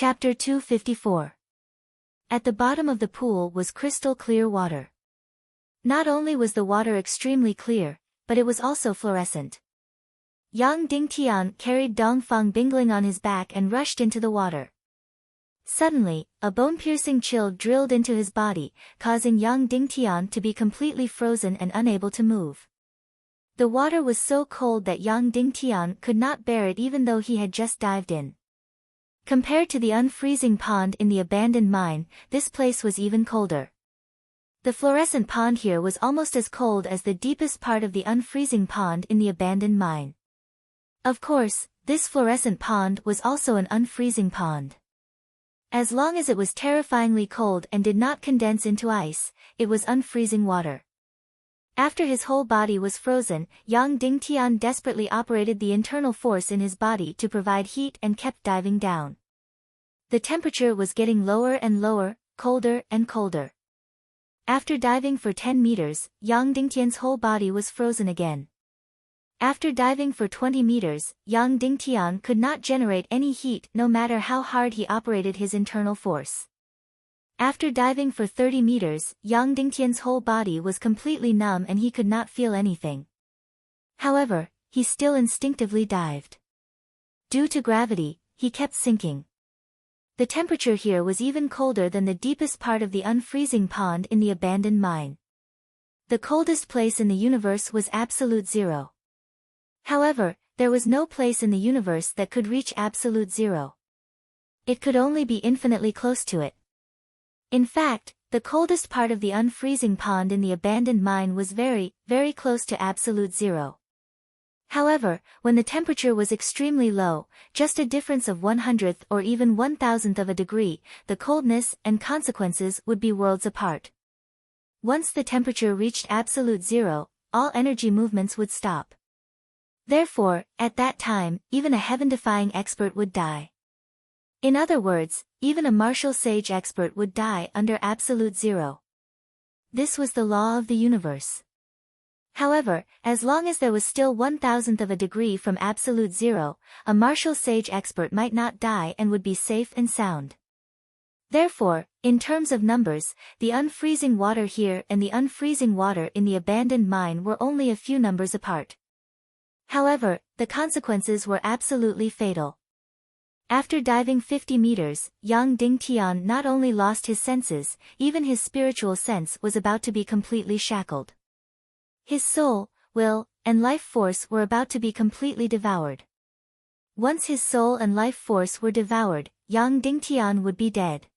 Chapter 254. At the bottom of the pool was crystal clear water. Not only was the water extremely clear, but it was also fluorescent. Yang Dingtian carried Dongfang Bingling on his back and rushed into the water. Suddenly, a bone-piercing chill drilled into his body, causing Yang Dingtian to be completely frozen and unable to move. The water was so cold that Yang Dingtian could not bear it even though he had just dived in. Compared to the unfreezing pond in the abandoned mine, this place was even colder. The fluorescent pond here was almost as cold as the deepest part of the unfreezing pond in the abandoned mine. Of course, this fluorescent pond was also an unfreezing pond. As long as it was terrifyingly cold and did not condense into ice, it was unfreezing water. After his whole body was frozen, Yang Dingtian desperately operated the internal force in his body to provide heat and kept diving down. The temperature was getting lower and lower, colder and colder. After diving for 10 meters, Yang Dingtian's whole body was frozen again. After diving for 20 meters, Yang Dingtian could not generate any heat no matter how hard he operated his internal force. After diving for 30 meters, Yang Dingtian's whole body was completely numb and he could not feel anything. However, he still instinctively dived. Due to gravity, he kept sinking. The temperature here was even colder than the deepest part of the unfreezing pond in the abandoned mine. The coldest place in the universe was absolute zero. However, there was no place in the universe that could reach absolute zero. It could only be infinitely close to it. In fact, the coldest part of the unfreezing pond in the abandoned mine was very, very close to absolute zero. However, when the temperature was extremely low, just a difference of 1/100th or even 1,000th of a degree, the coldness and consequences would be worlds apart. Once the temperature reached absolute zero, all energy movements would stop. Therefore, at that time, even a heaven-defying expert would die. In other words, even a martial sage expert would die under absolute zero. This was the law of the universe. However, as long as there was still 1,000th of a degree from absolute zero, a martial sage expert might not die and would be safe and sound. Therefore, in terms of numbers, the unfreezing water here and the unfreezing water in the abandoned mine were only a few numbers apart. However, the consequences were absolutely fatal. After diving 50 meters, Yang Dingtian not only lost his senses, even his spiritual sense was about to be completely shackled. His soul, will, and life force were about to be completely devoured. Once his soul and life force were devoured, Yang Dingtian would be dead.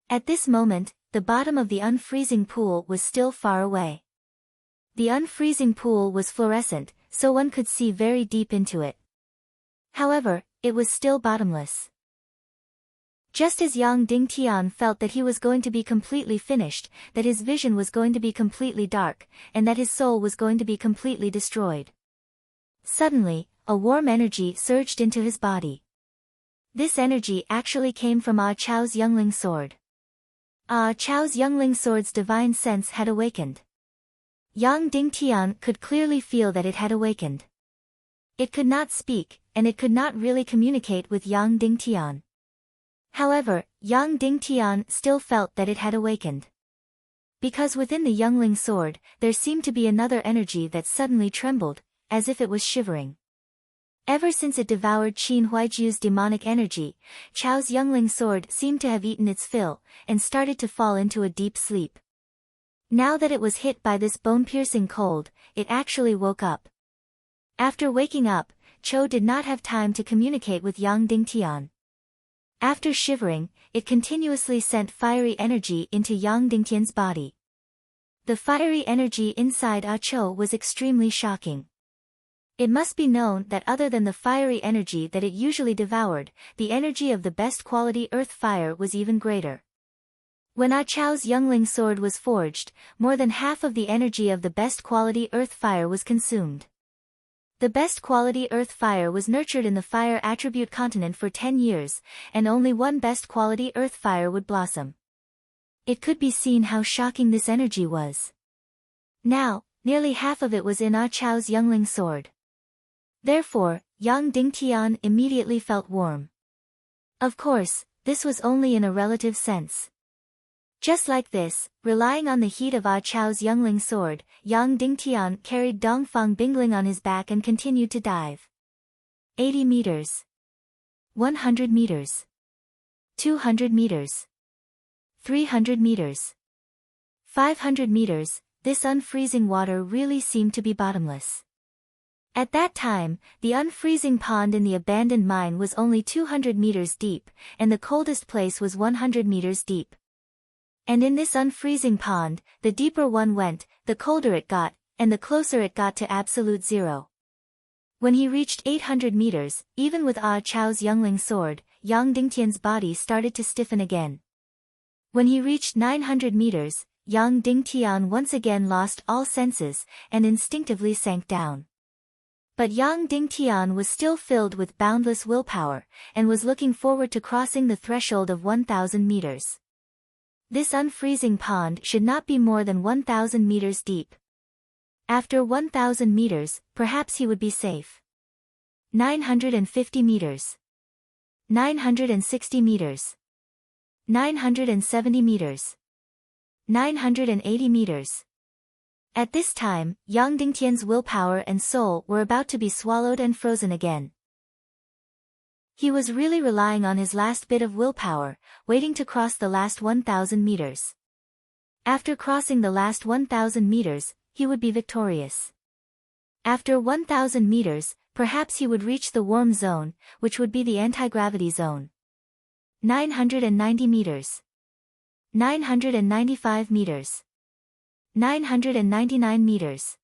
At this moment, the bottom of the unfreezing pool was still far away. The unfreezing pool was fluorescent, so one could see very deep into it. However, it was still bottomless. Just as Yang Dingtian felt that he was going to be completely finished, that his vision was going to be completely dark, and that his soul was going to be completely destroyed. Suddenly, a warm energy surged into his body. This energy actually came from Ah Chao's youngling sword. Ah Chao's youngling sword's divine sense had awakened. Yang Dingtian could clearly feel that it had awakened. It could not speak, and it could not really communicate with Yang Dingtian. However, Yang Dingtian still felt that it had awakened. Because within the youngling sword, there seemed to be another energy that suddenly trembled, as if it was shivering. Ever since it devoured Qin Huaiju's demonic energy, Chao's youngling sword seemed to have eaten its fill, and started to fall into a deep sleep. Now that it was hit by this bone-piercing cold, it actually woke up. After waking up, Cho did not have time to communicate with Yang Dingtian. After shivering, it continuously sent fiery energy into Yang Dingtian's body. The fiery energy inside Ah Cho was extremely shocking. It must be known that other than the fiery energy that it usually devoured, the energy of the best quality earth fire was even greater. When Ah Chao's youngling sword was forged, more than half of the energy of the best quality earth fire was consumed. The best quality earth fire was nurtured in the fire attribute continent for 10 years, and only one best quality earth fire would blossom. It could be seen how shocking this energy was. Now, nearly half of it was in Ah Chao's youngling sword. Therefore, Yang Dingtian immediately felt warm. Of course, this was only in a relative sense. Just like this, relying on the heat of Ah Chao's youngling sword, Yang Dingtian carried Dongfang Bingling on his back and continued to dive. 80 meters. 100 meters. 200 meters. 300 meters. 500 meters, this unfreezing water really seemed to be bottomless. At that time, the unfreezing pond in the abandoned mine was only 200 meters deep, and the coldest place was 100 meters deep. And in this unfreezing pond, the deeper one went, the colder it got, and the closer it got to absolute zero. When he reached 800 meters, even with Ah Chao's youngling sword, Yang Dingtian's body started to stiffen again. When he reached 900 meters, Yang Dingtian once again lost all senses, and instinctively sank down. But Yang Dingtian was still filled with boundless willpower, and was looking forward to crossing the threshold of 1,000 meters. This unfreezing pond should not be more than 1,000 meters deep. After 1,000 meters, perhaps he would be safe. 950 meters. 960 meters. 970 meters. 980 meters. At this time, Yang Dingtian's willpower and soul were about to be swallowed and frozen again. He was really relying on his last bit of willpower, waiting to cross the last 1,000 meters. After crossing the last 1,000 meters, he would be victorious. After 1,000 meters, perhaps he would reach the warm zone, which would be the anti-gravity zone. 990 meters. 995 meters. 999 meters.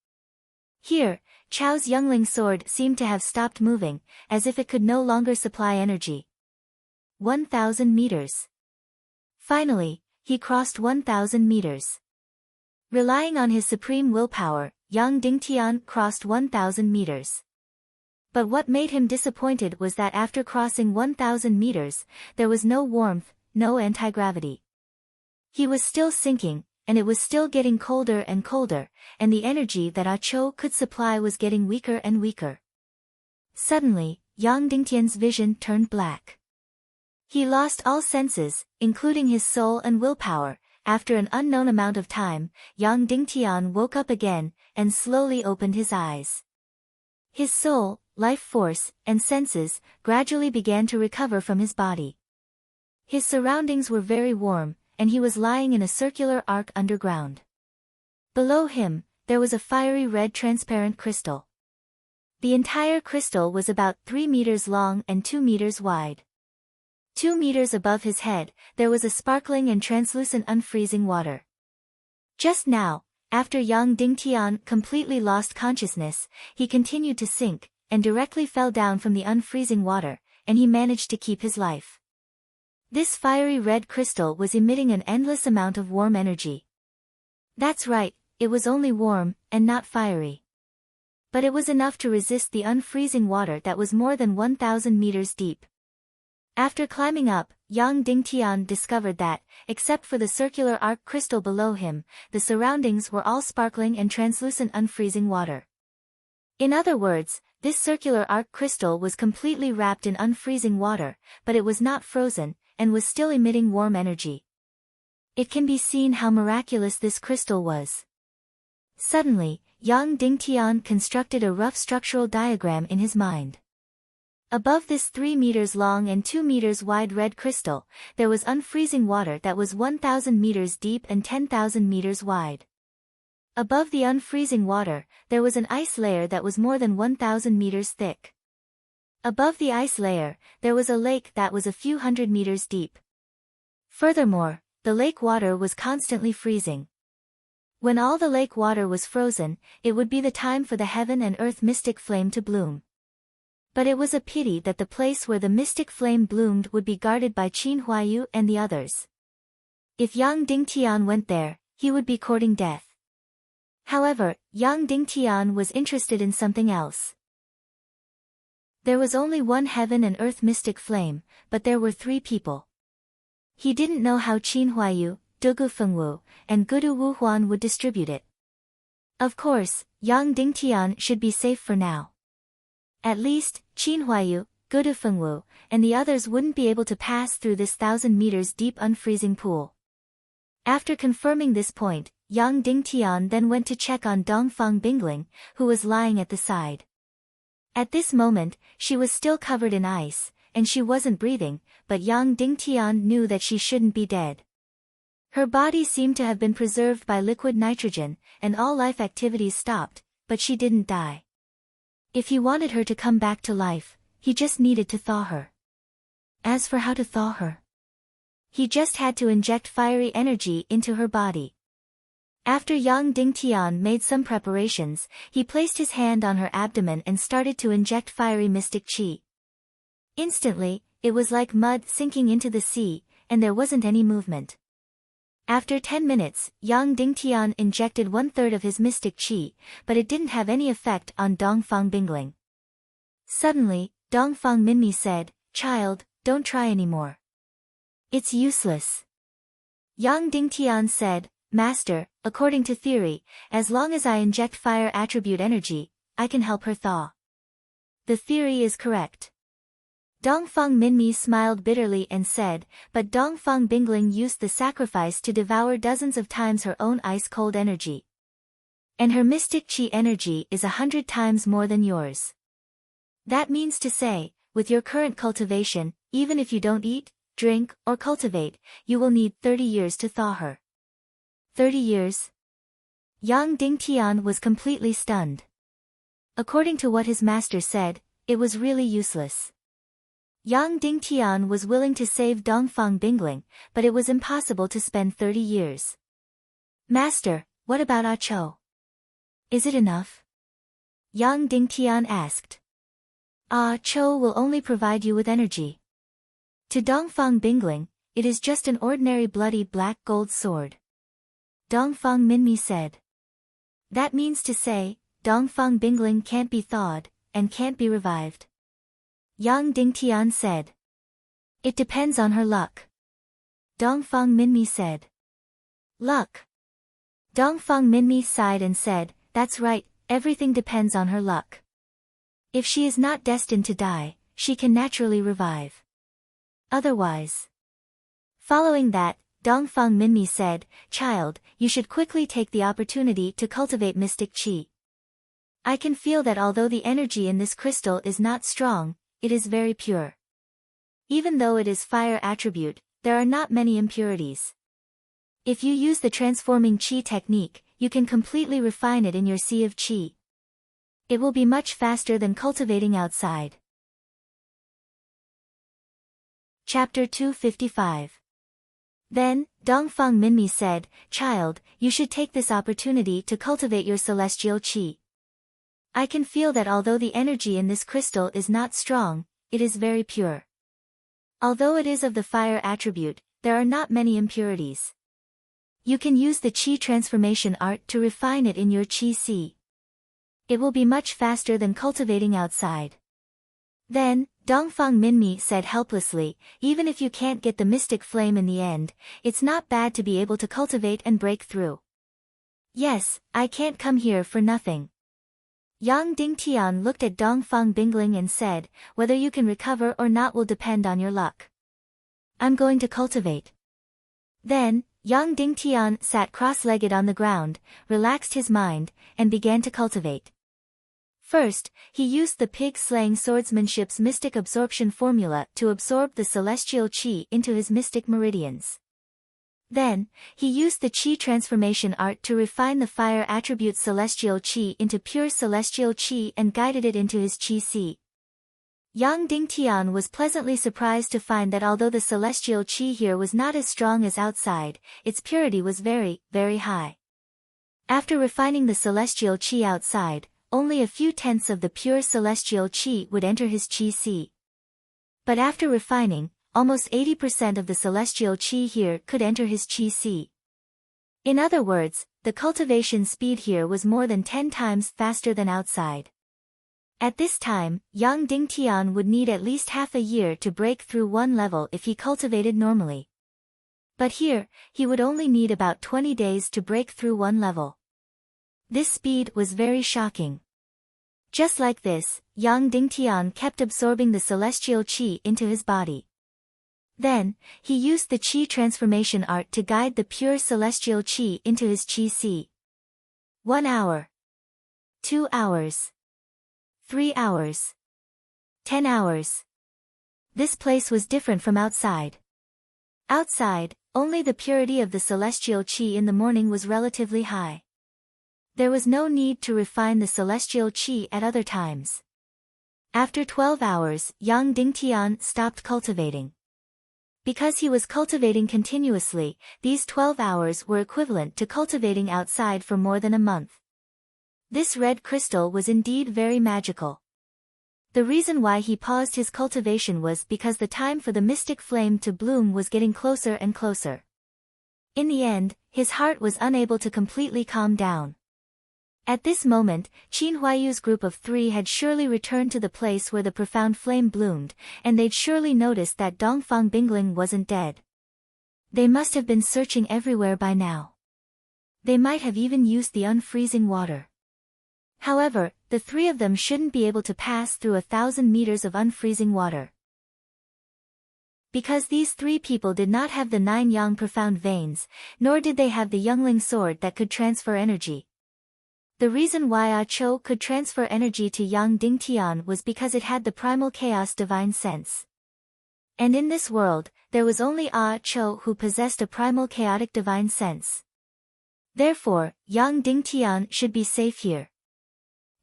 Here, Chao's youngling sword seemed to have stopped moving, as if it could no longer supply energy. 1,000 meters. Finally, he crossed 1,000 meters. Relying on his supreme willpower, Yang Dingtian crossed 1,000 meters. But what made him disappointed was that after crossing 1,000 meters, there was no warmth, no anti-gravity. He was still sinking, and it was still getting colder and colder, and the energy that Ah Chou could supply was getting weaker and weaker. Suddenly, Yang Dingtian's vision turned black. He lost all senses, including his soul and willpower. After an unknown amount of time, Yang Dingtian woke up again, and slowly opened his eyes. His soul, life force, and senses gradually began to recover from his body. His surroundings were very warm, and he was lying in a circular arc underground. Below him, there was a fiery red transparent crystal. The entire crystal was about 3 meters long and 2 meters wide. 2 meters above his head, there was a sparkling and translucent unfreezing water. Just now, after Yang Dingtian completely lost consciousness, he continued to sink, and directly fell down from the unfreezing water, and he managed to keep his life. This fiery red crystal was emitting an endless amount of warm energy. That's right, it was only warm, and not fiery. But it was enough to resist the unfreezing water that was more than 1,000 meters deep. After climbing up, Yang Dingtian discovered that, except for the circular arc crystal below him, the surroundings were all sparkling and translucent unfreezing water. In other words, this circular arc crystal was completely wrapped in unfreezing water, but it was not frozen, and was still emitting warm energy. It can be seen how miraculous this crystal was. Suddenly, Yang Dingtian constructed a rough structural diagram in his mind. Above this 3 meters long and 2 meters wide red crystal, there was unfreezing water that was 1,000 meters deep and 10,000 meters wide. Above the unfreezing water, there was an ice layer that was more than 1,000 meters thick. Above the ice layer, there was a lake that was a few hundred meters deep. Furthermore, the lake water was constantly freezing. When all the lake water was frozen, it would be the time for the heaven and earth mystic flame to bloom. But it was a pity that the place where the mystic flame bloomed would be guarded by Qin Huaiyu and the others. If Yang Dingtian went there, he would be courting death. However, Yang Dingtian was interested in something else. There was only one heaven and earth mystic flame, but there were 3 people. He didn't know how Qin Huaiyu, Dugu Fengwu, and Gudu Wuhuan would distribute it. Of course, Yang Dingtian should be safe for now. At least, Qin Huaiyu, Godufengwu, and the others wouldn't be able to pass through this 1,000 meters deep unfreezing pool. After confirming this point, Yang Dingtian then went to check on Dongfang Bingling, who was lying at the side. At this moment, she was still covered in ice, and she wasn't breathing, but Yang Dingtian knew that she shouldn't be dead. Her body seemed to have been preserved by liquid nitrogen, and all life activities stopped, but she didn't die. If he wanted her to come back to life, he just needed to thaw her. As for how to thaw her, he just had to inject fiery energy into her body. After Yang Dingtian made some preparations, he placed his hand on her abdomen and started to inject fiery mystic qi. Instantly, it was like mud sinking into the sea, and there wasn't any movement. After 10 minutes, Yang Dingtian injected 1/3 of his mystic qi, but it didn't have any effect on Dongfang Bingling. Suddenly, Dongfang Minmi said, "Child, don't try anymore. It's useless." Yang Dingtian said, "Master, according to theory, as long as I inject fire attribute energy, I can help her thaw. The theory is correct." Dongfang Minmi smiled bitterly and said, "But Dongfang Bingling used the sacrifice to devour dozens of times her own ice-cold energy. And her mystic qi energy is 100 times more than yours. That means to say, with your current cultivation, even if you don't eat, drink, or cultivate, you will need 30 years to thaw her." 30 years? Yang Dingtian was completely stunned. According to what his master said, it was really useless. Yang Dingtian was willing to save Dongfang Bingling, but it was impossible to spend 30 years. "Master, what about Ah Cho? Is it enough?" Yang Dingtian asked. "Ah Cho will only provide you with energy. To Dongfang Bingling, it is just an ordinary bloody black gold sword." Dongfang Minmi said. "That means to say, Dongfang Bingling can't be thawed, and can't be revived." Yang Dingtian said. "It depends on her luck." Dongfang Minmi said. "Luck?" Dongfang Minmi sighed and said, "That's right, everything depends on her luck. If she is not destined to die, she can naturally revive. Otherwise." Following that, Dongfang Minmi said, "Child, you should quickly take the opportunity to cultivate mystic qi. I can feel that although the energy in this crystal is not strong, it is very pure. Even though it is fire attribute, there are not many impurities. If you use the transforming qi technique, you can completely refine it in your sea of qi. It will be much faster than cultivating outside." Chapter 255. Then, Dongfang Minmi said, "Child, you should take this opportunity to cultivate your celestial qi. I can feel that although the energy in this crystal is not strong, it is very pure. Although it is of the fire attribute, there are not many impurities. You can use the qi transformation art to refine it in your qi sea. It will be much faster than cultivating outside." Then, Dongfang Minmi said helplessly, "Even if you can't get the mystic flame in the end, it's not bad to be able to cultivate and break through. Yes, I can't come here for nothing." Yang Dingtian looked at Dongfang Bingling and said, "Whether you can recover or not will depend on your luck. I'm going to cultivate." Then, Yang Dingtian sat cross-legged on the ground, relaxed his mind, and began to cultivate. First, he used the pig-slaying swordsmanship's mystic absorption formula to absorb the celestial qi into his mystic meridians. Then, he used the qi transformation art to refine the fire attribute celestial qi into pure celestial qi and guided it into his qi sea. Yang Dingtian was pleasantly surprised to find that although the celestial qi here was not as strong as outside, its purity was very, very high. After refining the celestial qi outside, only a few tenths of the pure celestial qi would enter his qi sea. But after refining, almost 80% of the celestial qi here could enter his qi sea. In other words, the cultivation speed here was more than 10 times faster than outside. At this time, Yang Dingtian would need at least half a year to break through one level if he cultivated normally. But here, he would only need about 20 days to break through one level. This speed was very shocking. Just like this, Yang Dingtian kept absorbing the celestial qi into his body. Then, he used the qi transformation art to guide the pure celestial qi into his qi sea. 1 hour. 2 hours. 3 hours. 10 hours. This place was different from outside. Outside, only the purity of the celestial qi in the morning was relatively high. There was no need to refine the celestial qi at other times. After 12 hours, Yang Dingtian stopped cultivating. Because he was cultivating continuously, these 12 hours were equivalent to cultivating outside for more than a month. This red crystal was indeed very magical. The reason why he paused his cultivation was because the time for the mystic flame to bloom was getting closer and closer. In the end, his heart was unable to completely calm down. At this moment, Qin Huayu's group of 3 had surely returned to the place where the profound flame bloomed, and they'd surely noticed that Dongfang Bingling wasn't dead. They must have been searching everywhere by now. They might have even used the unfreezing water. However, the 3 of them shouldn't be able to pass through 1,000 meters of unfreezing water. Because these 3 people did not have the 9 yang profound veins, nor did they have the youngling sword that could transfer energy. The reason why Ah Cho could transfer energy to Yang Dingtian was because it had the primal chaos divine sense. And in this world, there was only Ah Cho who possessed a primal chaotic divine sense. Therefore, Yang Dingtian should be safe here.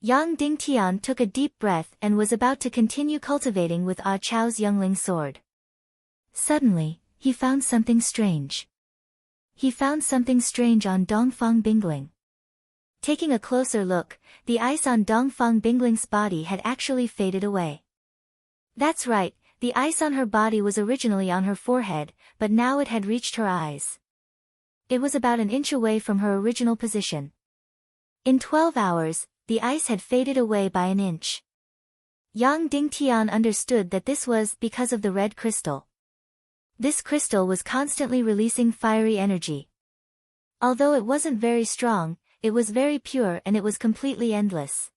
Yang Dingtian took a deep breath and was about to continue cultivating with Ah Cho's youngling sword. Suddenly, he found something strange. He found something strange on Dongfang Bingling. Taking a closer look, the ice on Dongfang Bingling's body had actually faded away. That's right, the ice on her body was originally on her forehead, but now it had reached her eyes. It was about an inch away from her original position. In 12 hours, the ice had faded away by an inch. Yang Dingtian understood that this was because of the red crystal. This crystal was constantly releasing fiery energy. Although it wasn't very strong, it was very pure and it was completely endless.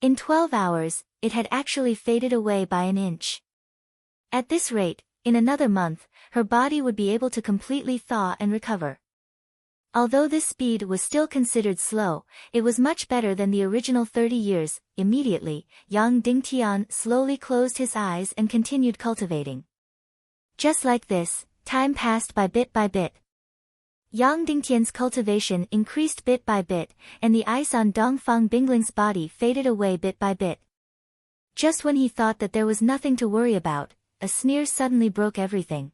In 12 hours, it had actually faded away by an inch. At this rate, in another month, her body would be able to completely thaw and recover. Although this speed was still considered slow, it was much better than the original 30 years. Immediately, Yang Dingtian slowly closed his eyes and continued cultivating. Just like this, time passed by bit by bit. Yang Dingtian's cultivation increased bit by bit, and the ice on Dongfang Bingling's body faded away bit by bit. Just when he thought that there was nothing to worry about, a sneer suddenly broke everything.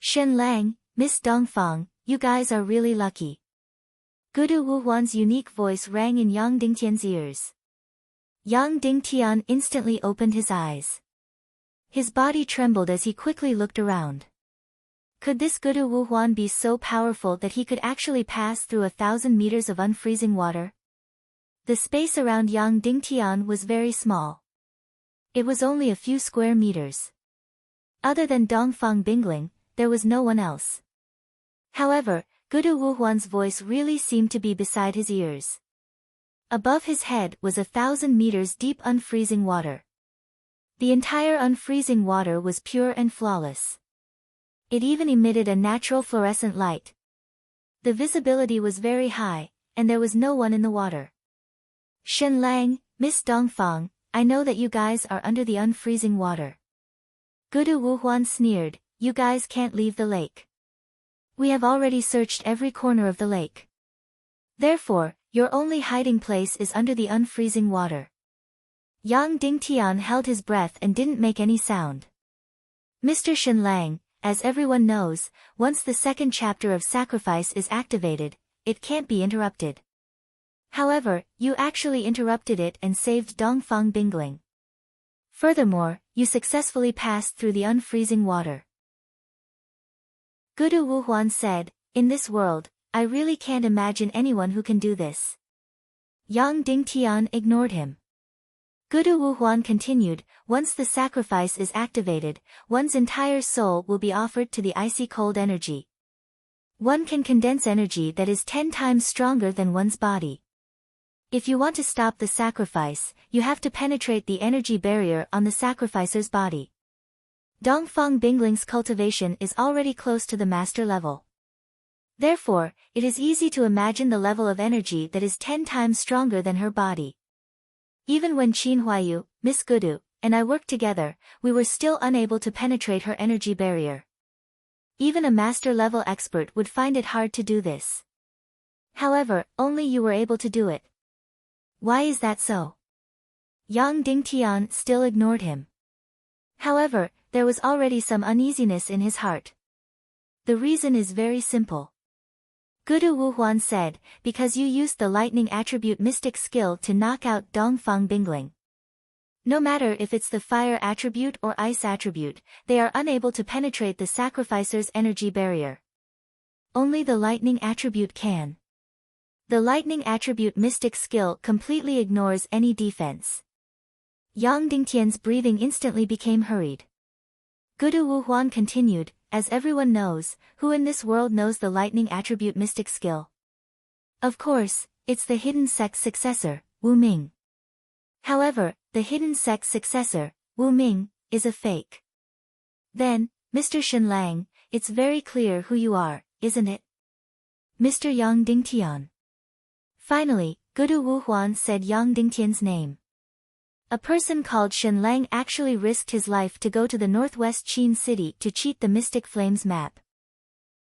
Shen Lang, Miss Dongfang, you guys are really lucky. Gudu Wuhuan's unique voice rang in Yang Dingtian's ears. Yang Dingtian instantly opened his eyes. His body trembled as he quickly looked around. Could this Gudu Wuhuan be so powerful that he could actually pass through 1,000 meters of unfreezing water? The space around Yang Dingtian was very small. It was only a few square meters. Other than Dongfang Bingling, there was no one else. However, Gudu Wuhuan's voice really seemed to be beside his ears. Above his head was 1,000 meters deep unfreezing water. The entire unfreezing water was pure and flawless. It even emitted a natural fluorescent light. The visibility was very high, and there was no one in the water. Shen Lang, Miss Dongfang, I know that you guys are under the unfreezing water. Gudu Wuhuan sneered, you guys can't leave the lake. We have already searched every corner of the lake. Therefore, your only hiding place is under the unfreezing water. Yang Dingtian held his breath and didn't make any sound. Mr. Shen Lang, as everyone knows, once the second chapter of sacrifice is activated, it can't be interrupted. However, you actually interrupted it and saved Dongfang Bingling. Furthermore, you successfully passed through the unfreezing water. Gudu Wuhuan said, in this world, I really can't imagine anyone who can do this. Yang Dingtian ignored him. Gudu Wuhuan continued, once the sacrifice is activated, one's entire soul will be offered to the icy cold energy. One can condense energy that is 10 times stronger than one's body. If you want to stop the sacrifice, you have to penetrate the energy barrier on the sacrificer's body. Dongfang Bingling's cultivation is already close to the master level. Therefore, it is easy to imagine the level of energy that is 10 times stronger than her body. Even when Qin Huayu, Miss Gudu, and I worked together, we were still unable to penetrate her energy barrier. Even a master-level expert would find it hard to do this. However, only you were able to do it. Why is that so? Yang Dingtian still ignored him. However, there was already some uneasiness in his heart. The reason is very simple. Gudu Wuhuan said, because you used the lightning attribute mystic skill to knock out Dongfang Bingling. No matter if it's the fire attribute or ice attribute, they are unable to penetrate the sacrificer's energy barrier. Only the lightning attribute can. The lightning attribute mystic skill completely ignores any defense. Yang Dingtian's breathing instantly became hurried. Gudu Wuhuan continued, as everyone knows, who in this world knows the lightning attribute mystic skill? Of course, it's the hidden sect's successor, Wu Ming. However, the hidden sect's successor, Wu Ming, is a fake. Then, Mr. Shen Lang, it's very clear who you are, isn't it? Mr. Yang Dingtian. Finally, Gudu Wuhuan said Yang Dingtian's name. A person called Shen Lang actually risked his life to go to the northwest Qin city to cheat the Mystic Flames map.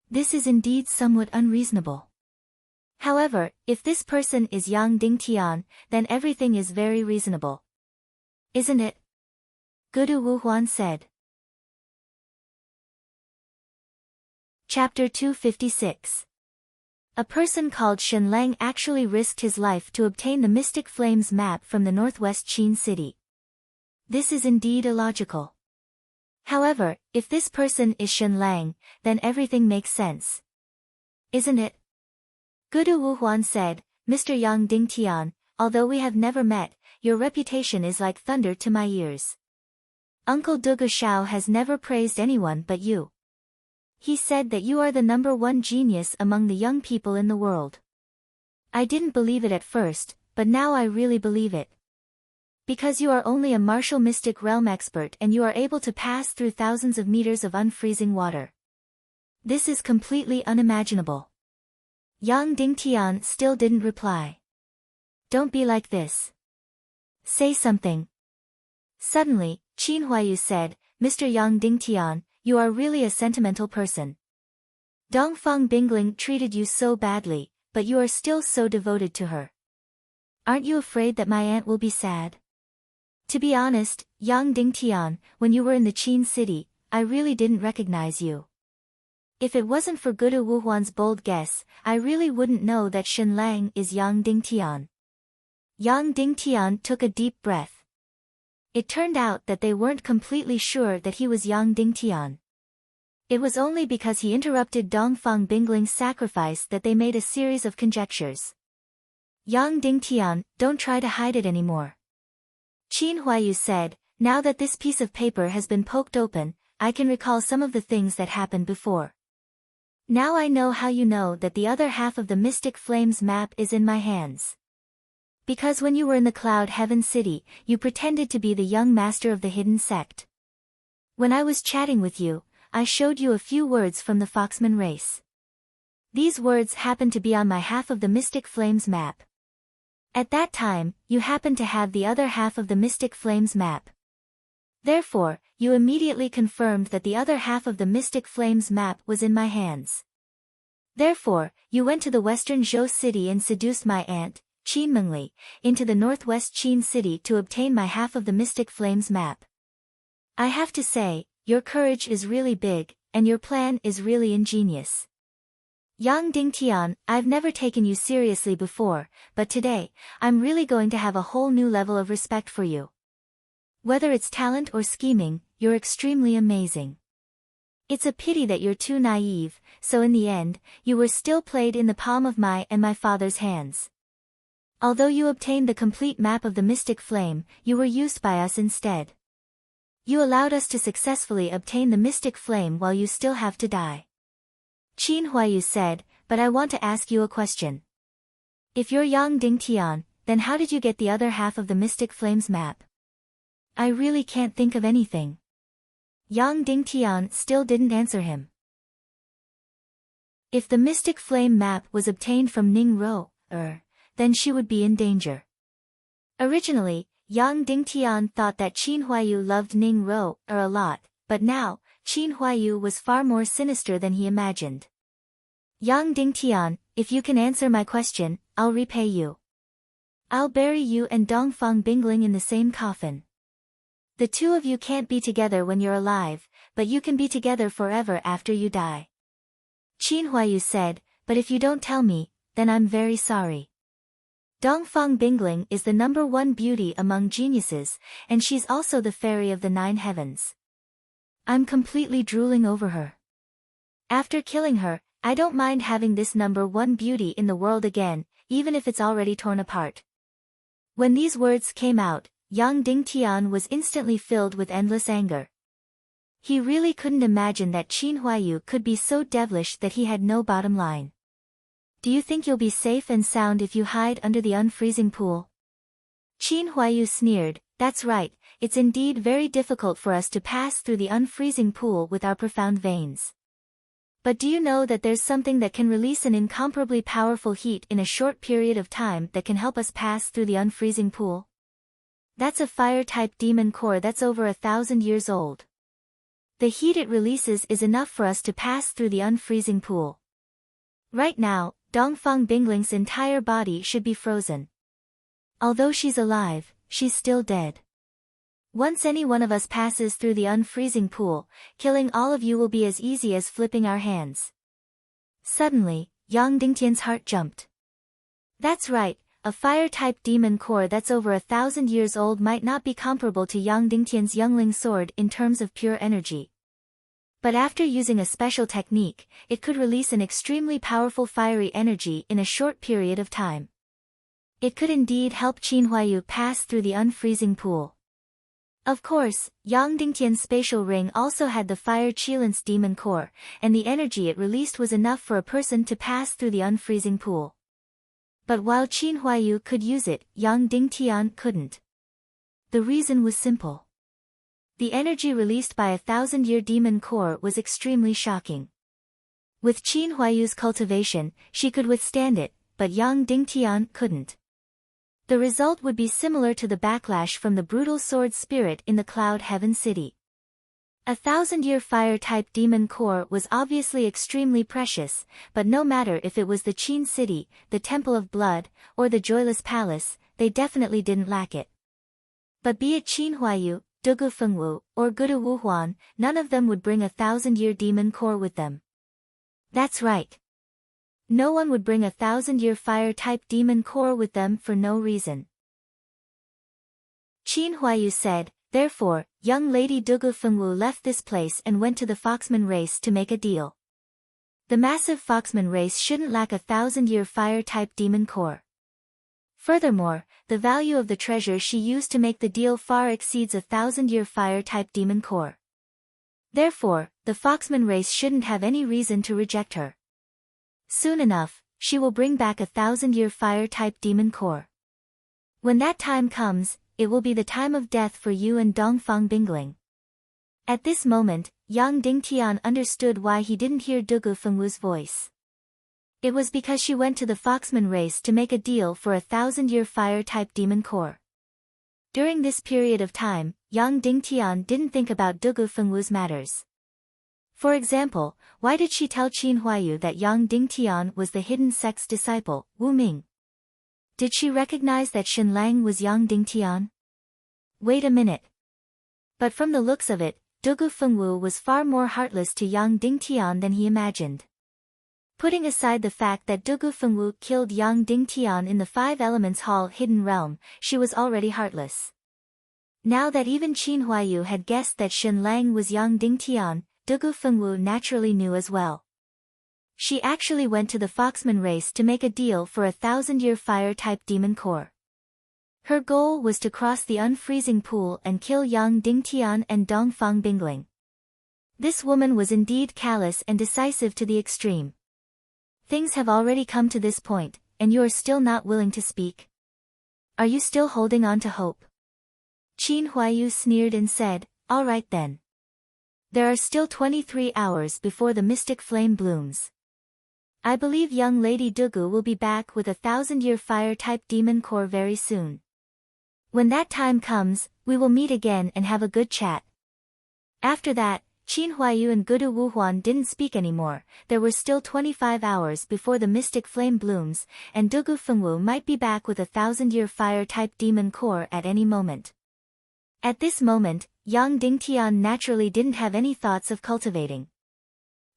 This is indeed somewhat unreasonable. However, if this person is Yang Dingtian, then everything is very reasonable. Isn't it? Gudu Wuhuan said. Chapter 256. A person called Shen Lang actually risked his life to obtain the Mystic Flames map from the northwest Qin city. This is indeed illogical. However, if this person is Shen Lang, then everything makes sense. Isn't it? Gudu Wuhuan said, Mr. Yang Dingtian, although we have never met, your reputation is like thunder to my ears. Uncle Dugu Shao has never praised anyone but you. He said that you are the #1 genius among the young people in the world. I didn't believe it at first, but now I really believe it. Because you are only a martial mystic realm expert and you are able to pass through thousands of meters of unfreezing water. This is completely unimaginable. Yang Dingtian still didn't reply. Don't be like this. Say something. Suddenly, Qin Huayu said, Mr. Yang Dingtian, you are really a sentimental person. Dongfang Bingling treated you so badly, but you are still so devoted to her. Aren't you afraid that my aunt will be sad? To be honest, Yang Dingtian, when you were in the Qin city, I really didn't recognize you. If it wasn't for Gudu Wuhuan's bold guess, I really wouldn't know that Shen Lang is Yang Dingtian. Yang Dingtian took a deep breath. It turned out that they weren't completely sure that he was Yang Dingtian. It was only because he interrupted Dongfang Bingling's sacrifice that they made a series of conjectures. Yang Dingtian, don't try to hide it anymore. Qin Huayu said, now that this piece of paper has been poked open, I can recall some of the things that happened before. Now I know how you know that the other half of the Mystic Flames map is in my hands. Because when you were in the Cloud Heaven City, you pretended to be the young master of the hidden sect. When I was chatting with you, I showed you a few words from the Foxman race. These words happened to be on my half of the Mystic Flames map. At that time, you happened to have the other half of the Mystic Flames map. Therefore, you immediately confirmed that the other half of the Mystic Flames map was in my hands. Therefore, you went to the western Zhou city and seduced my aunt, Qin Mengli, into the northwest Qin city to obtain my half of the Mystic Flames map. I have to say, your courage is really big, and your plan is really ingenious. Yang Dingtian, I've never taken you seriously before, but today, I'm really going to have a whole new level of respect for you. Whether it's talent or scheming, you're extremely amazing. It's a pity that you're too naive, so in the end, you were still played in the palm of my and my father's hands. Although you obtained the complete map of the Mystic Flame, you were used by us instead. You allowed us to successfully obtain the Mystic Flame while you still have to die. Qin Huayu said, but I want to ask you a question. If you're Yang Dingtian, then how did you get the other half of the Mystic Flames map? I really can't think of anything. Yang Dingtian still didn't answer him. If the Mystic Flame map was obtained from Ning Ro, then she would be in danger. Originally, Yang Dingtian thought that Qin Huayu loved Ning Ro a lot, but now, Qin Huayu was far more sinister than he imagined. Yang Dingtian, if you can answer my question, I'll repay you. I'll bury you and Dongfang Bingling in the same coffin. The two of you can't be together when you're alive, but you can be together forever after you die. Qin Huayu said, but if you don't tell me, then I'm very sorry. Dongfang Bingling is the #1 beauty among geniuses, and she's also the fairy of the 9 heavens. I'm completely drooling over her. After killing her, I don't mind having this #1 beauty in the world again, even if it's already torn apart. When these words came out, Yang Dingtian was instantly filled with endless anger. He really couldn't imagine that Qin Huayu could be so devilish that he had no bottom line. Do you think you'll be safe and sound if you hide under the unfreezing pool? Qin Huayu sneered, that's right, it's indeed very difficult for us to pass through the unfreezing pool with our profound veins. But do you know that there's something that can release an incomparably powerful heat in a short period of time that can help us pass through the unfreezing pool? That's a fire-type demon core that's over 1,000 years old. The heat it releases is enough for us to pass through the unfreezing pool. Right now, Dongfang Bingling's entire body should be frozen. Although she's alive, she's still dead. Once any one of us passes through the unfreezing pool, killing all of you will be as easy as flipping our hands. Suddenly, Yang Dingtian's heart jumped. That's right, a fire-type demon core that's over 1,000 years old might not be comparable to Yang Dingtian's youngling sword in terms of pure energy. But after using a special technique, it could release an extremely powerful fiery energy in a short period of time. It could indeed help Qin Huayu pass through the unfreezing pool. Of course, Yang Dingtian's spatial ring also had the fire Qilance demon core, and the energy it released was enough for a person to pass through the unfreezing pool. But while Qin Huayu could use it, Yang Dingtian couldn't. The reason was simple. The energy released by 1,000-year demon core was extremely shocking. With Qin Huayu's cultivation, she could withstand it, but Yang Dingtian couldn't. The result would be similar to the backlash from the brutal sword spirit in the Cloud Heaven City. 1,000-year fire-type demon core was obviously extremely precious, but no matter if it was the Qin City, the Temple of Blood, or the Joyless Palace, they definitely didn't lack it. But be it Qin Huayu, Dugu Fengwu, or Gudu Wuhuan, none of them would bring 1,000-year demon core with them. That's right. No one would bring 1,000-year fire-type demon core with them for no reason. Qin Huayu said, therefore, young lady Dugu Fengwu left this place and went to the Foxman race to make a deal. The massive Foxman race shouldn't lack 1,000-year fire-type demon core. Furthermore, the value of the treasure she used to make the deal far exceeds 1,000-year fire-type demon core. Therefore, the Foxman race shouldn't have any reason to reject her. Soon enough, she will bring back 1,000-year fire-type demon core. When that time comes, it will be the time of death for you and Dongfang Bingling. At this moment, Yang Dingtian understood why he didn't hear Dugu Fengwu's voice. It was because she went to the Foxman race to make a deal for 1,000-year fire-type demon core. During this period of time, Yang Dingtian didn't think about Dugu Fengwu's matters. For example, why did she tell Qin Huayu that Yang Dingtian was the hidden sect's disciple, Wu Ming? Did she recognize that Shen Lang was Yang Dingtian? Wait a minute. But from the looks of it, Dugu Fengwu was far more heartless to Yang Dingtian than he imagined. Putting aside the fact that Dugu Fengwu killed Yang Dingtian in the Five Elements Hall Hidden Realm, she was already heartless. Now that even Qin Huayu had guessed that Shen Lang was Yang Dingtian, Dugu Fengwu naturally knew as well. She actually went to the Foxman race to make a deal for 1,000-year fire-type demon core. Her goal was to cross the unfreezing pool and kill Yang Dingtian and Dongfang Bingling. This woman was indeed callous and decisive to the extreme. Things have already come to this point, and you are still not willing to speak. Are you still holding on to hope? Qin Huaiyu sneered and said, all right then. There are still 23 hours before the mystic flame blooms. I believe young Lady Dugu will be back with a 1,000-year fire-type demon core very soon. When that time comes, we will meet again and have a good chat. After that, Qin Huaiyu and Gudu Wuhuan didn't speak anymore. There were still 25 hours before the mystic flame blooms, and Dugu Fengwu might be back with a 1,000-year fire-type demon core at any moment. At this moment, Yang Dingtian naturally didn't have any thoughts of cultivating.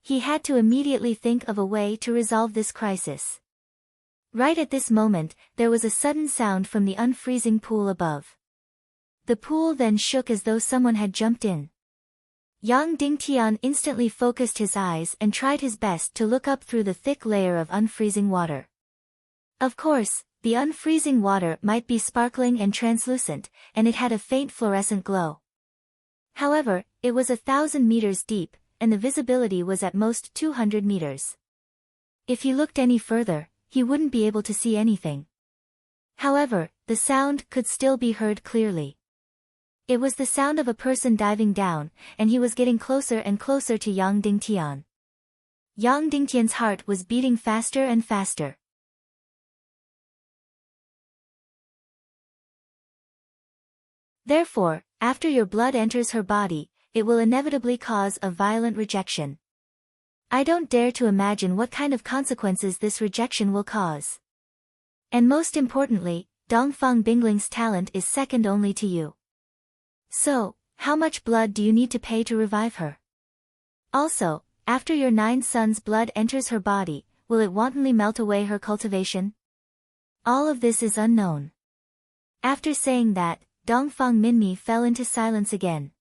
He had to immediately think of a way to resolve this crisis. Right at this moment, there was a sudden sound from the unfreezing pool above. The pool then shook as though someone had jumped in. Yang Dingtian instantly focused his eyes and tried his best to look up through the thick layer of unfreezing water. Of course, the unfreezing water might be sparkling and translucent, and it had a faint fluorescent glow. However, it was 1,000 meters deep, and the visibility was at most 200 meters. If he looked any further, he wouldn't be able to see anything. However, the sound could still be heard clearly. It was the sound of a person diving down, and he was getting closer and closer to Yang Dingtian. Yang Dingtian's heart was beating faster and faster. Therefore, after your blood enters her body, it will inevitably cause a violent rejection. I don't dare to imagine what kind of consequences this rejection will cause. And most importantly, Dongfang Bingling's talent is second only to you. So, how much blood do you need to pay to revive her? Also, after your 9 sons' blood enters her body, will it wantonly melt away her cultivation? All of this is unknown. After saying that, Dongfang Minmi fell into silence again.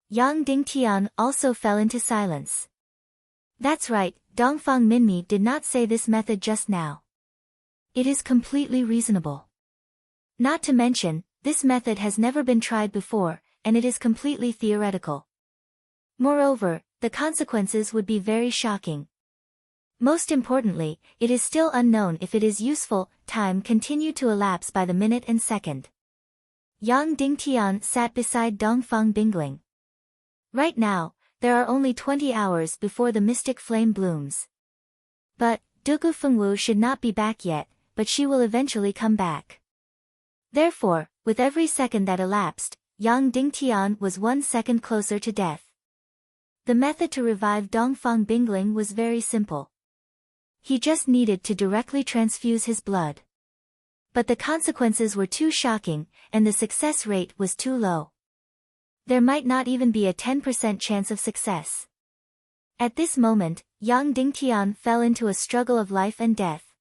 Yang Dingtian also fell into silence. That's right, Dongfang Minmi did not say this method just now. It is completely reasonable. Not to mention, this method has never been tried before, and it is completely theoretical. Moreover, the consequences would be very shocking. Most importantly, it is still unknown if it is useful. Time continued to elapse by the minute and second. Yang Dingtian sat beside Dongfang Bingling. Right now, there are only 20 hours before the mystic flame blooms. But, Dugu Fengwu should not be back yet, but she will eventually come back. Therefore, with every second that elapsed, Yang Dingtian was 1 second closer to death. The method to revive Dongfang Bingling was very simple. He just needed to directly transfuse his blood. But the consequences were too shocking, and the success rate was too low. There might not even be a 10% chance of success. At this moment, Yang Dingtian fell into a struggle of life and death.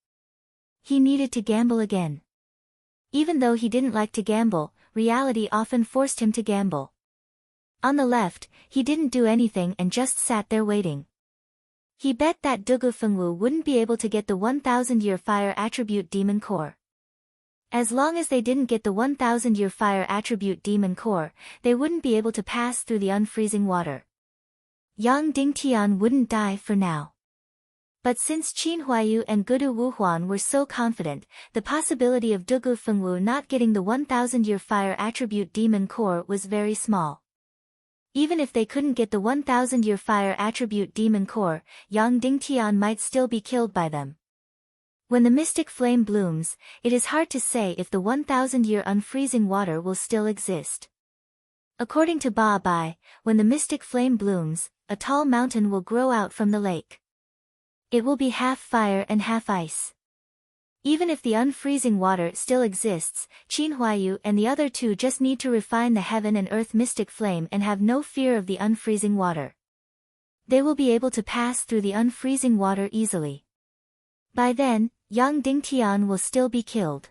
He needed to gamble again. Even though he didn't like to gamble, reality often forced him to gamble. On the left, he didn't do anything and just sat there waiting. He bet that Dugu Fengwu wouldn't be able to get the 1,000-year fire attribute demon core. As long as they didn't get the 1,000-year fire attribute demon core, they wouldn't be able to pass through the unfreezing water. Yang Dingtian wouldn't die for now. But since Qin Huaiyu and Gudu Wuhuan were so confident, the possibility of Dugu Fengwu not getting the 1,000-year fire attribute demon core was very small. Even if they couldn't get the 1,000-year fire attribute demon core, Yang Dingtian might still be killed by them. When the mystic flame blooms, it is hard to say if the 1,000-year unfreezing water will still exist. According to Ba Bai, when the mystic flame blooms, a tall mountain will grow out from the lake. It will be half fire and half ice. Even if the unfreezing water still exists, Qin Huaiyu and the other two just need to refine the heaven and earth mystic flame and have no fear of the unfreezing water. They will be able to pass through the unfreezing water easily. By then, Yang Dingtian will still be killed.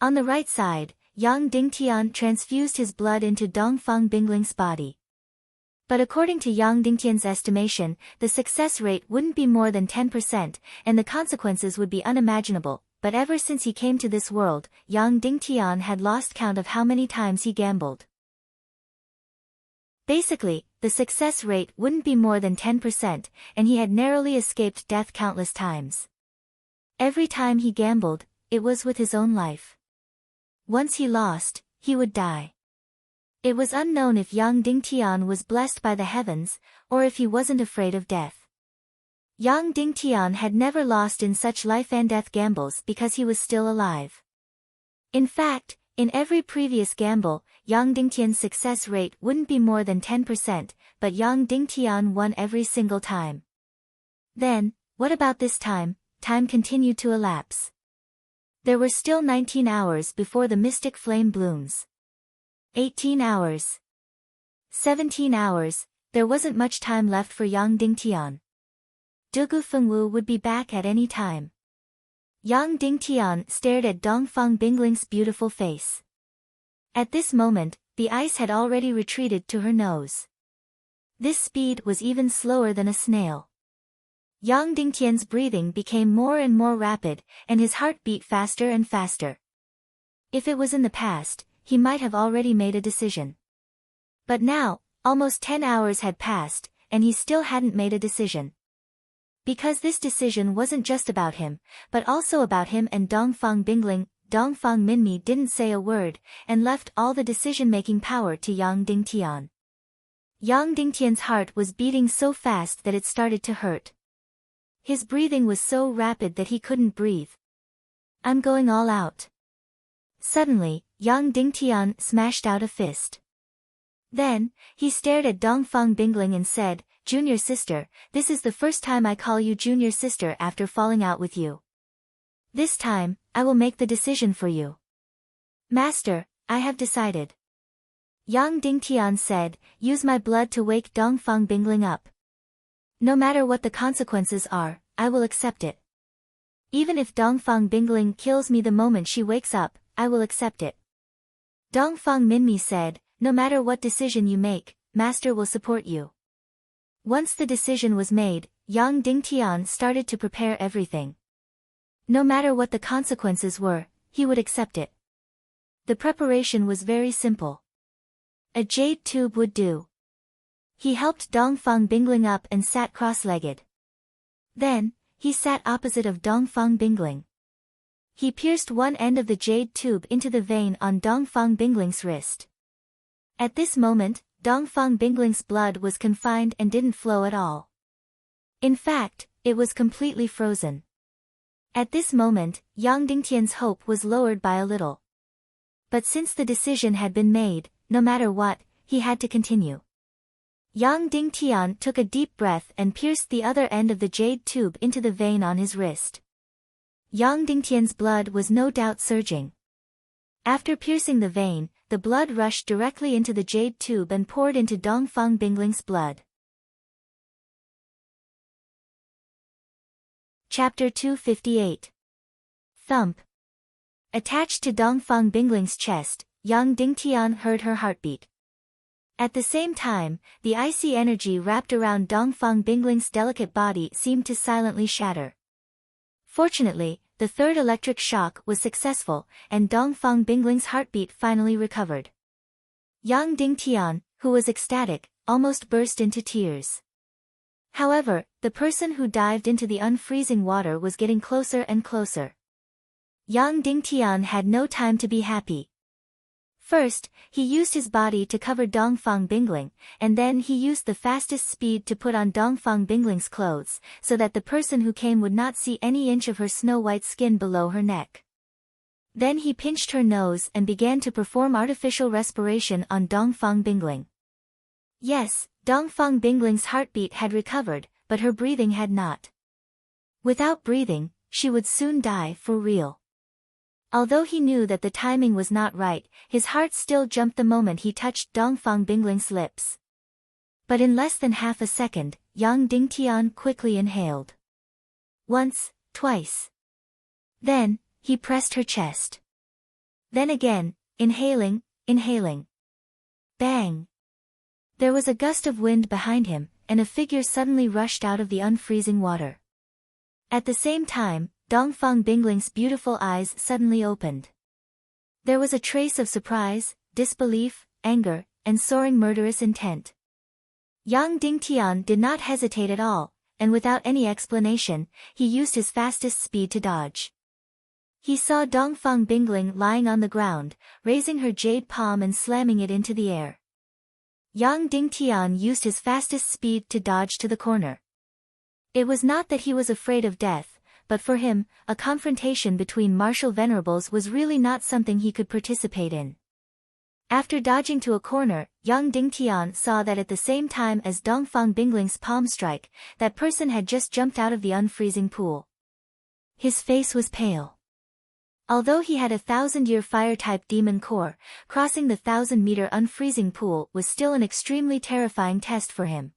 On the right side, Yang Dingtian transfused his blood into Dongfang Bingling's body. But according to Yang Dingtian's estimation, the success rate wouldn't be more than 10%, and the consequences would be unimaginable. But ever since he came to this world, Yang Dingtian had lost count of how many times he gambled. Basically, the success rate wouldn't be more than 10%, and he had narrowly escaped death countless times. Every time he gambled, it was with his own life. Once he lost, he would die. It was unknown if Yang Dingtian was blessed by the heavens, or if he wasn't afraid of death. Yang Dingtian had never lost in such life-and-death gambles because he was still alive. In fact, in every previous gamble, Yang Dingtian's success rate wouldn't be more than 10%, but Yang Dingtian won every single time. Then, what about this time? Time continued to elapse. There were still 19 hours before the mystic flame blooms. 18 hours. 17 hours, there wasn't much time left for Yang Dingtian. Dugu Fengwu would be back at any time. Yang Dingtian stared at Dongfang Bingling's beautiful face. At this moment, the ice had already retreated to her nose. This speed was even slower than a snail. Yang Dingtian's breathing became more and more rapid, and his heart beat faster and faster. If it was in the past, he might have already made a decision. But now, almost 10 hours had passed, and he still hadn't made a decision. Because this decision wasn't just about him, but also about him and Dongfang Bingling, Dongfang Minmi didn't say a word, and left all the decision-making power to Yang Dingtian. Yang Dingtian's heart was beating so fast that it started to hurt. His breathing was so rapid that he couldn't breathe. I'm going all out. Suddenly, Yang Dingtian smashed out a fist. Then, he stared at Dongfang Bingling and said, "Junior sister, this is the first time I call you junior sister after falling out with you. This time, I will make the decision for you." "Master, I have decided." Yang Dingtian said, "Use my blood to wake Dongfang Bingling up. No matter what the consequences are, I will accept it. Even if Dongfang Bingling kills me the moment she wakes up, I will accept it." Dongfang Minmi said, "No matter what decision you make, Master will support you." Once the decision was made, Yang Dingtian started to prepare everything. No matter what the consequences were, he would accept it. The preparation was very simple. A jade tube would do. He helped Dongfang Bingling up and sat cross-legged. Then, he sat opposite of Dongfang Bingling. He pierced one end of the jade tube into the vein on Dongfang Bingling's wrist. At this moment, Dongfang Bingling's blood was confined and didn't flow at all. In fact, it was completely frozen. At this moment, Yang Dingtian's hope was lowered by a little. But since the decision had been made, no matter what, he had to continue. Yang Dingtian took a deep breath and pierced the other end of the jade tube into the vein on his wrist. Yang Dingtian's blood was no doubt surging. After piercing the vein, the blood rushed directly into the jade tube and poured into Dongfang Bingling's blood. Chapter 258. Thump. Attached to Dongfang Bingling's chest, Yang Dingtian heard her heartbeat. At the same time, the icy energy wrapped around Dongfang Bingling's delicate body seemed to silently shatter. Fortunately, the third electric shock was successful, and Dongfang Bingling's heartbeat finally recovered. Yang Dingtian, who was ecstatic, almost burst into tears. However, the person who dived into the unfreezing water was getting closer and closer. Yang Dingtian had no time to be happy. First, he used his body to cover Dongfang Bingling, and then he used the fastest speed to put on Dongfang Bingling's clothes, so that the person who came would not see any inch of her snow-white skin below her neck. Then he pinched her nose and began to perform artificial respiration on Dongfang Bingling. Yes, Dongfang Bingling's heartbeat had recovered, but her breathing had not. Without breathing, she would soon die for real. Although he knew that the timing was not right, his heart still jumped the moment he touched Dongfang Bingling's lips. But in less than half a second, Yang Dingtian quickly inhaled. Once, twice. Then, he pressed her chest. Then again, inhaling. Bang! There was a gust of wind behind him, and a figure suddenly rushed out of the unfreezing water. At the same time, Dongfang Bingling's beautiful eyes suddenly opened. There was a trace of surprise, disbelief, anger, and soaring murderous intent. Yang Dingtian did not hesitate at all, and without any explanation, he used his fastest speed to dodge. He saw Dongfang Bingling lying on the ground, raising her jade palm and slamming it into the air. Yang Dingtian used his fastest speed to dodge to the corner. It was not that he was afraid of death, but for him, a confrontation between martial venerables was really not something he could participate in. After dodging to a corner, Yang Dingtian saw that at the same time as Dongfang Bingling's palm strike, that person had just jumped out of the unfreezing pool. His face was pale. Although he had a 1000-year fire-type demon core, crossing the 1000-meter unfreezing pool was still an extremely terrifying test for him.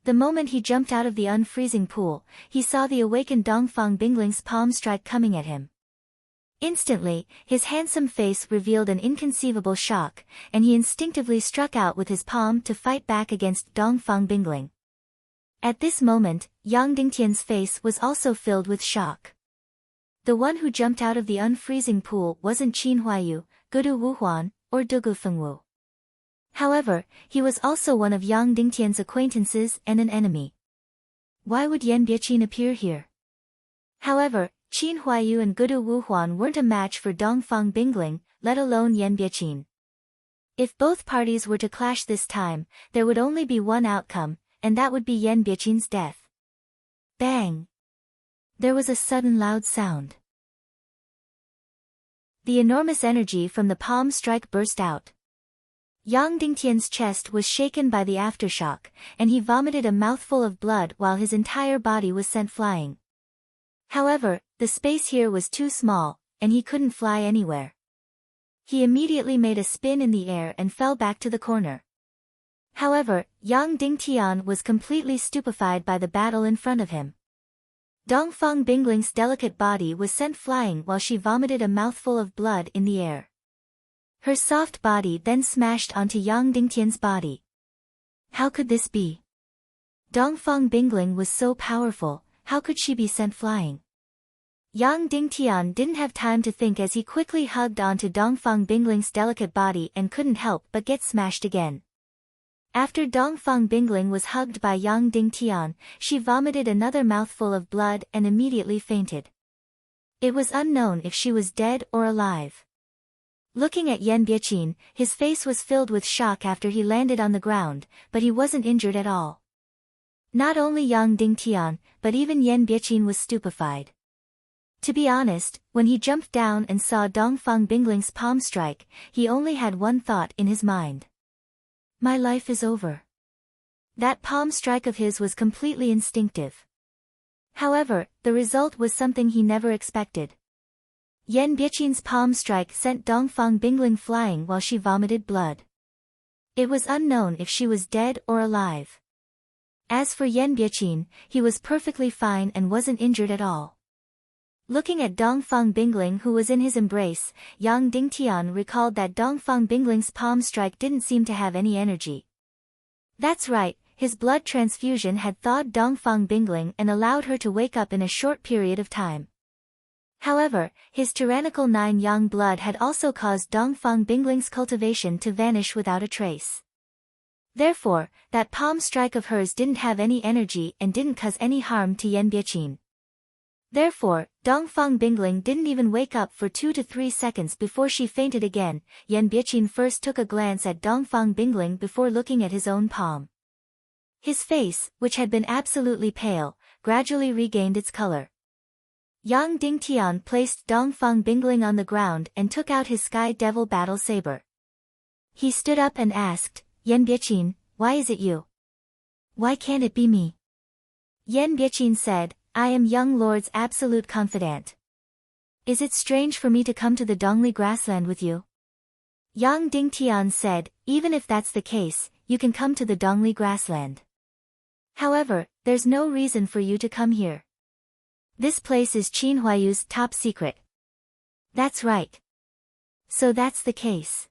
The moment he jumped out of the unfreezing pool, he saw the awakened Dongfang Bingling's palm strike coming at him. Instantly, his handsome face revealed an inconceivable shock, and he instinctively struck out with his palm to fight back against Dongfang Bingling. At this moment, Yang Dingtian's face was also filled with shock. The one who jumped out of the unfreezing pool wasn't Qin Huayu, Gudu Wuhuan, or Dugu Fengwu. However, he was also one of Yang Dingtian's acquaintances and an enemy. Why would Yan Bieqin appear here? However, Qin Huayu and Gudu Wuhuan weren't a match for Dongfang Bingling, let alone Yan Bieqin. If both parties were to clash this time, there would only be one outcome, and that would be Yan Bieqin's death. Bang! There was a sudden loud sound. The enormous energy from the palm strike burst out. Yang Dingtian's chest was shaken by the aftershock, and he vomited a mouthful of blood while his entire body was sent flying. However, the space here was too small, and he couldn't fly anywhere. He immediately made a spin in the air and fell back to the corner. However, Yang Dingtian was completely stupefied by the battle in front of him. Dongfang Bingling's delicate body was sent flying while she vomited a mouthful of blood in the air. Her soft body then smashed onto Yang Dingtian's body. How could this be? Dongfang Bingling was so powerful, how could she be sent flying? Yang Dingtian didn't have time to think as he quickly hugged onto Dongfang Bingling's delicate body and couldn't help but get smashed again. After Dongfang Bingling was hugged by Yang Dingtian, she vomited another mouthful of blood and immediately fainted. It was unknown if she was dead or alive. Looking at Yan Bieqin, his face was filled with shock after he landed on the ground, but he wasn't injured at all. Not only Yang Dingtian, but even Yan Bieqin was stupefied. To be honest, when he jumped down and saw Dongfang Bingling's palm strike, he only had one thought in his mind. My life is over. That palm strike of his was completely instinctive. However, the result was something he never expected. Yan Bieqin's palm strike sent Dongfang Bingling flying while she vomited blood. It was unknown if she was dead or alive. As for Yan Bieqin, he was perfectly fine and wasn't injured at all. Looking at Dongfang Bingling who was in his embrace, Yang Dingtian recalled that Dongfang Bingling's palm strike didn't seem to have any energy. That's right, his blood transfusion had thawed Dongfang Bingling and allowed her to wake up in a short period of time. However, his tyrannical 9 yang blood had also caused Dongfang Bingling's cultivation to vanish without a trace. Therefore, that palm strike of hers didn't have any energy and didn't cause any harm to Yan Bieqin. Therefore, Dongfang Bingling didn't even wake up for 2 to 3 seconds before she fainted again. Yan Bieqin first took a glance at Dongfang Bingling before looking at his own palm. His face, which had been absolutely pale, gradually regained its color. Yang Dingtian placed Dongfang Bingling on the ground and took out his Sky Devil battle saber. He stood up and asked, Yan Bieqin, why is it you? Why can't it be me? Yan Bieqin said, I am young lord's absolute confidant. Is it strange for me to come to the Dongli grassland with you? Yang Dingtian said, even if that's the case, you can come to the Dongli grassland. However, there's no reason for you to come here. This place is Qin Huayu's top secret. That's right. So that's the case.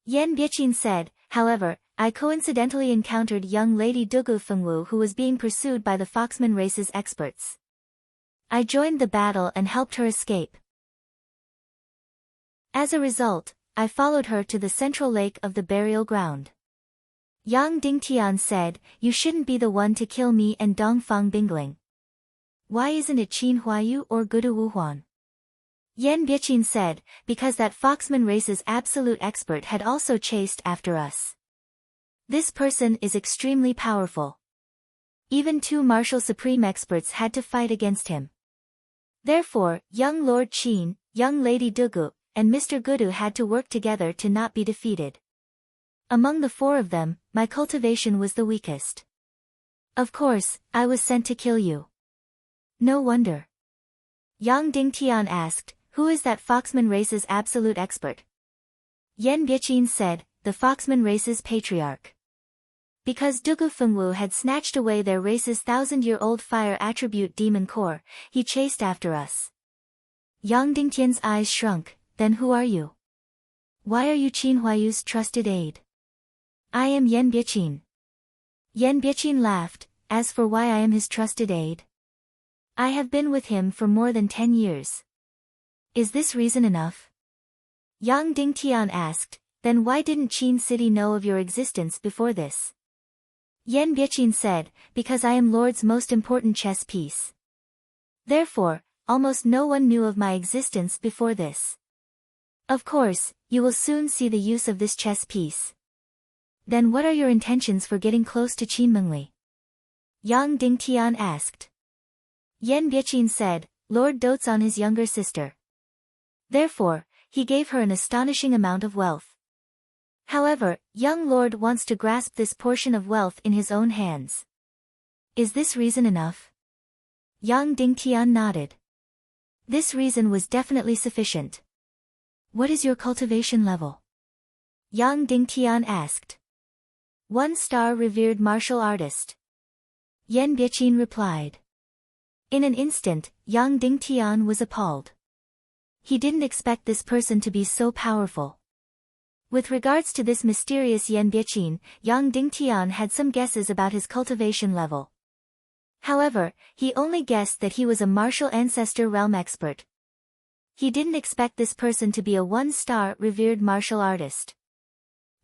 Yan Bieqin said, however, I coincidentally encountered young lady Dugu Fengwu who was being pursued by the Foxman race's experts. I joined the battle and helped her escape. As a result, I followed her to the central lake of the burial ground. Yang Dingtian said, you shouldn't be the one to kill me and Dongfang Bingling. Why isn't it Qin Huayu or Gudu Wuhuan? Yan Biqin said, because that Foxman race's absolute expert had also chased after us. This person is extremely powerful. Even 2 martial supreme experts had to fight against him. Therefore, young Lord Qin, young Lady Dugu, and Mr. Gudu had to work together to not be defeated. Among the 4 of them, my cultivation was the weakest. Of course, I was sent to kill you. No wonder. Yang Dingtian asked, who is that Foxman race's absolute expert? Yan Biqin said, the Foxman race's patriarch. Because Dugu Fengwu had snatched away their race's 1,000-year-old fire attribute demon core, he chased after us. Yang Dingtian's eyes shrunk. Then who are you? Why are you Qin Huayu's trusted aide? I am Yan Biqin. Yan Biqin laughed. As for why I am his trusted aide, I have been with him for more than 10 years. Is this reason enough? Yang Dingtian asked, then why didn't Qin City know of your existence before this? Yan Biqin said, because I am Lord's most important chess piece. Therefore, almost no one knew of my existence before this. Of course, you will soon see the use of this chess piece. Then what are your intentions for getting close to Qin Mengli? Yang Dingtian asked. Yan Biqin said, Lord dotes on his younger sister. Therefore, he gave her an astonishing amount of wealth. However, young Lord wants to grasp this portion of wealth in his own hands. Is this reason enough? Yang Dingtian nodded. This reason was definitely sufficient. What is your cultivation level? Yang Dingtian asked. 1-star revered martial artist. Yan Biqin replied. In an instant, Yang Dingtian was appalled. He didn't expect this person to be so powerful. With regards to this mysterious Yan Biqin, Yang Dingtian had some guesses about his cultivation level. However, he only guessed that he was a martial ancestor realm expert. He didn't expect this person to be a 1-star revered martial artist.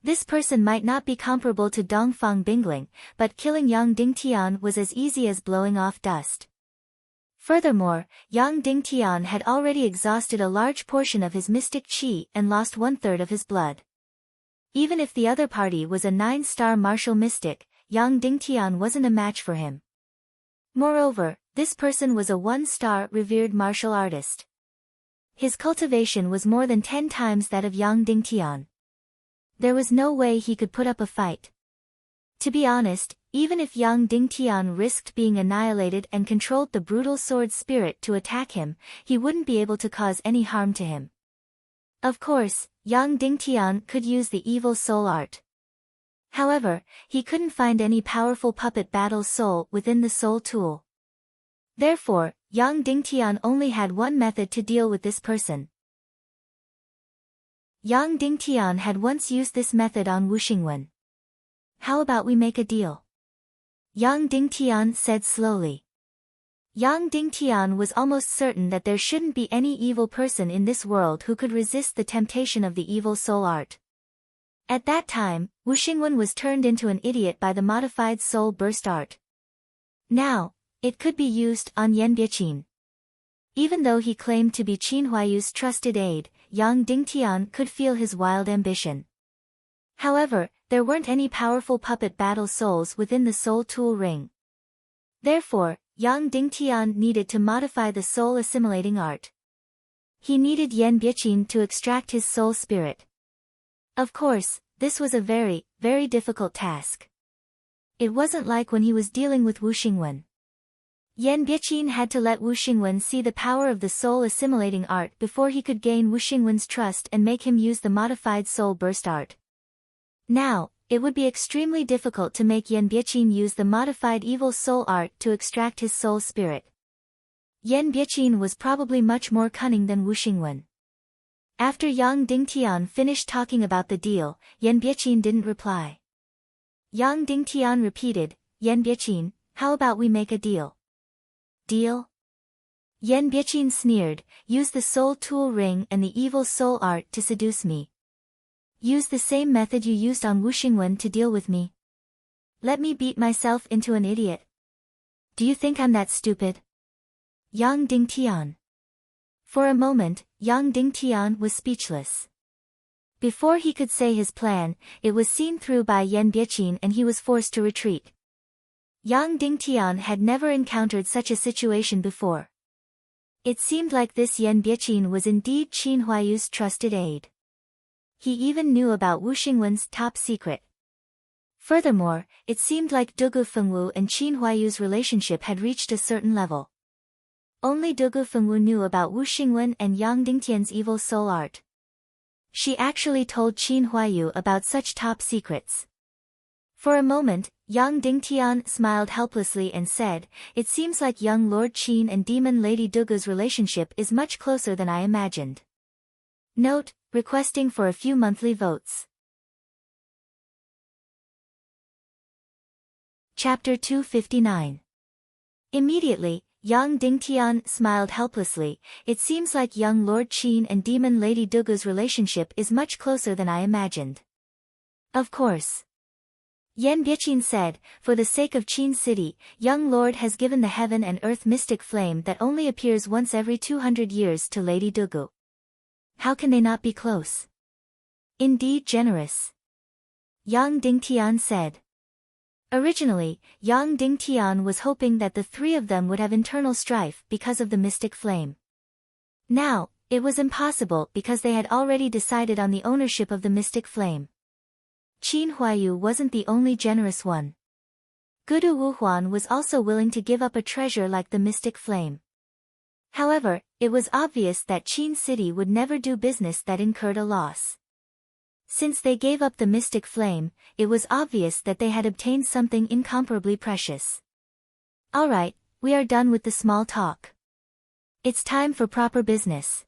This person might not be comparable to Dongfang Bingling, but killing Yang Dingtian was as easy as blowing off dust. Furthermore, Yang Dingtian had already exhausted a large portion of his mystic qi and lost 1/3 of his blood. Even if the other party was a 9-star martial mystic, Yang Dingtian wasn't a match for him. Moreover, this person was a 1-star revered martial artist. His cultivation was more than 10 times that of Yang Dingtian. There was no way he could put up a fight. To be honest, even if Yang Dingtian risked being annihilated and controlled the brutal sword spirit to attack him, he wouldn't be able to cause any harm to him. Of course, Yang Dingtian could use the evil soul art. However, he couldn't find any powerful puppet battle soul within the soul tool. Therefore, Yang Dingtian only had one method to deal with this person. Yang Dingtian had once used this method on Wu Xingwen. How about we make a deal? Yang Dingtian said slowly. Yang Dingtian was almost certain that there shouldn't be any evil person in this world who could resist the temptation of the evil soul art. At that time, Wu Xingwen was turned into an idiot by the modified soul burst art. Now, it could be used on Yan Biqin. Even though he claimed to be Qin Huayu's trusted aide, Yang Dingtian could feel his wild ambition. However, there weren't any powerful puppet battle souls within the soul tool ring. Therefore, Yang Dingtian needed to modify the soul assimilating art. He needed Yan Biqin to extract his soul spirit. Of course, this was a very, very difficult task. It wasn't like when he was dealing with Wu Xingwen. Yan Biqin had to let Wu Xingwen see the power of the soul assimilating art before he could gain Wu Xingwen's trust and make him use the modified soul burst art. Now, it would be extremely difficult to make Yan Biqin use the modified evil soul art to extract his soul spirit. Yan Biqin was probably much more cunning than Wu Xingwen. After Yang Dingtian finished talking about the deal, Yan Biqin didn't reply. Yang Dingtian repeated, Yan Biqin, how about we make a deal? Deal? Yan Biqin sneered, use the soul tool ring and the evil soul art to seduce me. Use the same method you used on Wu Xingwen to deal with me. Let me beat myself into an idiot. Do you think I'm that stupid? Yang Dingtian. For a moment, Yang Dingtian was speechless. Before he could say his plan, it was seen through by Yan Biaqin and he was forced to retreat. Yang Dingtian had never encountered such a situation before. It seemed like this Yan Biaqin was indeed Qin Huayu's trusted aide. He even knew about Wu Xingwen's top secret. Furthermore, it seemed like Dugu Fengwu and Qin Huayu's relationship had reached a certain level. Only Dugu Fengwu knew about Wu Xingwen and Yang Dingtian's evil soul art. She actually told Qin Huayu about such top secrets. For a moment, Yang Dingtian smiled helplessly and said, "It seems like young Lord Qin and Demon Lady Dugu's relationship is much closer than I imagined." Note, requesting for a few monthly votes. Chapter 259. Immediately, Yang Dingtian smiled helplessly. "It seems like young Lord Qin and Demon Lady Dugu's relationship is much closer than I imagined." Of course. Yan Biaqin said, "For the sake of Qin City, young Lord has given the heaven and earth mystic flame that only appears once every 200 years to Lady Dugu. How can they not be close? Indeed generous." Yang Dingtian said. Originally, Yang Dingtian was hoping that the three of them would have internal strife because of the mystic flame. Now, it was impossible because they had already decided on the ownership of the mystic flame. Qin Huayu wasn't the only generous one. Gudu Wuhuan was also willing to give up a treasure like the mystic flame. However, it was obvious that Qin City would never do business that incurred a loss. Since they gave up the mystic flame, it was obvious that they had obtained something incomparably precious. "Alright, we are done with the small talk. It's time for proper business."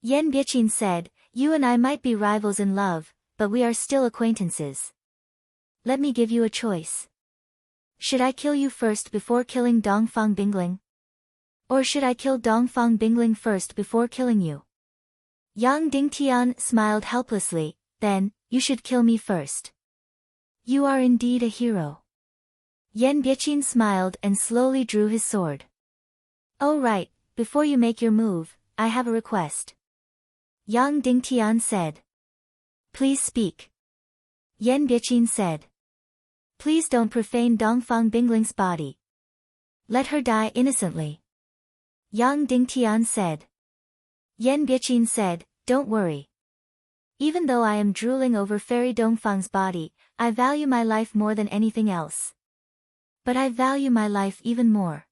Yan Biaqin said, "You and I might be rivals in love, but we are still acquaintances. Let me give you a choice. Should I kill you first before killing Dongfang Bingling? Or should I kill Dongfang Bingling first before killing you?" Yang Dingtian smiled helplessly. "Then, you should kill me first. You are indeed a hero." Yan Biaqin smiled and slowly drew his sword. "Oh right, before you make your move, I have a request." Yang Dingtian said. "Please speak." Yan Biaqin said. "Please don't profane Dongfang Bingling's body. Let her die innocently." Yang Dingtian said. Yan Biaqin said, "Don't worry. Even though I am drooling over Fairy Dongfang's body, I value my life more than anything else. But I value my life even more.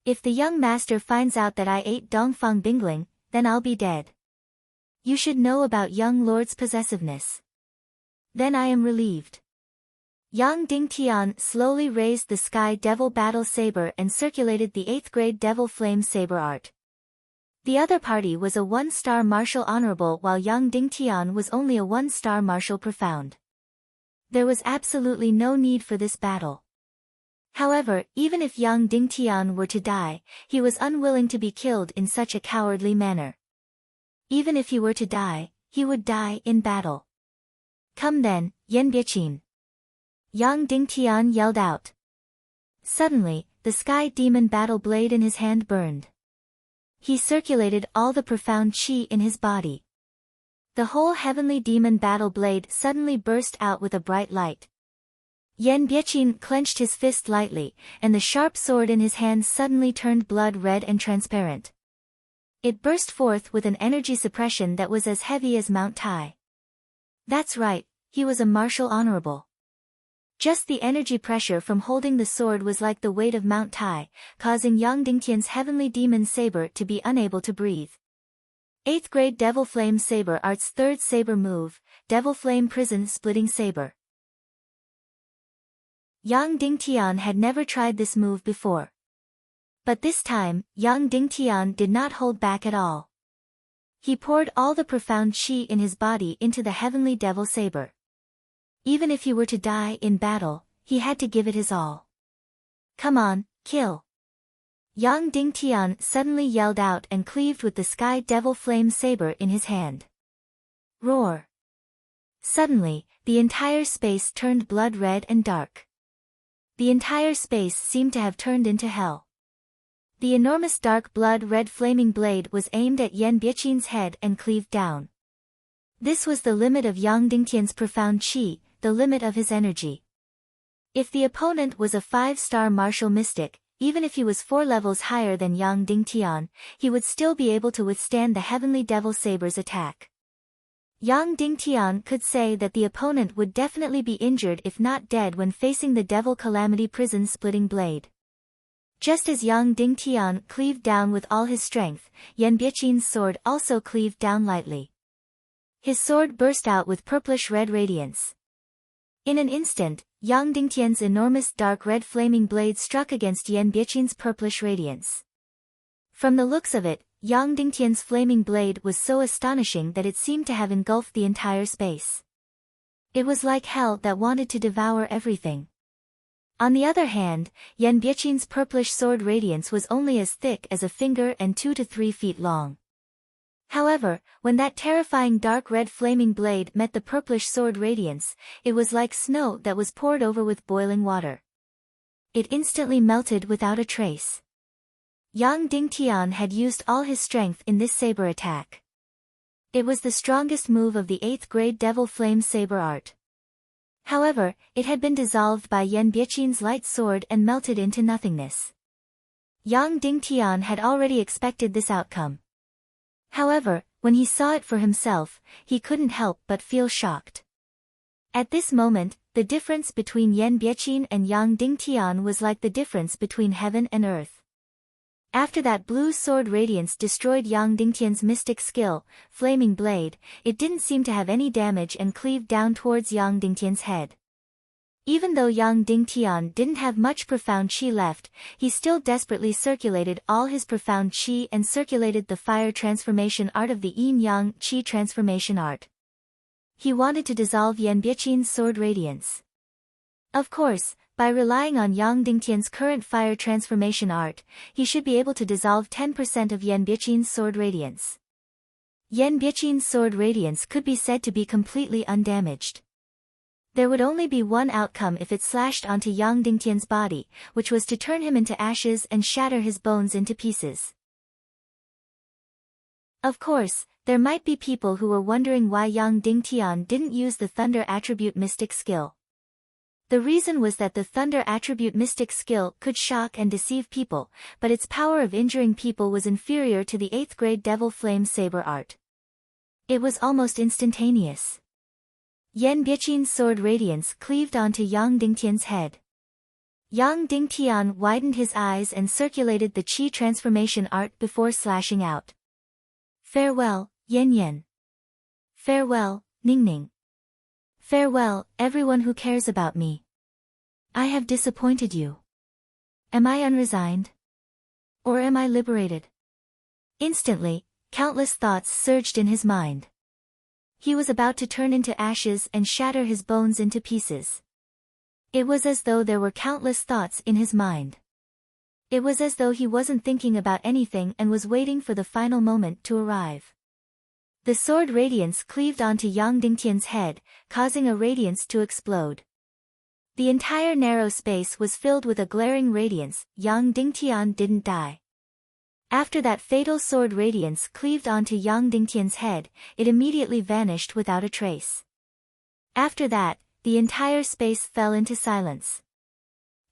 If the young master finds out that I ate Dongfang Bingling, then I'll be dead. You should know about young lord's possessiveness. Then I am relieved." Yang Dingtian slowly raised the Sky Devil Battle Saber and circulated the 8th grade Devil Flame Saber art. The other party was a 1-star Martial Honorable while Yang Dingtian was only a 1-star Martial Profound. There was absolutely no need for this battle. However, even if Yang Dingtian were to die, he was unwilling to be killed in such a cowardly manner. Even if he were to die, he would die in battle. "Come then, Yan Biaqin." Yang Dingtian yelled out. Suddenly, the Sky Demon Battle Blade in his hand burned. He circulated all the profound qi in his body. The whole Heavenly Demon Battle Blade suddenly burst out with a bright light. Yan Biaqin clenched his fist lightly, and the sharp sword in his hand suddenly turned blood red and transparent. It burst forth with an energy suppression that was as heavy as Mount Tai. That's right, he was a martial honorable. Just the energy pressure from holding the sword was like the weight of Mount Tai, causing Yang Dingtian's Heavenly Demon Saber to be unable to breathe. 8th grade Devil Flame Saber Art's 3rd saber move, Devil Flame Prison Splitting Saber. Yang Dingtian had never tried this move before. But this time, Yang Dingtian did not hold back at all. He poured all the profound qi in his body into the Heavenly Devil Saber. Even if he were to die in battle, he had to give it his all. "Come on, kill!" Yang Dingtian suddenly yelled out and cleaved with the Sky Devil Flame Saber in his hand. Roar! Suddenly, the entire space turned blood red and dark. The entire space seemed to have turned into hell. The enormous dark blood-red flaming blade was aimed at Yan Biqin's head and cleaved down. This was the limit of Yang Dingtian's profound qi, the limit of his energy. If the opponent was a 5-star martial mystic, even if he was 4 levels higher than Yang Dingtian, he would still be able to withstand the heavenly devil saber's attack. Yang Dingtian could say that the opponent would definitely be injured if not dead when facing the devil calamity prison-splitting blade. Just as Yang Dingtian cleaved down with all his strength, Yan Biqin's sword also cleaved down lightly. His sword burst out with purplish-red radiance. In an instant, Yang Dingtian's enormous dark red flaming blade struck against Yan Biqin's purplish radiance. From the looks of it, Yang Dingtian's flaming blade was so astonishing that it seemed to have engulfed the entire space. It was like hell that wanted to devour everything. On the other hand, Yan Biqin's purplish sword radiance was only as thick as a finger and 2 to 3 feet long. However, when that terrifying dark red flaming blade met the purplish sword radiance, it was like snow that was poured over with boiling water. It instantly melted without a trace. Yang Dingtian had used all his strength in this saber attack. It was the strongest move of the 8th grade Devil Flame Saber art. However, it had been dissolved by Yan Biqin's light sword and melted into nothingness. Yang Dingtian had already expected this outcome. However, when he saw it for himself, he couldn't help but feel shocked. At this moment, the difference between Yan Biqin and Yang Dingtian was like the difference between heaven and earth. After that blue sword radiance destroyed Yang Dingtian's mystic skill, flaming blade, it didn't seem to have any damage and cleaved down towards Yang Dingtian's head. Even though Yang Dingtian didn't have much profound qi left, he still desperately circulated all his profound qi and circulated the fire transformation art of the yin-yang qi transformation art. He wanted to dissolve Yan Biqin's sword radiance. Of course, by relying on Yang Dingtian's current fire transformation art, he should be able to dissolve 10% of Yan Biqin's sword radiance. Yan Biqin's sword radiance could be said to be completely undamaged. There would only be one outcome if it slashed onto Yang Dingtian's body, which was to turn him into ashes and shatter his bones into pieces. Of course, there might be people who were wondering why Yang Dingtian didn't use the Thunder Attribute Mystic skill. The reason was that the Thunder Attribute Mystic skill could shock and deceive people, but its power of injuring people was inferior to the 8th grade Devil Flame Saber art. It was almost instantaneous. Yan Biqin's sword radiance cleaved onto Yang Dingtian's head. Yang Dingtian widened his eyes and circulated the qi transformation art before slashing out. Farewell, Yan Yan. Farewell, Ning Ning. Farewell, everyone who cares about me. I have disappointed you. Am I unresigned? Or am I liberated? Instantly, countless thoughts surged in his mind. He was about to turn into ashes and shatter his bones into pieces. It was as though there were countless thoughts in his mind. It was as though he wasn't thinking about anything and was waiting for the final moment to arrive. The sword radiance cleaved onto Yang Dingtian's head, causing a radiance to explode. The entire narrow space was filled with a glaring radiance. Yang Dingtian didn't die. After that fatal sword radiance cleaved onto Yang Dingtian's head, it immediately vanished without a trace. After that, the entire space fell into silence.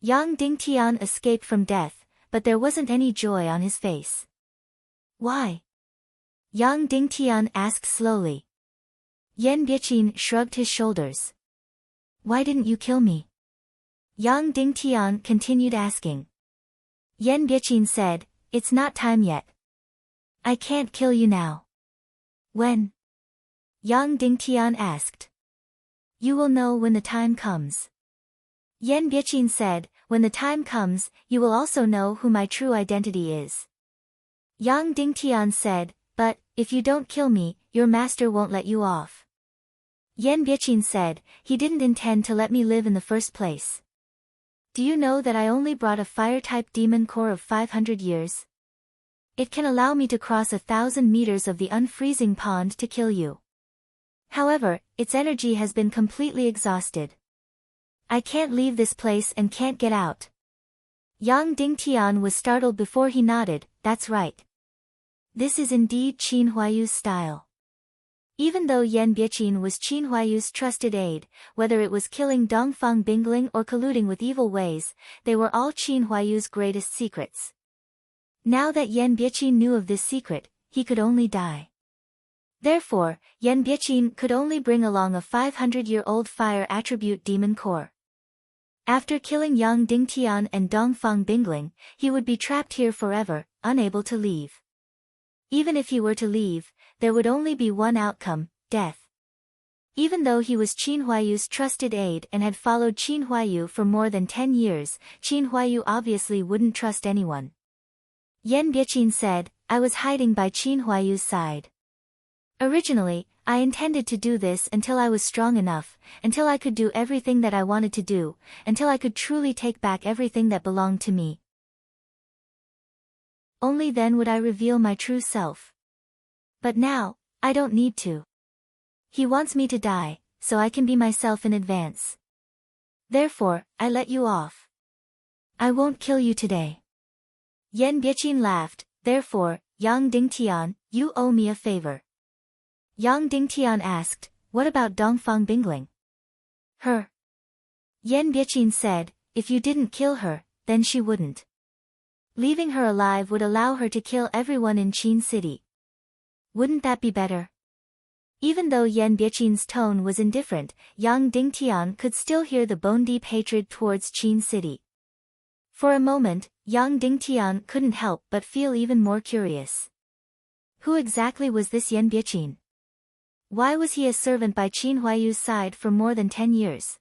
Yang Dingtian escaped from death, but there wasn't any joy on his face. Why? Yang Dingtian asked slowly. Yan Biqin shrugged his shoulders. Why didn't you kill me? Yang Dingtian continued asking. Yan Biqin said, it's not time yet. I can't kill you now. When? Yang Dingtian asked. You will know when the time comes. Yan Biqin said, when the time comes, you will also know who my true identity is. Yang Dingtian said, but, if you don't kill me, your master won't let you off. Yan Biqin said, he didn't intend to let me live in the first place. Do you know that I only brought a fire-type demon core of 500 years? It can allow me to cross 1,000 meters of the unfreezing pond to kill you. However, its energy has been completely exhausted. I can't leave this place and can't get out. Yang Dingtian was startled before he nodded. That's right. This is indeed Qin Huayu's style. Even though Yan Biqin was Qin Huayu's trusted aide, whether it was killing Dongfang Bingling or colluding with evil ways, they were all Qin Huayu's greatest secrets. Now that Yan Biqin knew of this secret, he could only die. Therefore, Yan Biqin could only bring along a 500-year-old fire attribute demon core. After killing Yang Dingtian and Dongfang Bingling, he would be trapped here forever, unable to leave. Even if he were to leave, there would only be one outcome, death. Even though he was Qin Huayu's trusted aide and had followed Qin Huayu for more than 10 years, Qin Huayu obviously wouldn't trust anyone. Yan Biqin said, I was hiding by Qin Huayu's side. Originally, I intended to do this until I was strong enough, until I could do everything that I wanted to do, until I could truly take back everything that belonged to me. Only then would I reveal my true self. But now, I don't need to. He wants me to die, so I can be myself in advance. Therefore, I let you off. I won't kill you today. Yan Biqin laughed. Therefore, Yang Dingtian, you owe me a favor. Yang Dingtian asked, what about Dongfang Bingling? Her. Yan Biqin said, if you didn't kill her, then she wouldn't. Leaving her alive would allow her to kill everyone in Qin City. Wouldn't that be better? Even though Yan Biqin's tone was indifferent, Yang Dingtian could still hear the bone-deep hatred towards Qin City. For a moment, Yang Dingtian couldn't help but feel even more curious. Who exactly was this Yan Biqin? Why was he a servant by Qin Huayu's side for more than 10 years?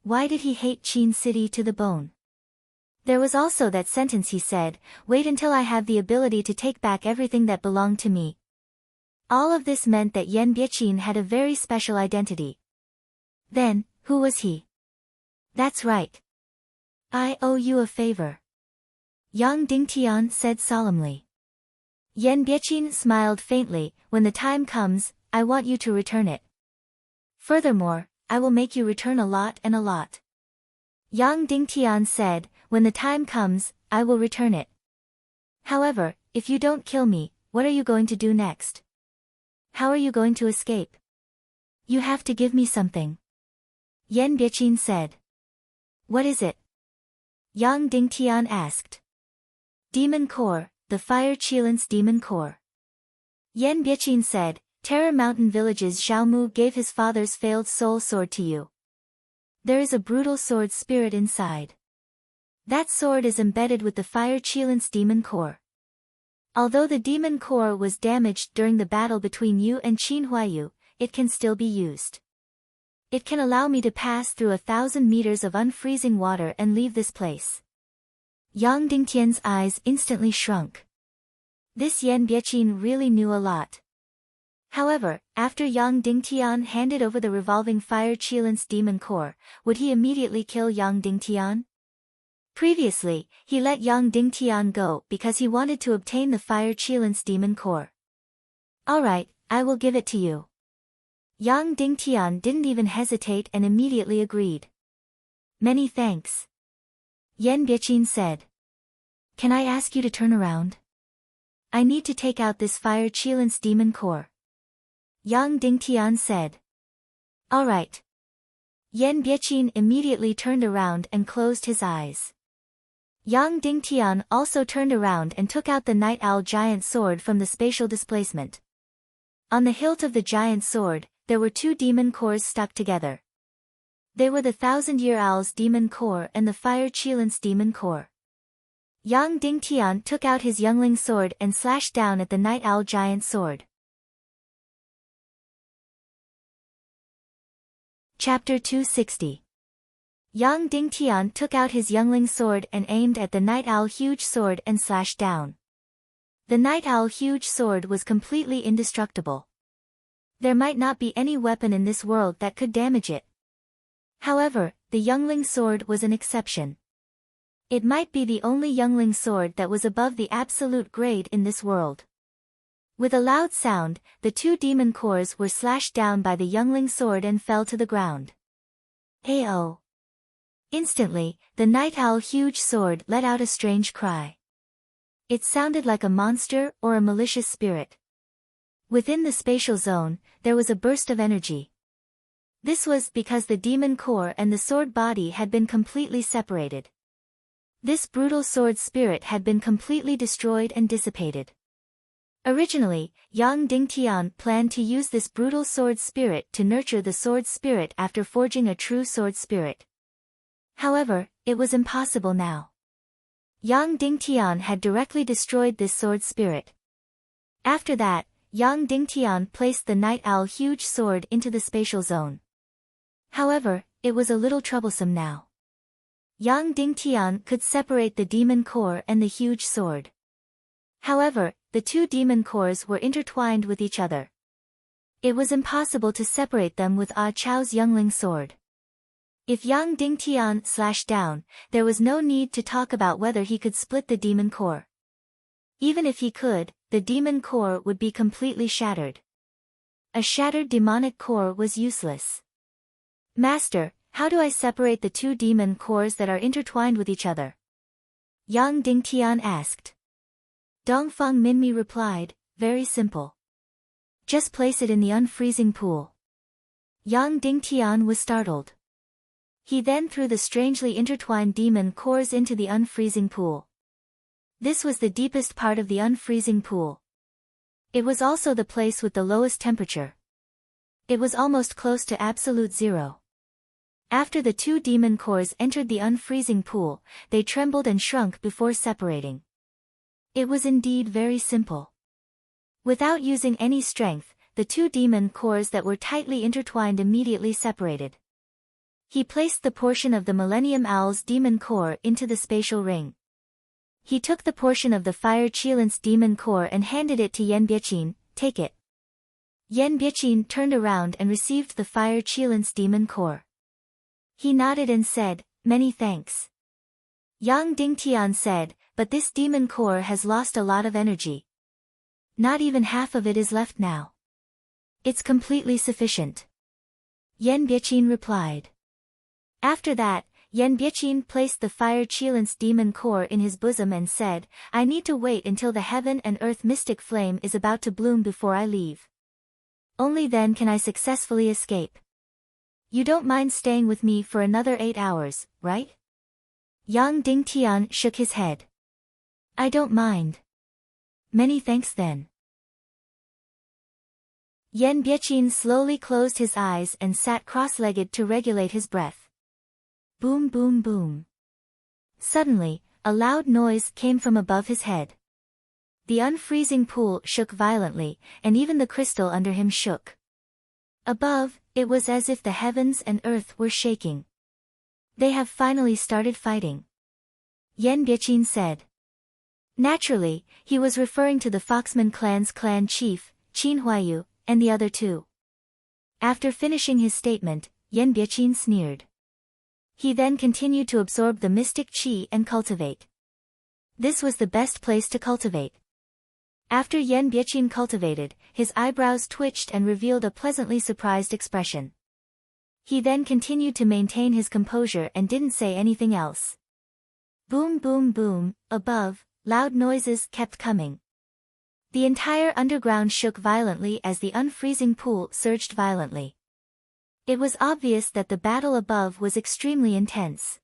Why did he hate Qin City to the bone? There was also that sentence he said, wait until I have the ability to take back everything that belonged to me. All of this meant that Yan Biqin had a very special identity. Then, who was he? That's right. I owe you a favor. Yang Dingtian said solemnly. Yan Biqin smiled faintly, when the time comes, I want you to return it. Furthermore, I will make you return a lot and a lot. Yang Dingtian said, when the time comes, I will return it. However, if you don't kill me, what are you going to do next? How are you going to escape? You have to give me something. Yan Biqin said. What is it? Yang Dingtian asked. Demon Core, the Fire Qilance Demon Core. Yan Biqin said, Terror Mountain Village's Xiaomu gave his father's failed soul sword to you. There is a brutal sword spirit inside. That sword is embedded with the Fire Qilance Demon Core. Although the Demon Core was damaged during the battle between you and Qin Huayu, it can still be used. It can allow me to pass through 1,000 meters of unfreezing water and leave this place. Yang Dingtian's eyes instantly shrunk. This Yan Biqin really knew a lot. However, after Yang Dingtian handed over the revolving Fire Qilance Demon Core, would he immediately kill Yang Dingtian? Previously, he let Yang Dingtian go because he wanted to obtain the Fire Qilance Demon Core. Alright, I will give it to you. Yang Dingtian didn't even hesitate and immediately agreed. Many thanks. Yan Biqin said. Can I ask you to turn around? I need to take out this Fire Qilance Demon Core. Yang Dingtian said. Alright. Yan Biqin immediately turned around and closed his eyes. Yang Dingtian also turned around and took out the Night Owl giant sword from the spatial displacement. On the hilt of the giant sword, there were two demon cores stuck together. They were the Thousand-Year Owl's Demon Core and the Fire Qilance Demon Core. Yang Dingtian took out his youngling sword and slashed down at the Night Owl giant sword. Chapter 260. Yang Dingtian took out his youngling sword and aimed at the Night Owl huge sword and slashed down. The Night Owl huge sword was completely indestructible. There might not be any weapon in this world that could damage it. However, the youngling sword was an exception. It might be the only youngling sword that was above the absolute grade in this world. With a loud sound, the two demon cores were slashed down by the youngling sword and fell to the ground. Ayo! Instantly, the night owl huge sword let out a strange cry. It sounded like a monster or a malicious spirit. Within the spatial zone, there was a burst of energy. This was because the demon core and the sword body had been completely separated. This brutal sword spirit had been completely destroyed and dissipated. Originally, Yang Dingtian planned to use this brutal sword spirit to nurture the sword spirit after forging a true sword spirit. However, it was impossible now. Yang Dingtian had directly destroyed this sword spirit. After that, Yang Dingtian placed the night owl huge sword into the spatial zone. However, it was a little troublesome now. Yang Dingtian could separate the demon core and the huge sword. However, the two demon cores were intertwined with each other. It was impossible to separate them with Ah Chao's youngling sword. If Yang Dingtian slashed down, there was no need to talk about whether he could split the demon core. Even if he could, the demon core would be completely shattered. A shattered demonic core was useless. Master, how do I separate the two demon cores that are intertwined with each other? Yang Dingtian asked. Dongfang Minmi replied, very simple. Just place it in the unfreezing pool. Yang Dingtian was startled. He then threw the strangely intertwined demon cores into the unfreezing pool. This was the deepest part of the unfreezing pool. It was also the place with the lowest temperature. It was almost close to absolute zero. After the two demon cores entered the unfreezing pool, they trembled and shrunk before separating. It was indeed very simple. Without using any strength, the two demon cores that were tightly intertwined immediately separated. He placed the portion of the Millennium Owl's demon core into the spatial ring. He took the portion of the Fire Qilin's demon core and handed it to Yan Biaqin, take it. Yan Biaqin turned around and received the Fire Qilin's demon core. He nodded and said, many thanks. Yang Dingtian said, but this demon core has lost a lot of energy. Not even half of it is left now. It's completely sufficient. Yan Biaqin replied. After that, Yan Biaqin placed the Fire Qilin's demon core in his bosom and said, I need to wait until the heaven and earth mystic flame is about to bloom before I leave. Only then can I successfully escape. You don't mind staying with me for another 8 hours, right? Yang Dingtian shook his head. I don't mind. Many thanks then. Yan Biaqin slowly closed his eyes and sat cross-legged to regulate his breath. Boom boom boom. Suddenly, a loud noise came from above his head. The unfreezing pool shook violently, and even the crystal under him shook. Above, it was as if the heavens and earth were shaking. They have finally started fighting. Yan Biaqin said. Naturally, he was referring to the Foxman clan's clan chief, Qin Huayu, and the other two. After finishing his statement, Yan Biaqin sneered. He then continued to absorb the mystic qi and cultivate. This was the best place to cultivate. After Yan Biaqin cultivated, his eyebrows twitched and revealed a pleasantly surprised expression. He then continued to maintain his composure and didn't say anything else. Boom boom boom, above, loud noises kept coming. The entire underground shook violently as the unfreezing pool surged violently. It was obvious that the battle above was extremely intense.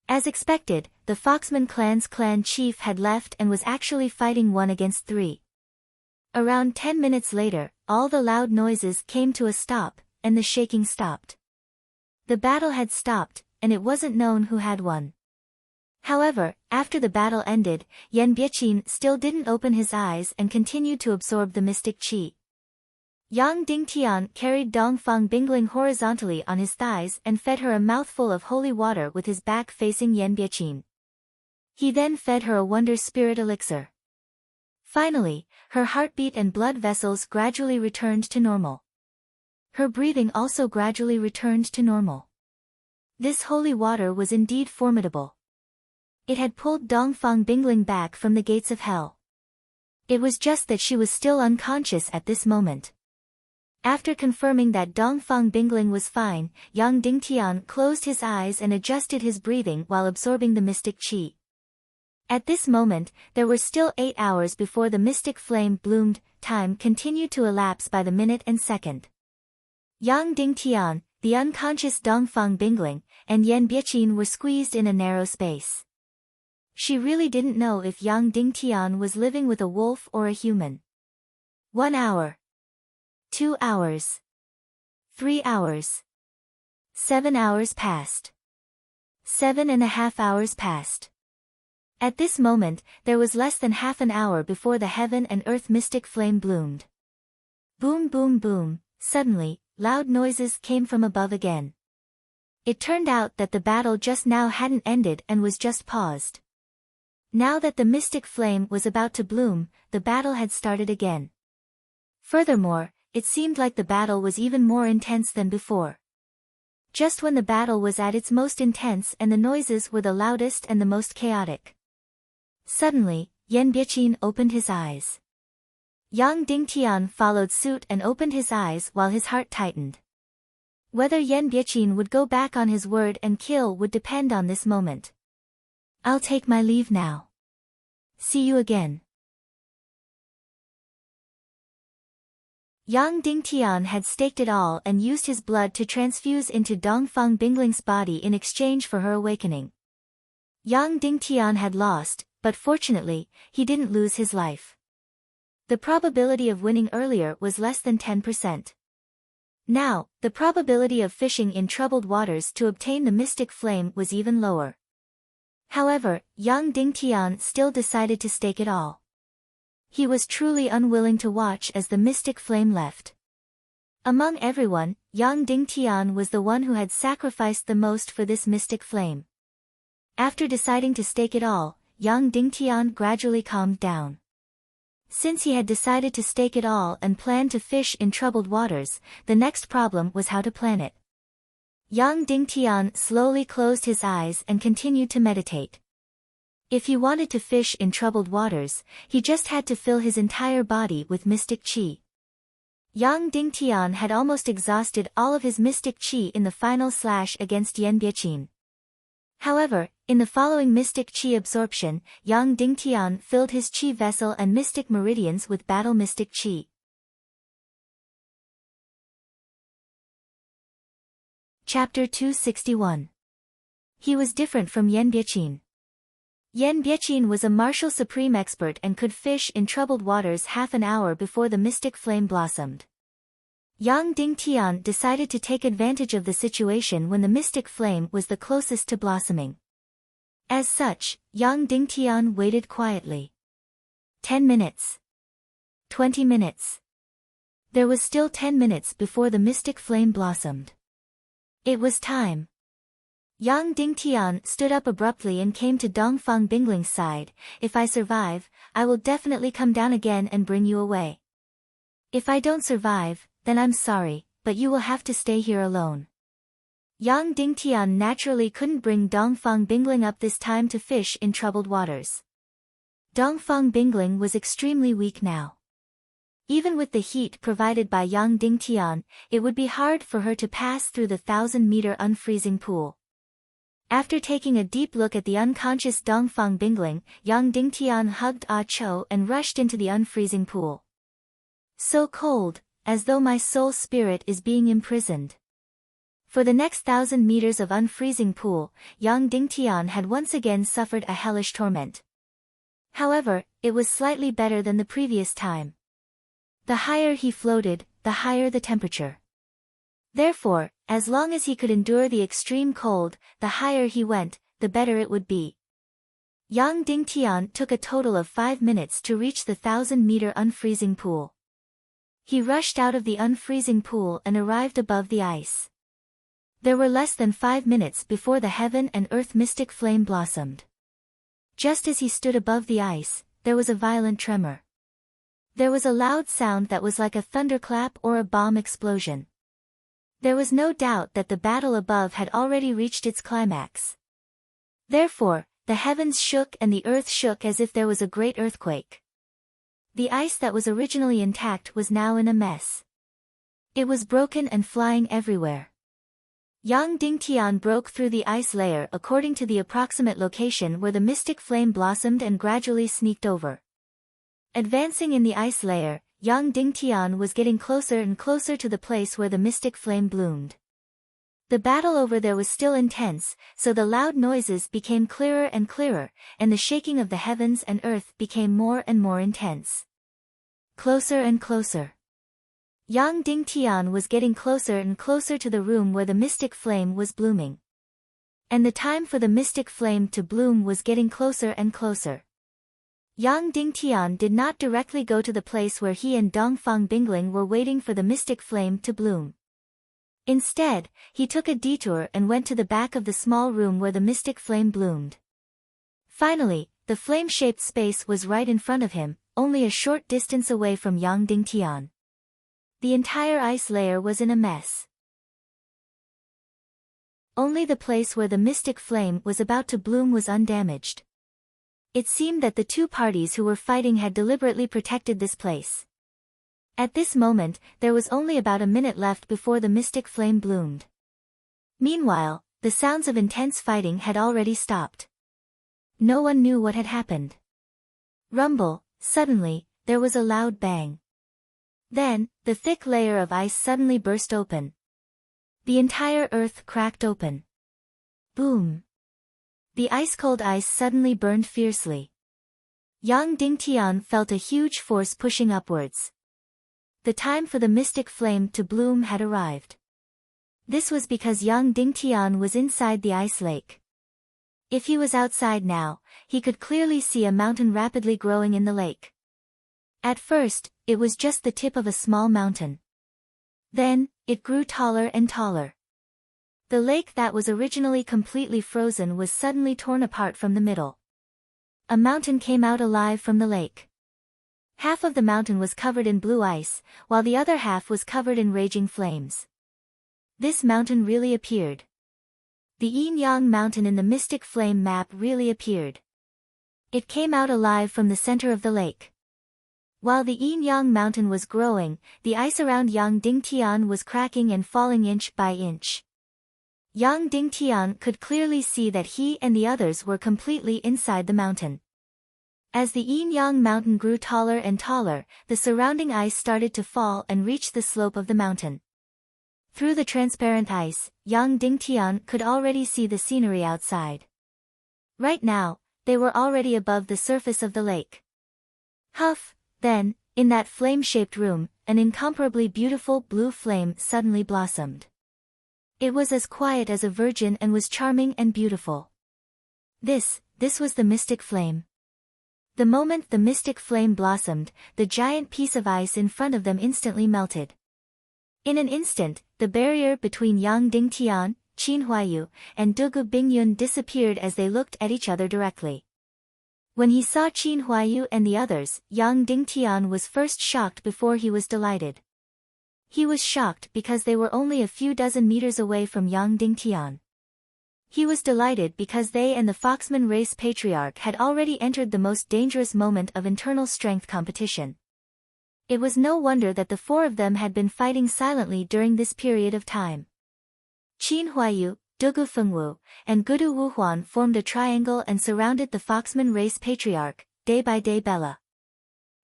As expected, the Foxman clan's clan chief had left and was actually fighting 1 against 3. Around 10 minutes later, all the loud noises came to a stop, and the shaking stopped. The battle had stopped, and it wasn't known who had won. However, after the battle ended, Yan Biaqin still didn't open his eyes and continued to absorb the mystic qi. Yang Dingtian carried Dongfang Bingling horizontally on his thighs and fed her a mouthful of holy water with his back facing Yan Biaqin. He then fed her a wonder spirit elixir. Finally, her heartbeat and blood vessels gradually returned to normal. Her breathing also gradually returned to normal. This holy water was indeed formidable. It had pulled Dongfang Bingling back from the gates of hell. It was just that she was still unconscious at this moment. After confirming that Dongfang Bingling was fine, Yang Dingtian closed his eyes and adjusted his breathing while absorbing the mystic qi. At this moment, there were still 8 hours before the mystic flame bloomed. Time continued to elapse by the minute and second. Yang Dingtian, the unconscious Dongfang Bingling, and Yan Biaqin were squeezed in a narrow space. She really didn't know if Yang Dingtian was living with a wolf or a human. 1 hour. 2 hours. 3 hours. 7 hours passed. 7.5 hours passed. At this moment, there was less than half an hour before the heaven and earth mystic flame bloomed. Boom boom boom, suddenly, loud noises came from above again. It turned out that the battle just now hadn't ended and was just paused. Now that the mystic flame was about to bloom, the battle had started again. Furthermore, it seemed like the battle was even more intense than before. Just when the battle was at its most intense and the noises were the loudest and the most chaotic. Suddenly, Yan Biaqin opened his eyes. Yang Dingtian followed suit and opened his eyes while his heart tightened. Whether Yan Biaqin would go back on his word and kill would depend on this moment. I'll take my leave now. See you again. Yang Dingtian had staked it all and used his blood to transfuse into Dongfang Bingling's body in exchange for her awakening. Yang Dingtian had lost, but fortunately, he didn't lose his life. The probability of winning earlier was less than 10%. Now, the probability of fishing in troubled waters to obtain the mystic flame was even lower. However, Yang Dingtian still decided to stake it all. He was truly unwilling to watch as the mystic flame left. Among everyone, Yang Dingtian was the one who had sacrificed the most for this mystic flame. After deciding to stake it all, Yang Dingtian gradually calmed down. Since he had decided to stake it all and planned to fish in troubled waters, the next problem was how to plan it. Yang Dingtian slowly closed his eyes and continued to meditate. If he wanted to fish in troubled waters, he just had to fill his entire body with mystic qi. Yang Dingtian had almost exhausted all of his mystic qi in the final slash against Yan Biaqin. However, in the following mystic qi absorption, Yang Dingtian filled his qi vessel and mystic meridians with battle mystic qi. Chapter 261. He was different from Yan Biaqin. Yan Biaqin was a martial supreme expert and could fish in troubled waters half an hour before the mystic flame blossomed. Yang Dingtian decided to take advantage of the situation when the mystic flame was the closest to blossoming. As such, Yang Dingtian waited quietly. 10 minutes. 20 minutes. There was still 10 minutes before the mystic flame blossomed. It was time. Yang Dingtian stood up abruptly and came to Dongfang Bingling's side. If I survive, I will definitely come down again and bring you away. If I don't survive, then I'm sorry, but you will have to stay here alone. Yang Dingtian naturally couldn't bring Dongfang Bingling up this time to fish in troubled waters. Dongfang Bingling was extremely weak now. Even with the heat provided by Yang Dingtian, it would be hard for her to pass through the 1,000-meter unfreezing pool. After taking a deep look at the unconscious Dongfang Bingling, Yang Dingtian hugged Ah Cho and rushed into the unfreezing pool. So cold, as though my soul spirit is being imprisoned. For the next 1,000 meters of unfreezing pool, Yang Dingtian had once again suffered a hellish torment. However, it was slightly better than the previous time. The higher he floated, the higher the temperature. Therefore, as long as he could endure the extreme cold, the higher he went, the better it would be. Yang Dingtian took a total of 5 minutes to reach the 1,000-meter unfreezing pool. He rushed out of the unfreezing pool and arrived above the ice. There were less than 5 minutes before the heaven and earth mystic flame blossomed. Just as he stood above the ice, there was a violent tremor. There was a loud sound that was like a thunderclap or a bomb explosion. There was no doubt that the battle above had already reached its climax. Therefore, the heavens shook and the earth shook as if there was a great earthquake. The ice that was originally intact was now in a mess. It was broken and flying everywhere. Yang Dingtian broke through the ice layer according to the approximate location where the mystic flame blossomed and gradually sneaked over. Advancing in the ice layer, Yang Dingtian was getting closer and closer to the place where the mystic flame bloomed. The battle over there was still intense, so the loud noises became clearer and clearer, and the shaking of the heavens and earth became more and more intense. Closer and closer. Yang Dingtian was getting closer and closer to the room where the mystic flame was blooming. And the time for the mystic flame to bloom was getting closer and closer. Yang Dingtian did not directly go to the place where he and Dongfang Bingling were waiting for the mystic flame to bloom. Instead, he took a detour and went to the back of the small room where the mystic flame bloomed. Finally, the flame-shaped space was right in front of him, only a short distance away from Yang Dingtian. The entire ice layer was in a mess. Only the place where the mystic flame was about to bloom was undamaged. It seemed that the two parties who were fighting had deliberately protected this place. At this moment, there was only about a minute left before the mystic flame bloomed. Meanwhile, the sounds of intense fighting had already stopped. No one knew what had happened. Rumble, suddenly, there was a loud bang. Then, the thick layer of ice suddenly burst open. The entire earth cracked open. Boom! The ice-cold ice suddenly burned fiercely. Yang Dingtian felt a huge force pushing upwards. The time for the mystic flame to bloom had arrived. This was because Yang Dingtian was inside the ice lake. If he was outside now, he could clearly see a mountain rapidly growing in the lake. At first, it was just the tip of a small mountain. Then, it grew taller and taller. The lake that was originally completely frozen was suddenly torn apart from the middle. A mountain came out alive from the lake. Half of the mountain was covered in blue ice, while the other half was covered in raging flames. This mountain really appeared. The Yin-Yang mountain in the mystic flame map really appeared. It came out alive from the center of the lake. While the Yin-Yang mountain was growing, the ice around Yang Dingtian was cracking and falling inch by inch. Yang Dingtian could clearly see that he and the others were completely inside the mountain. As the Yin-Yang mountain grew taller and taller, the surrounding ice started to fall and reach the slope of the mountain. Through the transparent ice, Yang Dingtian could already see the scenery outside. Right now, they were already above the surface of the lake. Huff! Then, in that flame-shaped room, an incomparably beautiful blue flame suddenly blossomed. It was as quiet as a virgin and was charming and beautiful. This was the mystic flame. The moment the mystic flame blossomed, the giant piece of ice in front of them instantly melted. In an instant, the barrier between Yang Dingtian, Qin Huayu, and Dugu Bingyun disappeared as they looked at each other directly. When he saw Qin Huayu and the others, Yang Dingtian was first shocked before he was delighted. He was shocked because they were only a few dozen meters away from Yang Dingtian. He was delighted because they and the Foxman race patriarch had already entered the most dangerous moment of internal strength competition. It was no wonder that the four of them had been fighting silently during this period of time. Qin Huayu, Dugu Fengwu, and Gudu Wuhuan formed a triangle and surrounded the Foxman race patriarch, day by day Bella.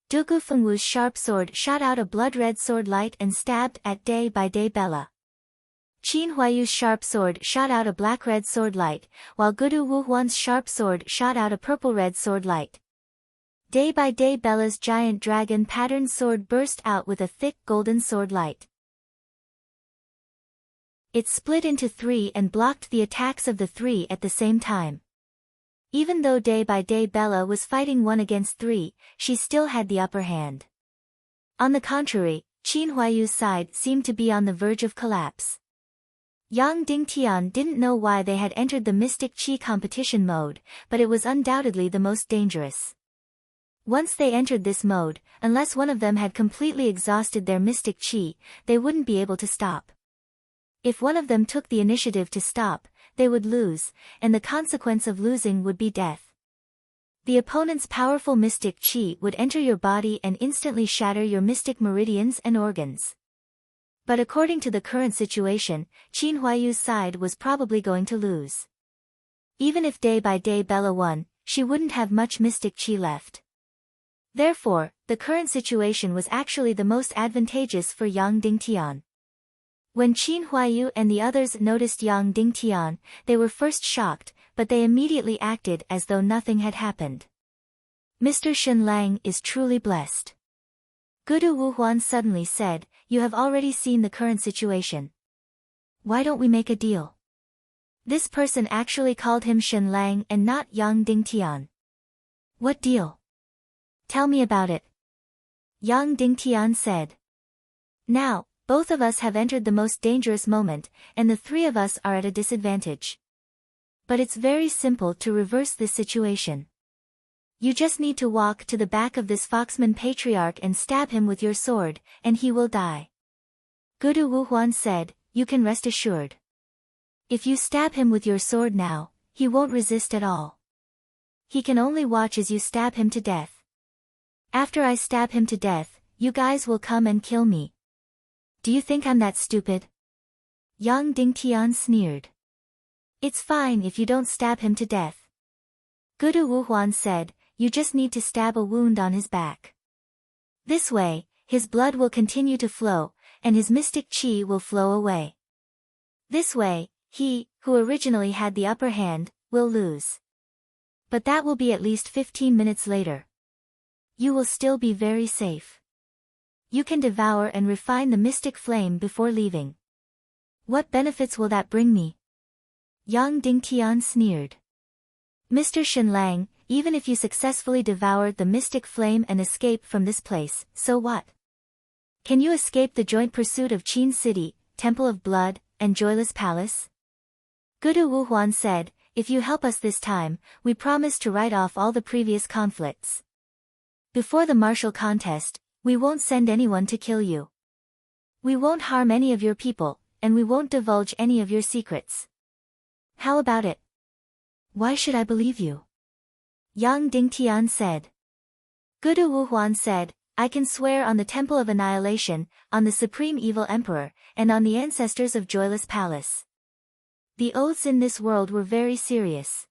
Dugu Fengwu's sharp sword shot out a blood-red sword light and stabbed at day by day Bella. Qin Huayu's sharp sword shot out a black-red sword light, while Gudu Wuhuan's sharp sword shot out a purple-red sword light. Day by day Bella's giant dragon-patterned sword burst out with a thick golden sword light. It split into three and blocked the attacks of the three at the same time. Even though day by day Bella was fighting 1 against 3, she still had the upper hand. On the contrary, Qin Huayu's side seemed to be on the verge of collapse. Yang Dingtian didn't know why they had entered the Mystic Qi competition mode, but it was undoubtedly the most dangerous. Once they entered this mode, unless one of them had completely exhausted their Mystic Qi, they wouldn't be able to stop. If one of them took the initiative to stop, they would lose, and the consequence of losing would be death. The opponent's powerful mystic qi would enter your body and instantly shatter your mystic meridians and organs. But according to the current situation, Qin Huaiyu's side was probably going to lose. Even if day by day Bella won, she wouldn't have much mystic chi left. Therefore, the current situation was actually the most advantageous for Yang Dingtian. When Qin Huaiyu and the others noticed Yang Dingtian, they were first shocked, but they immediately acted as though nothing had happened. Mr. Shen Lang is truly blessed. Gudu Wuhuan suddenly said, "You have already seen the current situation. Why don't we make a deal?" This person actually called him Shen Lang and not Yang Dingtian. "What deal? Tell me about it," Yang Dingtian said. "Now, both of us have entered the most dangerous moment, and the three of us are at a disadvantage. But it's very simple to reverse this situation. You just need to walk to the back of this Foxman patriarch and stab him with your sword, and he will die." Gudu Wuhuan said, "You can rest assured. If you stab him with your sword now, he won't resist at all. He can only watch as you stab him to death. After I stab him to death, you guys will come and kill me. Do you think I'm that stupid?" Yang Dingtian sneered. "It's fine if you don't stab him to death," Gudu Wuhuan said, "you just need to stab a wound on his back. This way, his blood will continue to flow, and his mystic chi will flow away. This way, he, who originally had the upper hand, will lose. But that will be at least 15 minutes later. You will still be very safe. You can devour and refine the mystic flame before leaving. What benefits will that bring me?" Yang Dingtian sneered. "Mr. Shen Lang, even if you successfully devoured the mystic flame and escape from this place, so what? Can you escape the joint pursuit of Qin City, Temple of Blood, and Joyless Palace?" Gudu Wuhuan said, "If you help us this time, we promise to write off all the previous conflicts. Before the martial contest, we won't send anyone to kill you. We won't harm any of your people, and we won't divulge any of your secrets. How about it?" "Why should I believe you?" Yang Dingtian said. Gudu Wuhuan said, "I can swear on the Temple of Annihilation, on the Supreme Evil Emperor, and on the ancestors of Joyless Palace. The oaths in this world were very serious."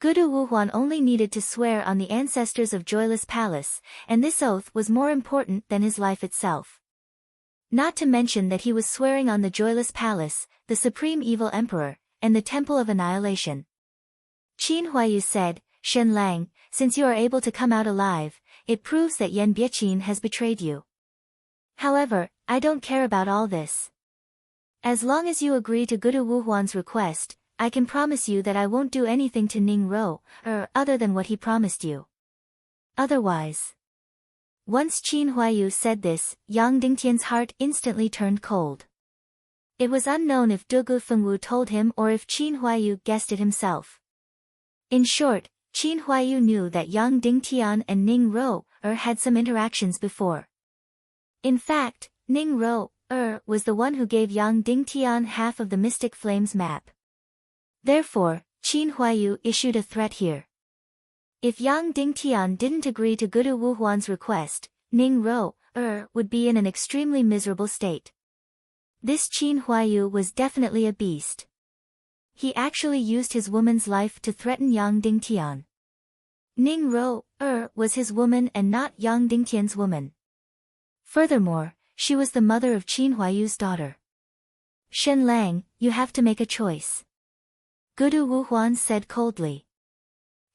Gudu Wuhuan only needed to swear on the ancestors of Joyless Palace, and this oath was more important than his life itself. Not to mention that he was swearing on the Joyless Palace, the Supreme Evil Emperor, and the Temple of Annihilation. Qin Huaiyu said, "Shen Lang, since you are able to come out alive, it proves that Yan Bieqin has betrayed you. However, I don't care about all this. As long as you agree to Gudu Wuhuan's request, I can promise you that I won't do anything to Ning Ro, other than what he promised you. Otherwise." Once Qin Huaiyu said this, Yang Dingtian's heart instantly turned cold. It was unknown if Dugu Fengwu told him or if Qin Huaiyu guessed it himself. In short, Qin Huaiyu knew that Yang Dingtian and Ning Ro, had some interactions before. In fact, Ning Ro, was the one who gave Yang Dingtian half of the Mystic Flames map. Therefore, Qin Huaiyu issued a threat here. If Yang Dingtian didn't agree to Gudu Wuhuan's request, Ning Ro, would be in an extremely miserable state. This Qin Huaiyu was definitely a beast. He actually used his woman's life to threaten Yang Dingtian. Ning Ro, was his woman and not Yang Dingtian's woman. Furthermore, she was the mother of Qin Huaiyu's daughter. "Shen Lang, you have to make a choice," Gudu Wuhuan said coldly.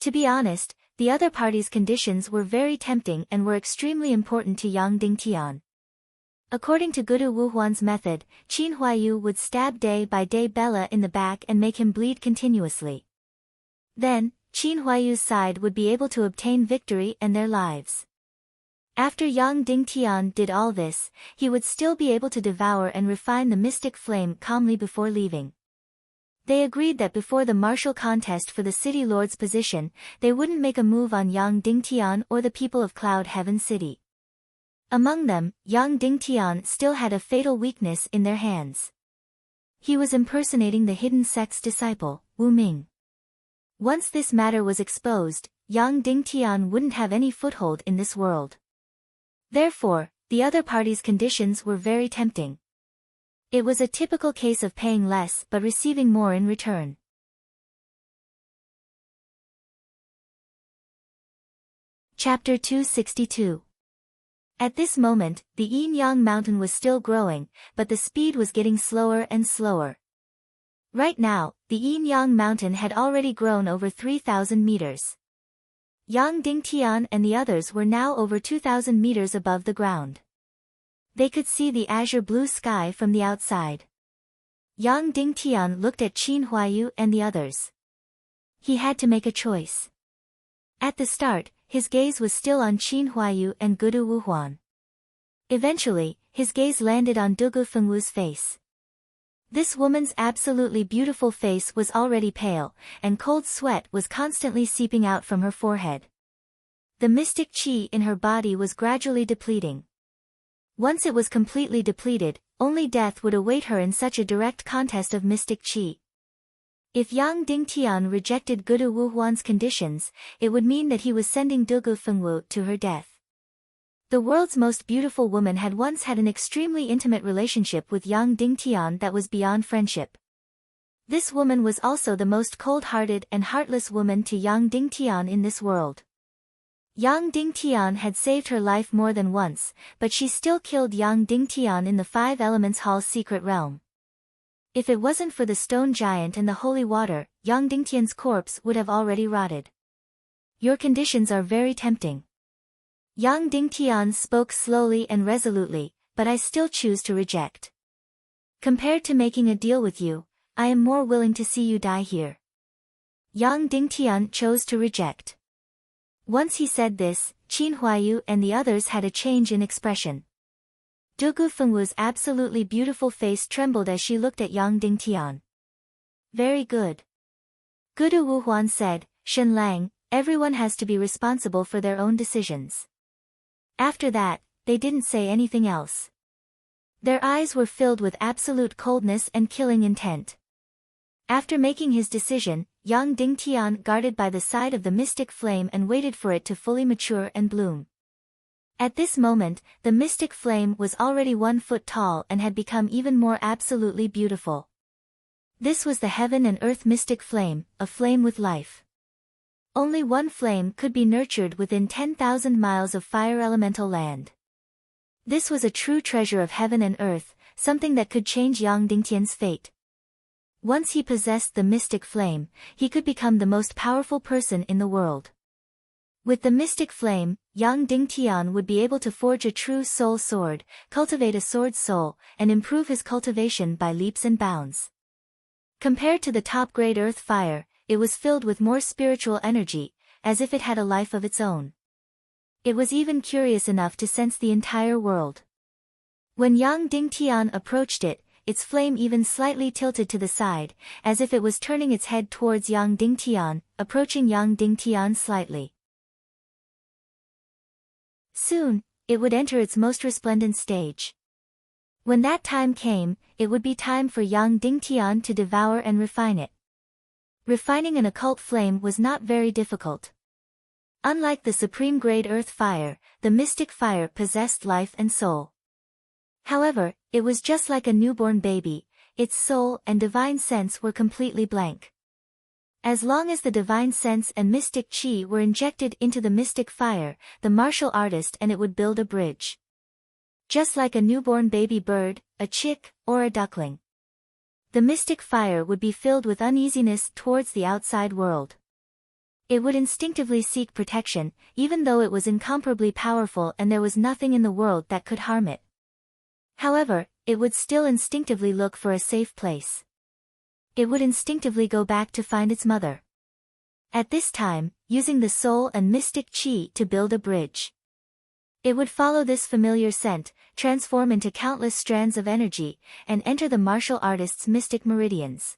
To be honest, the other party's conditions were very tempting and were extremely important to Yang Dingtian. According to Gudu Wuhuan's method, Qin Huaiyu would stab day by day Bella in the back and make him bleed continuously. Then, Qin Huaiyu's side would be able to obtain victory and their lives. After Yang Dingtian did all this, he would still be able to devour and refine the mystic flame calmly before leaving. They agreed that before the martial contest for the city lord's position, they wouldn't make a move on Yang Dingtian or the people of Cloud Heaven City. Among them, Yang Dingtian still had a fatal weakness in their hands. He was impersonating the hidden sect's disciple, Wu Ming. Once this matter was exposed, Yang Dingtian wouldn't have any foothold in this world. Therefore, the other party's conditions were very tempting. It was a typical case of paying less but receiving more in return. Chapter 262. At this moment, the Yin-Yang mountain was still growing, but the speed was getting slower and slower. Right now, the Yin-Yang mountain had already grown over 3,000 meters. Yang Dingtian and the others were now over 2,000 meters above the ground. They could see the azure blue sky from the outside. Yang Dingtian looked at Qin Huayu and the others. He had to make a choice. At the start, his gaze was still on Qin Huayu and Gudu Wuhuan. Eventually, his gaze landed on Dugu Fengwu's face. This woman's absolutely beautiful face was already pale, and cold sweat was constantly seeping out from her forehead. The mystic qi in her body was gradually depleting. Once it was completely depleted, only death would await her in such a direct contest of mystic qi. If Yang Dingtian rejected Gudu Wuhuan's conditions, it would mean that he was sending Dugu Fengwu to her death. The world's most beautiful woman had once had an extremely intimate relationship with Yang Dingtian that was beyond friendship. This woman was also the most cold-hearted and heartless woman to Yang Dingtian in this world. Yang Dingtian had saved her life more than once, but she still killed Yang Dingtian in the Five Elements Hall's secret realm. If it wasn't for the stone giant and the holy water, Yang Dingtian's corpse would have already rotted. Your conditions are very tempting. Yang Dingtian spoke slowly and resolutely, but I still choose to reject. Compared to making a deal with you, I am more willing to see you die here. Yang Dingtian chose to reject. Once he said this, Qin Huayu and the others had a change in expression. Dugu Fengwu's absolutely beautiful face trembled as she looked at Yang Dingtian. Very good. Gudu Wuhuan said, Shen Lang, everyone has to be responsible for their own decisions. After that, they didn't say anything else. Their eyes were filled with absolute coldness and killing intent. After making his decision, Yang Dingtian guarded by the side of the mystic flame and waited for it to fully mature and bloom. At this moment, the mystic flame was already 1 foot tall and had become even more absolutely beautiful. This was the heaven and earth mystic flame, a flame with life. Only one flame could be nurtured within 10,000 miles of fire elemental land. This was a true treasure of heaven and earth, something that could change Yang Dingtian's fate. Once he possessed the mystic flame, he could become the most powerful person in the world. With the mystic flame, Yang Dingtian would be able to forge a true soul sword, cultivate a sword soul, and improve his cultivation by leaps and bounds. Compared to the top-grade earth fire, it was filled with more spiritual energy, as if it had a life of its own. It was even curious enough to sense the entire world. When Yang Dingtian approached it, its flame even slightly tilted to the side, as if it was turning its head towards Yang Dingtian, approaching Yang Dingtian slightly. Soon, it would enter its most resplendent stage. When that time came, it would be time for Yang Dingtian to devour and refine it. Refining an occult flame was not very difficult. Unlike the supreme-grade earth fire, the mystic fire possessed life and soul. However, it was just like a newborn baby, its soul and divine sense were completely blank. As long as the divine sense and mystic qi were injected into the mystic fire, the martial artist and it would build a bridge. Just like a newborn baby bird, a chick, or a duckling. The mystic fire would be filled with uneasiness towards the outside world. It would instinctively seek protection, even though it was incomparably powerful and there was nothing in the world that could harm it. However, it would still instinctively look for a safe place. It would instinctively go back to find its mother. At this time, using the soul and mystic qi to build a bridge. It would follow this familiar scent, transform into countless strands of energy, and enter the martial artist's mystic meridians.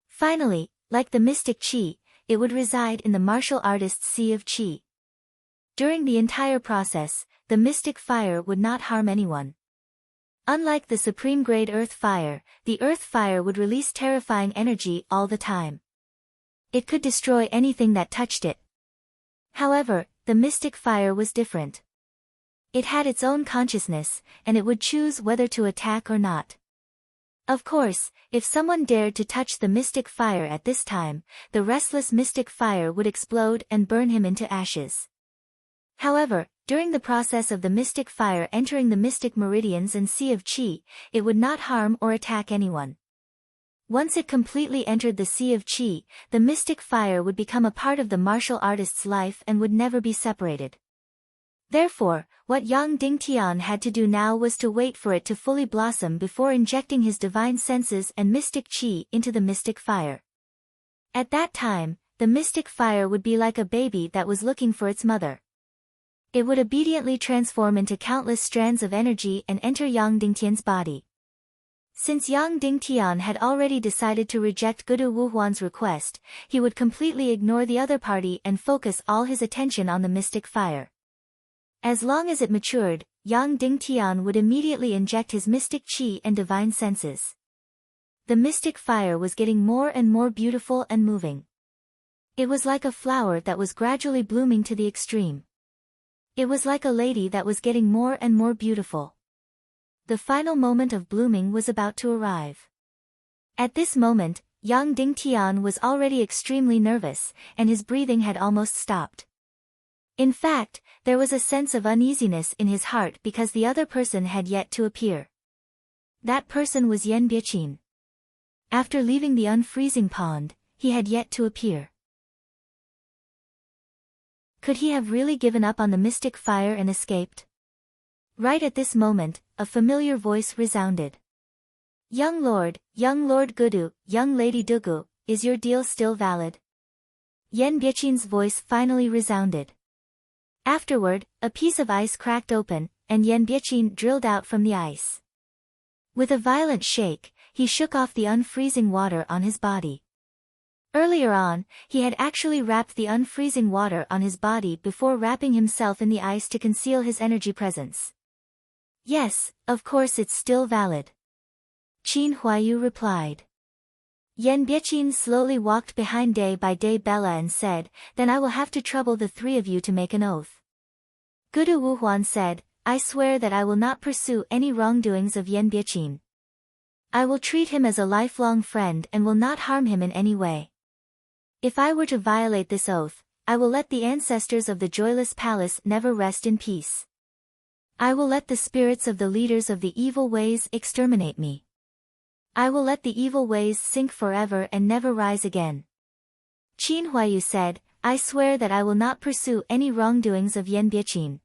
Finally, like the mystic qi, it would reside in the martial artist's sea of qi. During the entire process, the mystic fire would not harm anyone. Unlike the supreme-grade earth fire, the earth fire would release terrifying energy all the time. It could destroy anything that touched it. However, the mystic fire was different. It had its own consciousness, and it would choose whether to attack or not. Of course, if someone dared to touch the mystic fire at this time, the restless mystic fire would explode and burn him into ashes. However, during the process of the mystic fire entering the mystic meridians and sea of Qi, it would not harm or attack anyone. Once it completely entered the sea of Qi, the mystic fire would become a part of the martial artist's life and would never be separated. Therefore, what Yang Dingtian had to do now was to wait for it to fully blossom before injecting his divine senses and mystic Qi into the mystic fire. At that time, the mystic fire would be like a baby that was looking for its mother. It would obediently transform into countless strands of energy and enter Yang Dingtian's body. Since Yang Dingtian had already decided to reject Gudu Wuhuan's request, he would completely ignore the other party and focus all his attention on the mystic fire. As long as it matured, Yang Dingtian would immediately inject his mystic Qi and divine senses. The mystic fire was getting more and more beautiful and moving. It was like a flower that was gradually blooming to the extreme. It was like a lady that was getting more and more beautiful. The final moment of blooming was about to arrive. At this moment, Yang Dingtian was already extremely nervous, and his breathing had almost stopped. In fact, there was a sense of uneasiness in his heart because the other person had yet to appear. That person was Yan Biaqin. After leaving the unfreezing pond, he had yet to appear. Could he have really given up on the mystic fire and escaped? Right at this moment, a familiar voice resounded. Young Lord Gudu, young Lady Dugu, is your deal still valid? Yan Biaqin's voice finally resounded. Afterward, a piece of ice cracked open, and Yan Biaqin drilled out from the ice. With a violent shake, he shook off the unfreezing water on his body. Earlier on, he had actually wrapped the unfreezing water on his body before wrapping himself in the ice to conceal his energy presence. Yes, of course it's still valid. Qin Huayu replied. Yan Biaqin slowly walked behind Day by Day Bella and said, then I will have to trouble the three of you to make an oath. Gudu Wuhuan said, I swear that I will not pursue any wrongdoings of Yan Biaqin. I will treat him as a lifelong friend and will not harm him in any way. If I were to violate this oath, I will let the ancestors of the Joyless Palace never rest in peace. I will let the spirits of the leaders of the evil ways exterminate me. I will let the evil ways sink forever and never rise again. Qin Huayu said, I swear that I will not pursue any wrongdoings of Yan Biaqin.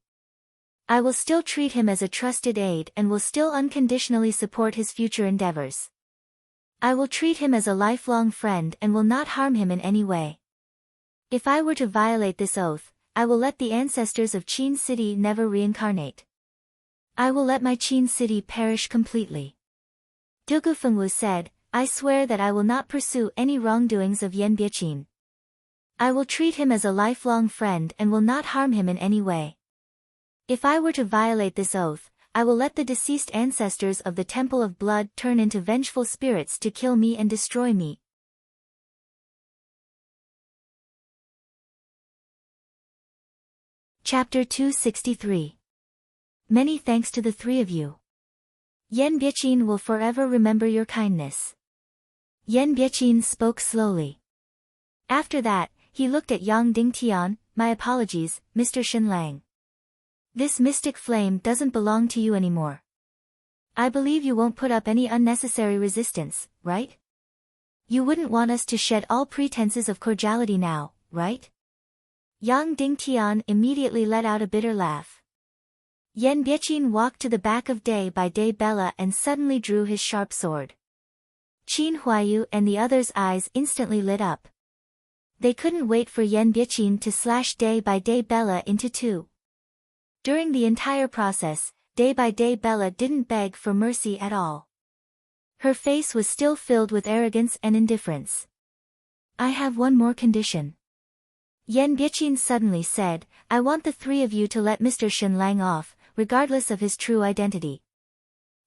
I will still treat him as a trusted aide and will still unconditionally support his future endeavors. I will treat him as a lifelong friend and will not harm him in any way. If I were to violate this oath, I will let the ancestors of Qin City never reincarnate. I will let my Qin City perish completely. Dugu Fengwu said, I swear that I will not pursue any wrongdoings of Yan Biaqin. I will treat him as a lifelong friend and will not harm him in any way. If I were to violate this oath, I will let the deceased ancestors of the Temple of Blood turn into vengeful spirits to kill me and destroy me. Chapter 263. Many thanks to the three of you. Yan Biaqin will forever remember your kindness. Yan Biaqin spoke slowly. After that, he looked at Yang Dingtian, my apologies, Mr. Shenlang. This mystic flame doesn't belong to you anymore. I believe you won't put up any unnecessary resistance, right? You wouldn't want us to shed all pretenses of cordiality now, right? Yang Dingtian immediately let out a bitter laugh. Yan Biaqin walked to the back of Day by Day Bella and suddenly drew his sharp sword. Qin Huayu and the others' eyes instantly lit up. They couldn't wait for Yan Biaqin to slash Day by Day Bella into two. During the entire process, Day by Day Bella didn't beg for mercy at all. Her face was still filled with arrogance and indifference. I have one more condition. Yan Biaqin suddenly said, I want the three of you to let Mr. Shenlang off, regardless of his true identity.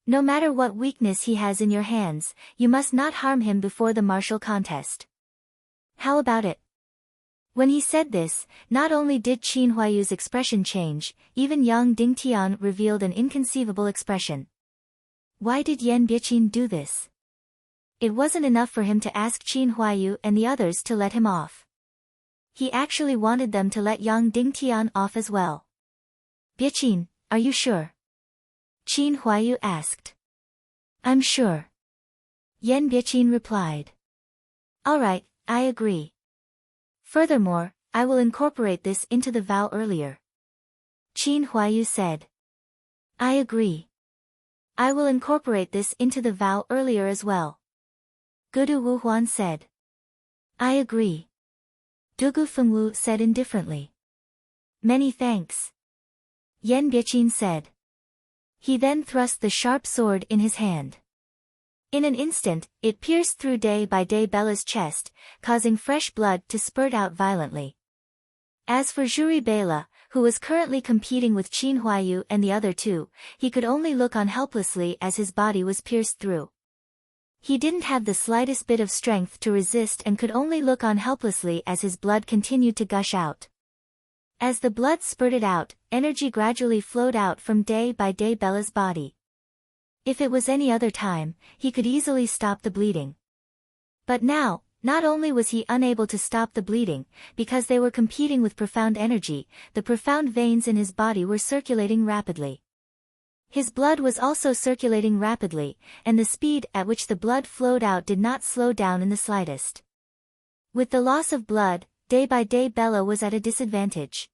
No matter what weakness he has in your hands, you must not harm him before the martial contest. How about it? When he said this, not only did Qin Huayu's expression change, even Yang Dingtian revealed an inconceivable expression. Why did Yan Biqin do this? It wasn't enough for him to ask Qin Huayu and the others to let him off. He actually wanted them to let Yang Dingtian off as well. Biqin, are you sure? Qin Huayu asked. I'm sure. Yan Biqin replied. All right, I agree. Furthermore, I will incorporate this into the vow earlier. Qin Huayu said. I agree. I will incorporate this into the vow earlier as well. Gudu Wuhuan said. I agree. Dugu Fengwu said indifferently. Many thanks. Yan Biqin said. He then thrust the sharp sword in his hand. In an instant, it pierced through Day by Day Bella's chest, causing fresh blood to spurt out violently. As for Juri Bela, who was currently competing with Qin Huayu and the other two, he could only look on helplessly as his body was pierced through. He didn't have the slightest bit of strength to resist and could only look on helplessly as his blood continued to gush out. As the blood spurted out, energy gradually flowed out from Day by Day Bella's body. If it was any other time, he could easily stop the bleeding. But now, not only was he unable to stop the bleeding, because they were competing with profound energy, the profound veins in his body were circulating rapidly. His blood was also circulating rapidly, and the speed at which the blood flowed out did not slow down in the slightest. With the loss of blood, Day by Day Bella was at a disadvantage.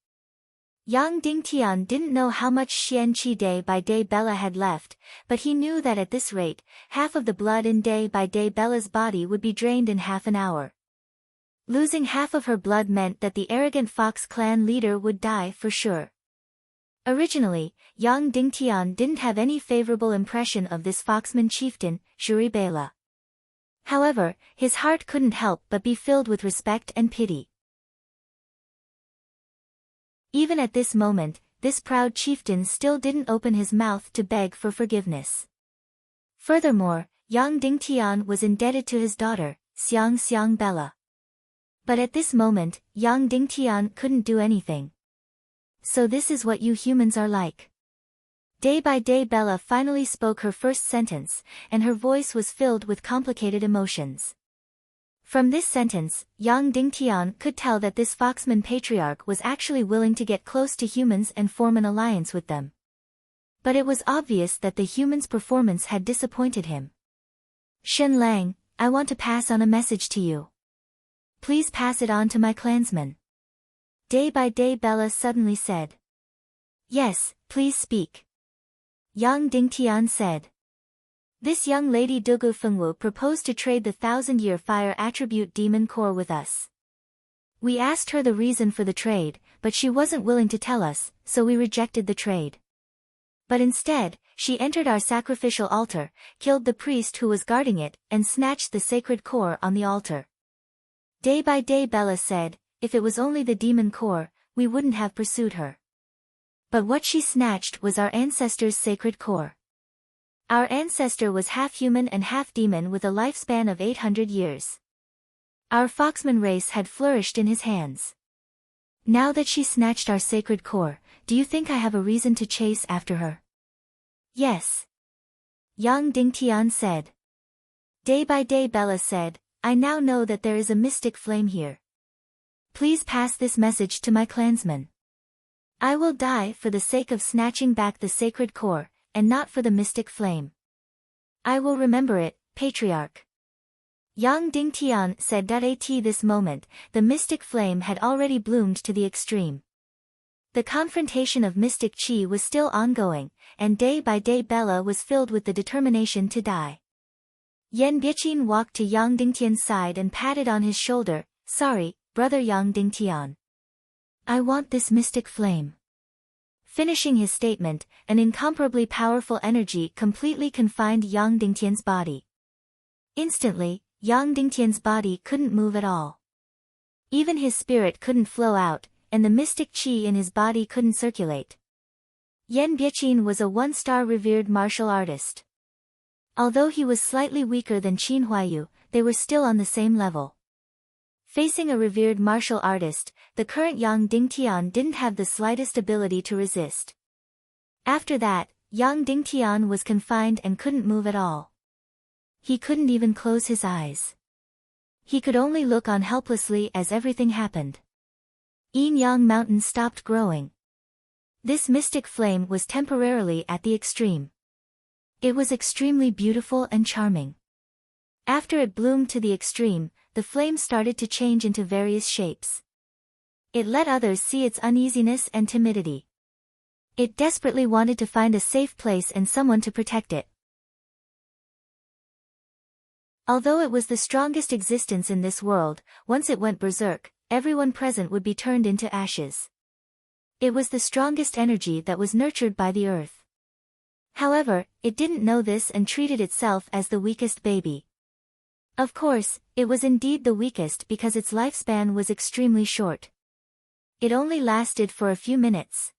Yang Dingtian didn't know how much Xianqi Day by Day Bella had left, but he knew that at this rate, half of the blood in Day by Day Bella's body would be drained in half an hour. Losing half of her blood meant that the arrogant Fox clan leader would die for sure. Originally, Yang Dingtian didn't have any favorable impression of this Foxman chieftain, Juri Bela. However, his heart couldn't help but be filled with respect and pity. Even at this moment, this proud chieftain still didn't open his mouth to beg for forgiveness. Furthermore, Yang Dingtian was indebted to his daughter, Xiang Bella. But at this moment, Yang Dingtian couldn't do anything. So this is what you humans are like. Day by Day Bella finally spoke her first sentence, and her voice was filled with complicated emotions. From this sentence, Yang Dingtian could tell that this Foxman patriarch was actually willing to get close to humans and form an alliance with them. But it was obvious that the humans' performance had disappointed him. Shen Lang, I want to pass on a message to you. Please pass it on to my clansmen. Day by Day Bella suddenly said. Yes, please speak. Yang Dingtian said. This young lady Dugu Fengwu proposed to trade the 1,000-year fire attribute demon core with us. We asked her the reason for the trade, but she wasn't willing to tell us, so we rejected the trade. But instead, she entered our sacrificial altar, killed the priest who was guarding it, and snatched the sacred core on the altar. Day by Day Bella said, if it was only the demon core, we wouldn't have pursued her. But what she snatched was our ancestor's sacred core. Our ancestor was half human and half demon with a lifespan of 800 years. Our Foxman race had flourished in his hands. Now that she snatched our sacred core, do you think I have a reason to chase after her? Yes. Yang Dingtian said. Day by Day Bella said, I now know that there is a mystic flame here. Please pass this message to my clansmen. I will die for the sake of snatching back the sacred core, and not for the mystic flame. I will remember it, Patriarch. Yang Dingtian said. At this moment, the mystic flame had already bloomed to the extreme. The confrontation of mystic chi was still ongoing, and Day by Day Bella was filled with the determination to die. Yan Biqin walked to Yang Dingtian's side and patted on his shoulder. Sorry, brother Yang Dingtian. I want this mystic flame. Finishing his statement, an incomparably powerful energy completely confined Yang Dingtian's body. Instantly, Yang Dingtian's body couldn't move at all. Even his spirit couldn't flow out, and the mystic chi in his body couldn't circulate. Yan Biqin was a one-star revered martial artist. Although he was slightly weaker than Qin Huayu, they were still on the same level. Facing a revered martial artist, the current Yang Dingtian didn't have the slightest ability to resist. After that, Yang Dingtian was confined and couldn't move at all. He couldn't even close his eyes. He could only look on helplessly as everything happened. Yin Yang Mountain stopped growing. This mystic flame was temporarily at the extreme. It was extremely beautiful and charming. After it bloomed to the extreme, the flame started to change into various shapes. It let others see its uneasiness and timidity. It desperately wanted to find a safe place and someone to protect it. Although it was the strongest existence in this world, once it went berserk, everyone present would be turned into ashes. It was the strongest energy that was nurtured by the earth. However, it didn't know this and treated itself as the weakest baby. Of course, it was indeed the weakest because its lifespan was extremely short. It only lasted for a few minutes.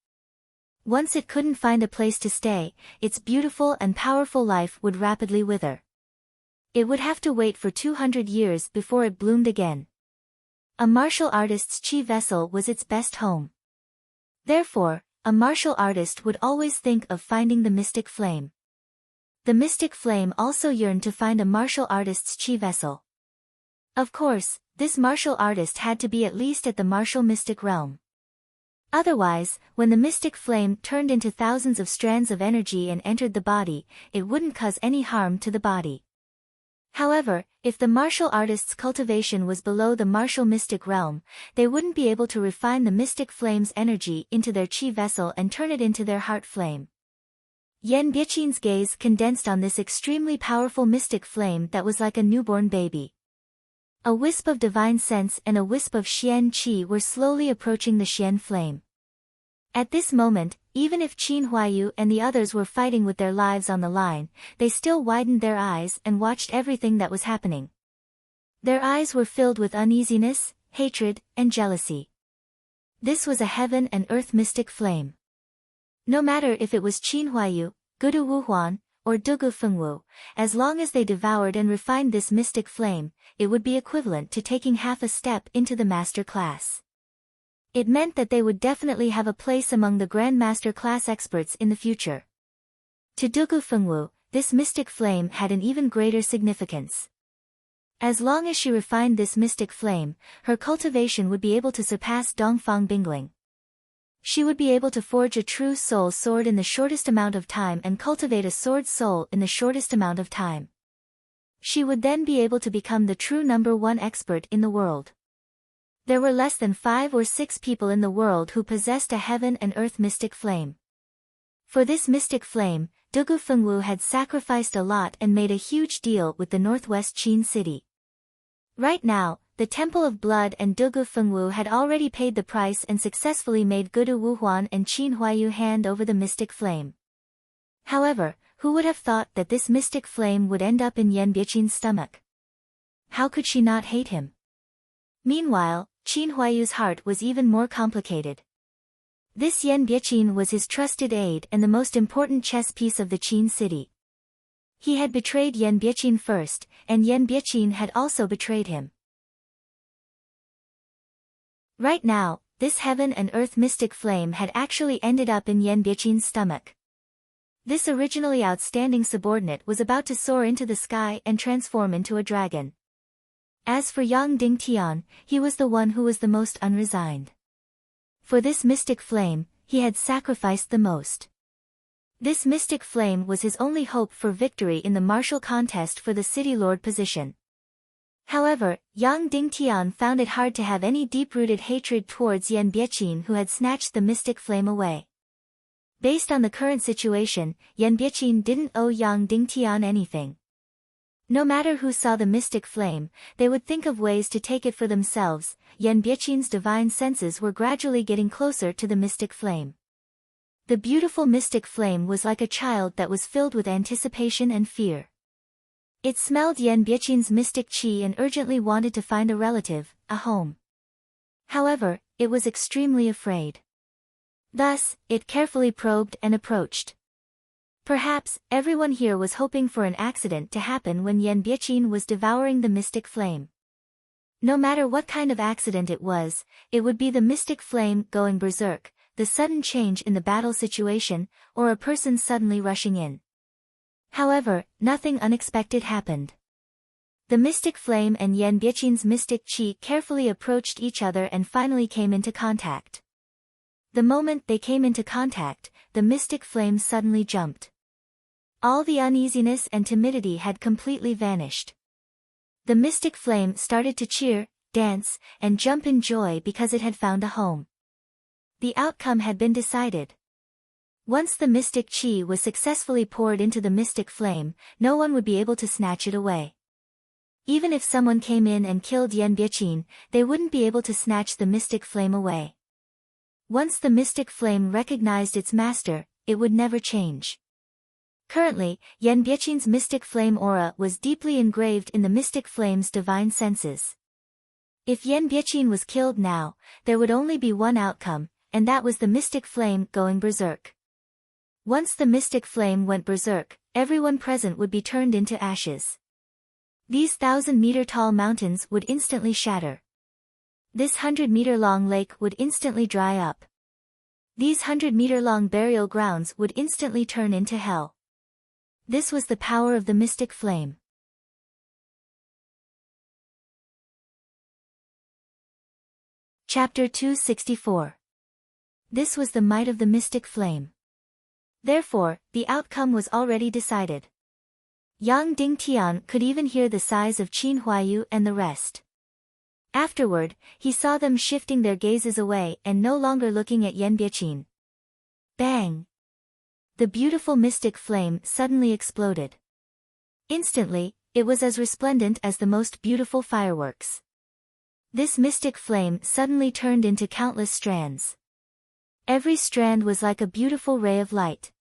Once it couldn't find a place to stay, its beautiful and powerful life would rapidly wither. It would have to wait for 200 years before it bloomed again. A martial artist's chi vessel was its best home. Therefore, a martial artist would always think of finding the mystic flame. The mystic flame also yearned to find a martial artist's chi vessel. Of course, this martial artist had to be at least at the martial mystic realm. Otherwise, when the mystic flame turned into thousands of strands of energy and entered the body, it wouldn't cause any harm to the body. However, if the martial artist's cultivation was below the martial mystic realm, they wouldn't be able to refine the mystic flame's energy into their chi vessel and turn it into their heart flame. Yan Biqin's gaze condensed on this extremely powerful mystic flame that was like a newborn baby. A wisp of divine sense and a wisp of Xian Qi were slowly approaching the Xian flame. At this moment, even if Qin Huayu and the others were fighting with their lives on the line, they still widened their eyes and watched everything that was happening. Their eyes were filled with uneasiness, hatred, and jealousy. This was a heaven and earth mystic flame. No matter if it was Qin Huayu, Gudu Wuhuan, or Dugu Fengwu, as long as they devoured and refined this mystic flame, it would be equivalent to taking half a step into the master class. It meant that they would definitely have a place among the Grandmaster class experts in the future. To Dugu Fengwu, this mystic flame had an even greater significance. As long as she refined this mystic flame, her cultivation would be able to surpass Dongfang Bingling. She would be able to forge a true soul sword in the shortest amount of time and cultivate a sword soul in the shortest amount of time. She would then be able to become the true #1 expert in the world. There were less than 5 or 6 people in the world who possessed a heaven and earth mystic flame. For this mystic flame, Dugu Fengwu had sacrificed a lot and made a huge deal with the northwest Qin city. Right now, the Temple of Blood and Dugu Fengwu had already paid the price and successfully made Gudu Wuhuan and Qin Huayu hand over the mystic flame. However, who would have thought that this mystic flame would end up in Yan Biqin's stomach? How could she not hate him? Meanwhile, Qin Huayu's heart was even more complicated. This Yan Biqin was his trusted aide and the most important chess piece of the Qin city. He had betrayed Yan Biqin first, and Yan Biqin had also betrayed him. Right now, this heaven and earth mystic flame had actually ended up in Yan Biqin's stomach. This originally outstanding subordinate was about to soar into the sky and transform into a dragon. As for Yang Dingtian, he was the one who was the most unresigned. For this mystic flame, he had sacrificed the most. This mystic flame was his only hope for victory in the martial contest for the city lord position. However, Yang Dingtian found it hard to have any deep-rooted hatred towards Yan Biqin who had snatched the mystic flame away. Based on the current situation, Yan Biqin didn't owe Yang Dingtian anything. No matter who saw the mystic flame, they would think of ways to take it for themselves. Yan Biqin's divine senses were gradually getting closer to the mystic flame. The beautiful mystic flame was like a child that was filled with anticipation and fear. It smelled Yan Biqin's mystic qi and urgently wanted to find a relative, a home. However, it was extremely afraid. Thus, it carefully probed and approached. Perhaps, everyone here was hoping for an accident to happen when Yan Biqin was devouring the mystic flame. No matter what kind of accident it would be the mystic flame going berserk, the sudden change in the battle situation, or a person suddenly rushing in. However, nothing unexpected happened. The mystic flame and Yan Biqin's mystic qi carefully approached each other and finally came into contact. The moment they came into contact, the mystic flame suddenly jumped. All the uneasiness and timidity had completely vanished. The mystic flame started to cheer, dance, and jump in joy because it had found a home. The outcome had been decided. Once the mystic qi was successfully poured into the mystic flame, no one would be able to snatch it away. Even if someone came in and killed Yan Biqin, they wouldn't be able to snatch the mystic flame away. Once the mystic flame recognized its master, it would never change. Currently, Yan Biqin's mystic flame aura was deeply engraved in the mystic flame's divine senses. If Yan Biqin was killed now, there would only be one outcome, and that was the mystic flame going berserk. Once the mystic flame went berserk, everyone present would be turned into ashes. These 1,000-meter-tall mountains would instantly shatter. This 100-meter-long lake would instantly dry up. These 100-meter-long burial grounds would instantly turn into hell. This was the power of the mystic flame. Chapter 264. This was the might of the mystic flame. Therefore, the outcome was already decided. Yang Dingtian could even hear the sighs of Qin Huayu and the rest. Afterward, he saw them shifting their gazes away and no longer looking at Yan Biqin. Bang! The beautiful mystic flame suddenly exploded. Instantly, it was as resplendent as the most beautiful fireworks. This mystic flame suddenly turned into countless strands. Every strand was like a beautiful ray of light.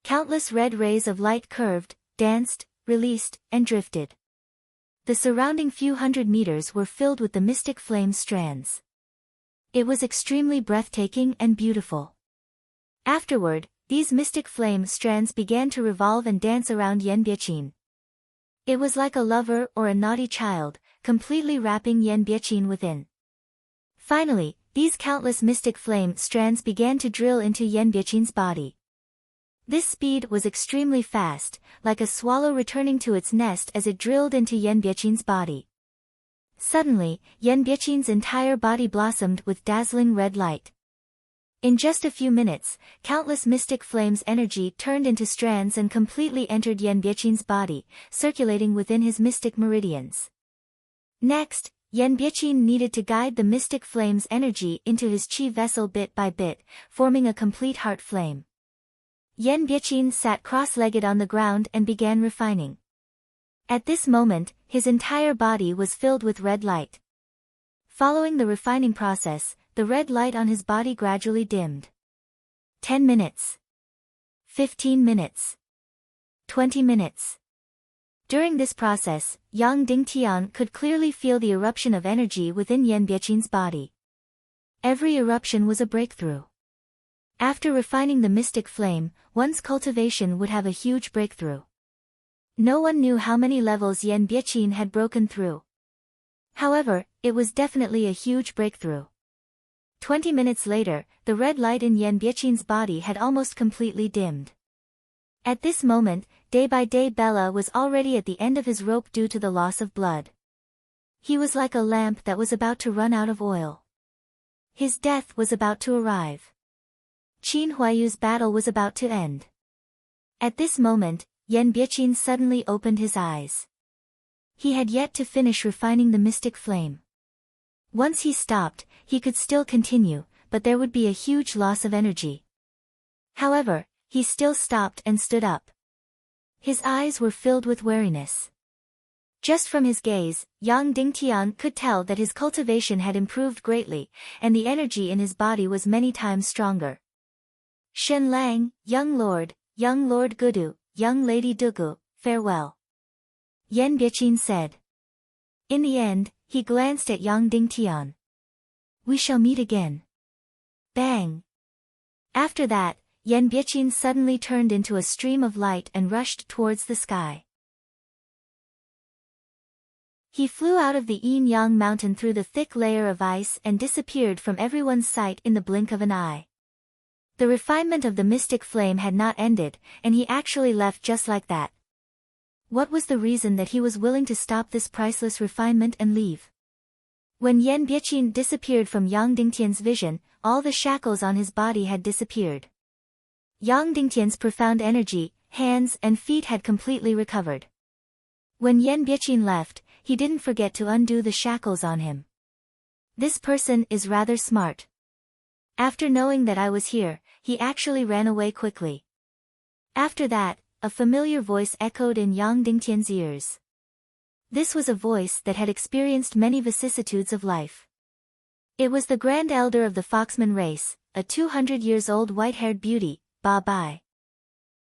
Countless red rays of light curved, danced, released, and drifted. The surrounding few hundred meters were filled with the mystic flame strands. It was extremely breathtaking and beautiful. Afterward, these mystic flame strands began to revolve and dance around Yan Biqin. It was like a lover or a naughty child, completely wrapping Yan Biqin within. Finally, these countless mystic flame strands began to drill into Yan Biqin's body. This speed was extremely fast, like a swallow returning to its nest as it drilled into Yan Biqin's body. Suddenly, Yan Biqin's entire body blossomed with dazzling red light. In just a few minutes, countless mystic flames' energy turned into strands and completely entered Yan Biqin's body, circulating within his mystic meridians. Next, Yan Biqin needed to guide the mystic flame's energy into his qi vessel bit by bit, forming a complete heart flame. Yan Biqin sat cross-legged on the ground and began refining. At this moment, his entire body was filled with red light. Following the refining process, the red light on his body gradually dimmed. 10 minutes. 15 minutes. 20 minutes. During this process, Yang Dingtian could clearly feel the eruption of energy within Yan Biqin's body. Every eruption was a breakthrough. After refining the mystic flame, one's cultivation would have a huge breakthrough. No one knew how many levels Yan Biqin had broken through. However, it was definitely a huge breakthrough. 20 minutes later, the red light in Yan Biqin's body had almost completely dimmed. At this moment, day by day Bella was already at the end of his rope due to the loss of blood. He was like a lamp that was about to run out of oil. His death was about to arrive. Qin Huayu's battle was about to end. At this moment, Yan Biqin suddenly opened his eyes. He had yet to finish refining the mystic flame. Once he stopped, he could still continue, but there would be a huge loss of energy. However, he still stopped and stood up. His eyes were filled with wariness. Just from his gaze, Yang Dingtian could tell that his cultivation had improved greatly, and the energy in his body was many times stronger. Shen Lang, young Lord Gudu, young Lady Dugu, farewell. Yan Biqin said. In the end, he glanced at Yang Dingtian. We shall meet again. Bang! After that, Yan Biqin suddenly turned into a stream of light and rushed towards the sky. He flew out of the Yin-Yang mountain through the thick layer of ice and disappeared from everyone's sight in the blink of an eye. The refinement of the mystic flame had not ended, and he actually left just like that. What was the reason that he was willing to stop this priceless refinement and leave? When Yan Biaqin disappeared from Yang Dingtian's vision, all the shackles on his body had disappeared. Yang Dingtian's profound energy, hands and feet had completely recovered. When Yan Biaqin left, he didn't forget to undo the shackles on him. This person is rather smart. After knowing that I was here, he actually ran away quickly. After that, a familiar voice echoed in Yang Dingtian's ears. This was a voice that had experienced many vicissitudes of life. It was the grand elder of the Foxman race, a 200-years-old white-haired beauty, Ba Bai.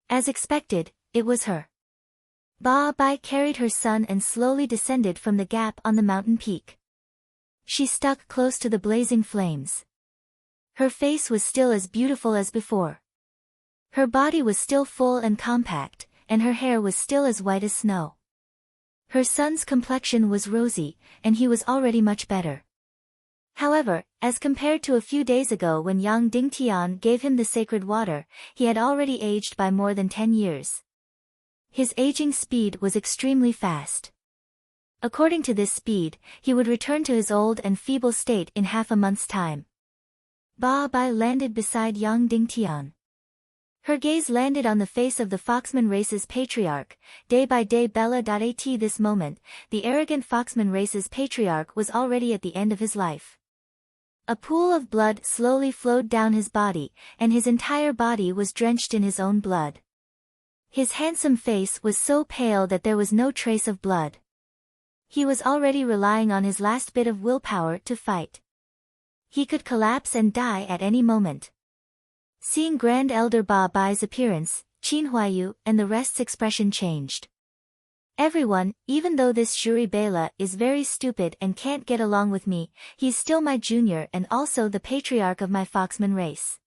As expected, it was her. Ba Bai carried her son and slowly descended from the gap on the mountain peak. She stuck close to the blazing flames. Her face was still as beautiful as before. Her body was still full and compact, and her hair was still as white as snow. Her son's complexion was rosy, and he was already much better. However, as compared to a few days ago when Yang Dingtian gave him the sacred water, he had already aged by more than 10 years. His aging speed was extremely fast. According to this speed, he would return to his old and feeble state in half a month's time. Ba Bai landed beside Yang Dingtian. Her gaze landed on the face of the Foxman race's patriarch, day by day Bella. At this moment, the arrogant Foxman race's patriarch was already at the end of his life. A pool of blood slowly flowed down his body, and his entire body was drenched in his own blood. His handsome face was so pale that there was no trace of blood. He was already relying on his last bit of willpower to fight. He could collapse and die at any moment. Seeing Grand Elder Ba Bai's appearance, Qin Huaiyu and the rest's expression changed. Everyone, even though this Zhuri Bela is very stupid and can't get along with me, he's still my junior and also the patriarch of my Foxman race.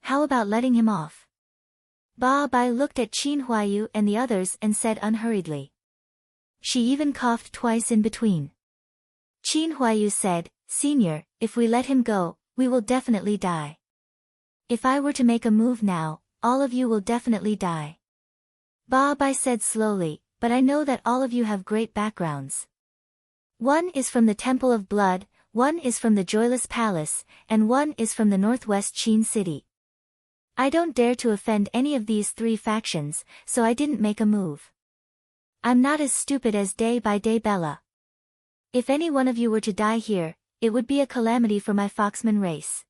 How about letting him off? Ba Bai looked at Qin Huaiyu and the others and said unhurriedly. She even coughed twice in between. Qin Huaiyu said, "Senior, if we let him go, we will definitely die. If I were to make a move now, all of you will definitely die." Ba Bai said slowly, "But I know that all of you have great backgrounds. One is from the Temple of Blood, one is from the Joyless Palace, and one is from the Northwest Qin City. I don't dare to offend any of these three factions, so I didn't make a move. I'm not as stupid as Day by Day Bella. If any one of you were to die here, it would be a calamity for my Foxman race."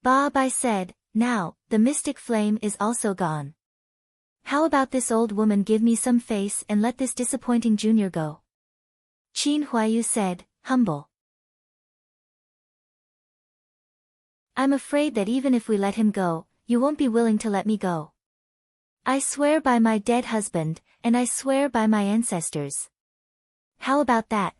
Ba Bai said, "Now, the mystic flame is also gone. How about this old woman give me some face and let this disappointing junior go?" Qin Huaiyu said, humble. "I'm afraid that even if we let him go, you won't be willing to let me go. I swear by my dead husband, and I swear by my ancestors." "How about that?"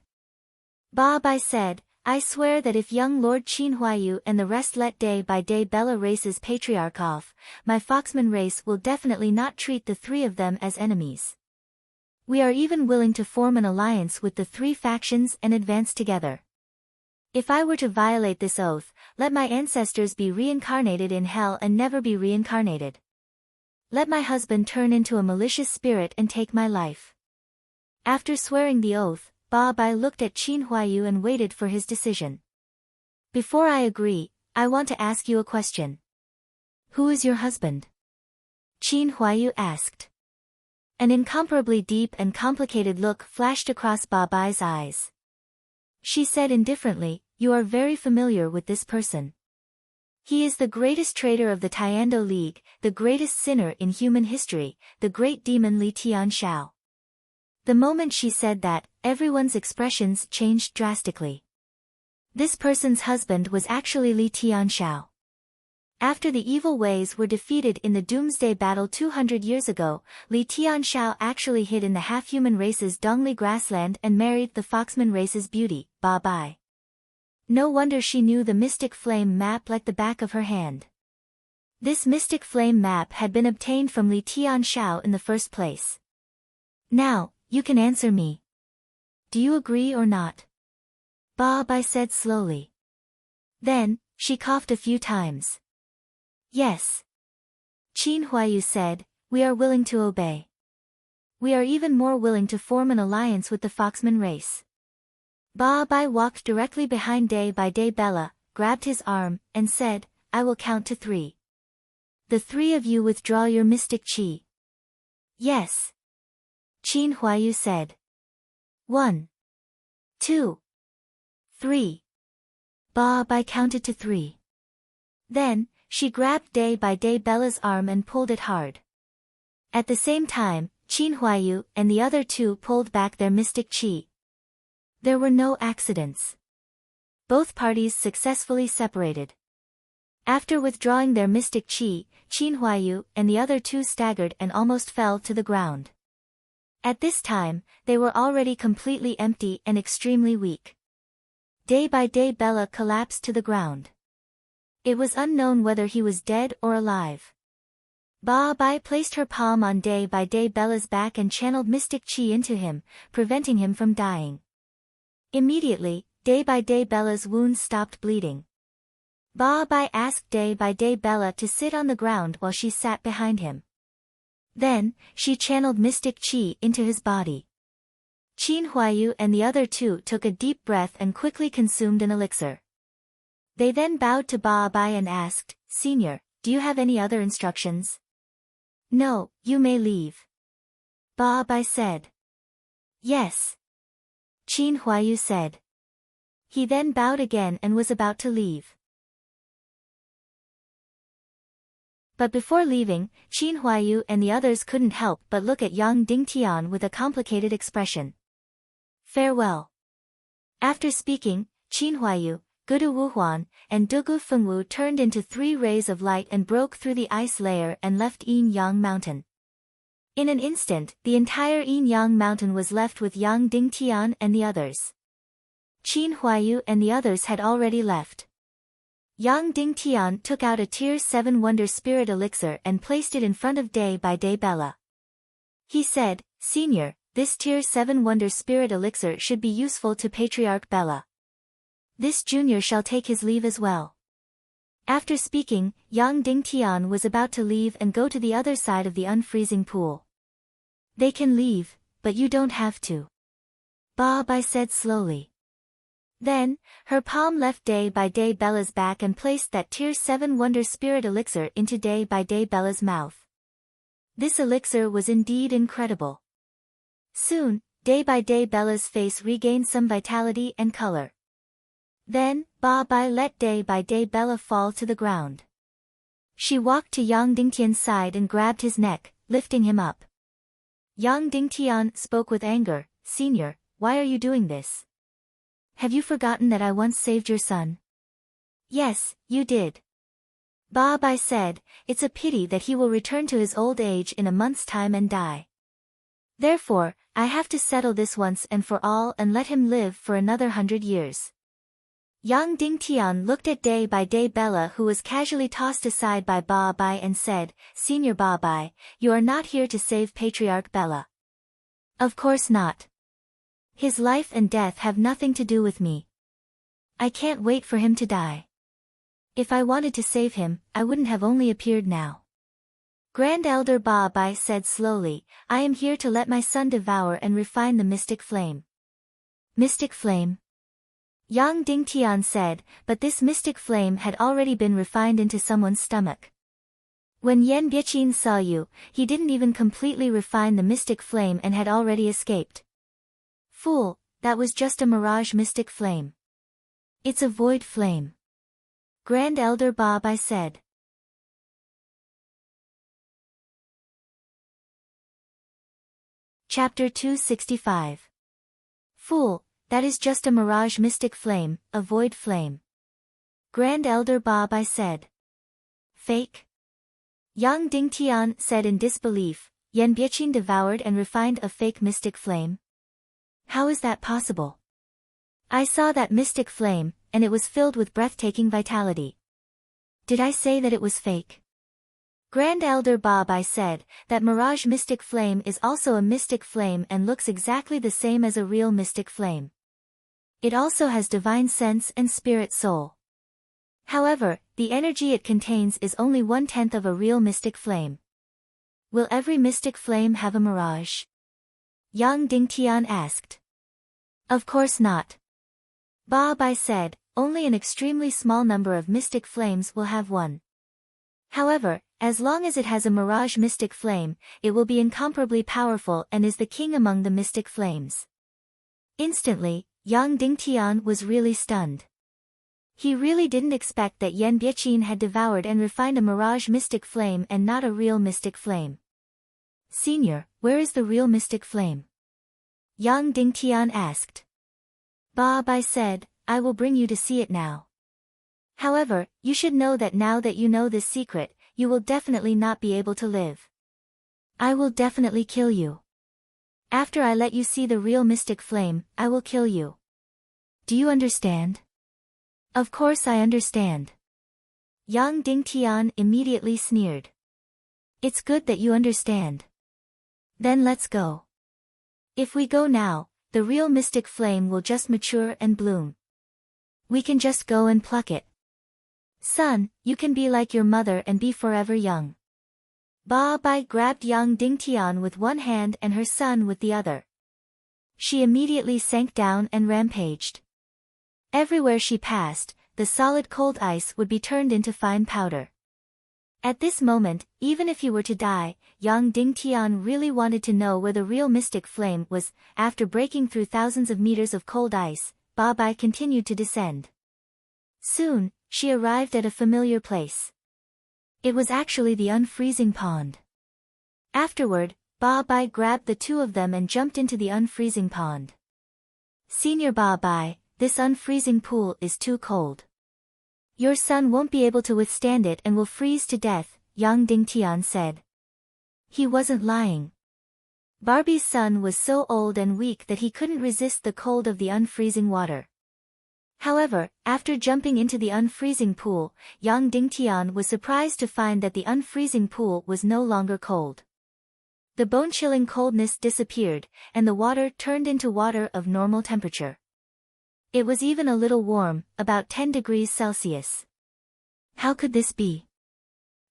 Ba Bai said, "I swear that if young Lord Qin Huaiyu and the rest let Day by Day Bella race's patriarch off, my Foxman race will definitely not treat the three of them as enemies. We are even willing to form an alliance with the three factions and advance together. If I were to violate this oath, let my ancestors be reincarnated in hell and never be reincarnated. Let my husband turn into a malicious spirit and take my life." After swearing the oath, Ba Bai looked at Qin Huaiyu and waited for his decision. "Before I agree, I want to ask you a question. Who is your husband?" Qin Huaiyu asked. An incomparably deep and complicated look flashed across Ba Bai's eyes. She said indifferently, "You are very familiar with this person. He is the greatest traitor of the Tiando League, the greatest sinner in human history, the great demon Li Tianshao." The moment she said that, everyone's expressions changed drastically. This person's husband was actually Li Tianshao. After the evil ways were defeated in the Doomsday Battle 200 years ago, Li Tianshao actually hid in the half-human race's Dongli grassland and married the Foxman race's beauty, Ba Bai. No wonder she knew the mystic flame map like the back of her hand. This mystic flame map had been obtained from Li Tianshao in the first place. "Now, you can answer me. do you agree or not? Ba Bai said slowly. Then, she coughed a few times. Yes. Qin Huayu said, we are willing to obey. We are even more willing to form an alliance with the Foxman race. Ba Bai walked directly behind Day by Day Bella, grabbed his arm, and said, I will count to 3. The 3 of you withdraw your mystic chi. Yes. Qin Huayu said. 1, 2, 3. Ba Bai counted to 3. Then, she grabbed Day by Day Bella's arm and pulled it hard. At the same time, Qin Huayu and the other 2 pulled back their mystic chi. There were no accidents. Both parties successfully separated. After withdrawing their mystic chi, Qin Huayu and the other 2 staggered and almost fell to the ground. At this time, they were already completely empty and extremely weak. Day by Day Bella collapsed to the ground. It was unknown whether he was dead or alive. Ba Bai placed her palm on Day by Day Bella's back and channeled mystic chi into him, preventing him from dying. Immediately, Day by Day Bella's wounds stopped bleeding. Ba Bai asked Day by Day Bella to sit on the ground while she sat behind him. Then, she channeled mystic chi into his body. Qin Huayu and the other 2 took a deep breath and quickly consumed an elixir. They then bowed to Ba Bai and asked, Senior, do you have any other instructions? No, you may leave. Ba Bai said. Yes. Qin Huayu said. He then bowed again and was about to leave. But before leaving, Qin Huayu and the others couldn't help but look at Yang Dingtian with a complicated expression. Farewell. After speaking, Qin Huayu, Gudu Wuhuan, and Dugu Fengwu turned into 3 rays of light and broke through the ice layer and left Yin Yang Mountain. In an instant, the entire Yin Yang Mountain was left with Yang Dingtian and the others. Qin Huayu and the others had already left. Yang Dingtian took out a Tier 7 Wonder Spirit Elixir and placed it in front of Day by Day Bella. He said, Senior, this Tier 7 Wonder Spirit Elixir should be useful to Patriarch Bella. This junior shall take his leave as well. After speaking, Yang Dingtian was about to leave and go to the other side of the unfreezing pool. They can leave, but you don't have to. Ba Bai said slowly. Then, her palm left Day by Day Bella's back and placed that Tier 7 Wonder Spirit Elixir into Day by Day Bella's mouth. This elixir was indeed incredible. Soon, Day by Day Bella's face regained some vitality and color. Then, Ba Bai let Day by Day Bella fall to the ground. She walked to Yang Dingtian's side and grabbed his neck, lifting him up. Yang Dingtian spoke with anger, Senior, why are you doing this? Have you forgotten that I once saved your son? Yes, you did. Ba Bai said, it's a pity that he will return to his old age in a month's time and die. Therefore, I have to settle this once and for all and let him live for another 100 years. Yang Dingtian looked at Day by Day Bella, who was casually tossed aside by Ba Bai, and said, Senior Ba Bai, you are not here to save Patriarch Bella. Of course not. His life and death have nothing to do with me. I can't wait for him to die. If I wanted to save him, I wouldn't have only appeared now. Grand Elder Ba Bai said slowly, I am here to let my son devour and refine the mystic flame. Mystic flame? Yang Dingtian said, but this mystic flame had already been refined into someone's stomach. When Yan Biaqin saw you, he didn't even completely refine the mystic flame and had already escaped. Fool, that was just a mirage mystic flame. It's a void flame. Grand Elder Ba Bai said. Chapter 265. Fool, that is just a mirage mystic flame, a void flame. Grand Elder Ba Bai said. Fake? Yang Dingtian said in disbelief, Yan Biaqin devoured and refined a fake mystic flame? How is that possible? I saw that mystic flame, and it was filled with breathtaking vitality. Did I say that it was fake? Grand Elder Babai said, that mirage mystic flame is also a mystic flame and looks exactly the same as a real mystic flame. It also has divine sense and spirit soul. However, the energy it contains is only 1/10 of a real mystic flame. Will every mystic flame have a mirage? Yang Dingtian asked. Of course not. Babai said, only an extremely small number of mystic flames will have one. However, as long as it has a mirage mystic flame, it will be incomparably powerful and is the king among the mystic flames. Instantly, Yang Dingtian was really stunned. He really didn't expect that Yan Biechin had devoured and refined a mirage mystic flame and not a real mystic flame. Senior, where is the real mystic flame? Yang Dingtian asked. Babai said, I will bring you to see it now. However, you should know that now that you know this secret, you will definitely not be able to live. I will definitely kill you. After I let you see the real mystic flame, I will kill you. Do you understand? Of course I understand. Yang Dingtian immediately sneered. It's good that you understand. Then let's go. If we go now, the real mystic flame will just mature and bloom. We can just go and pluck it. Son, you can be like your mother and be forever young. Babai grabbed Yang Dingtian with one hand and her son with the other. She immediately sank down and rampaged. Everywhere she passed, the solid cold ice would be turned into fine powder. At this moment, even if he were to die, Yang Dingtian really wanted to know where the real mystic flame was. After breaking through thousands of meters of cold ice, Babai continued to descend. Soon, she arrived at a familiar place. It was actually the unfreezing pond. Afterward, Babai grabbed the two of them and jumped into the unfreezing pond. Senior Babai, this unfreezing pool is too cold. Your son won't be able to withstand it and will freeze to death, Yang Dingtian said. He wasn't lying. Barbie's son was so old and weak that he couldn't resist the cold of the unfreezing water. However, after jumping into the unfreezing pool, Yang Dingtian was surprised to find that the unfreezing pool was no longer cold. The bone-chilling coldness disappeared, and the water turned into water of normal temperature. It was even a little warm, about 10 degrees Celsius. How could this be?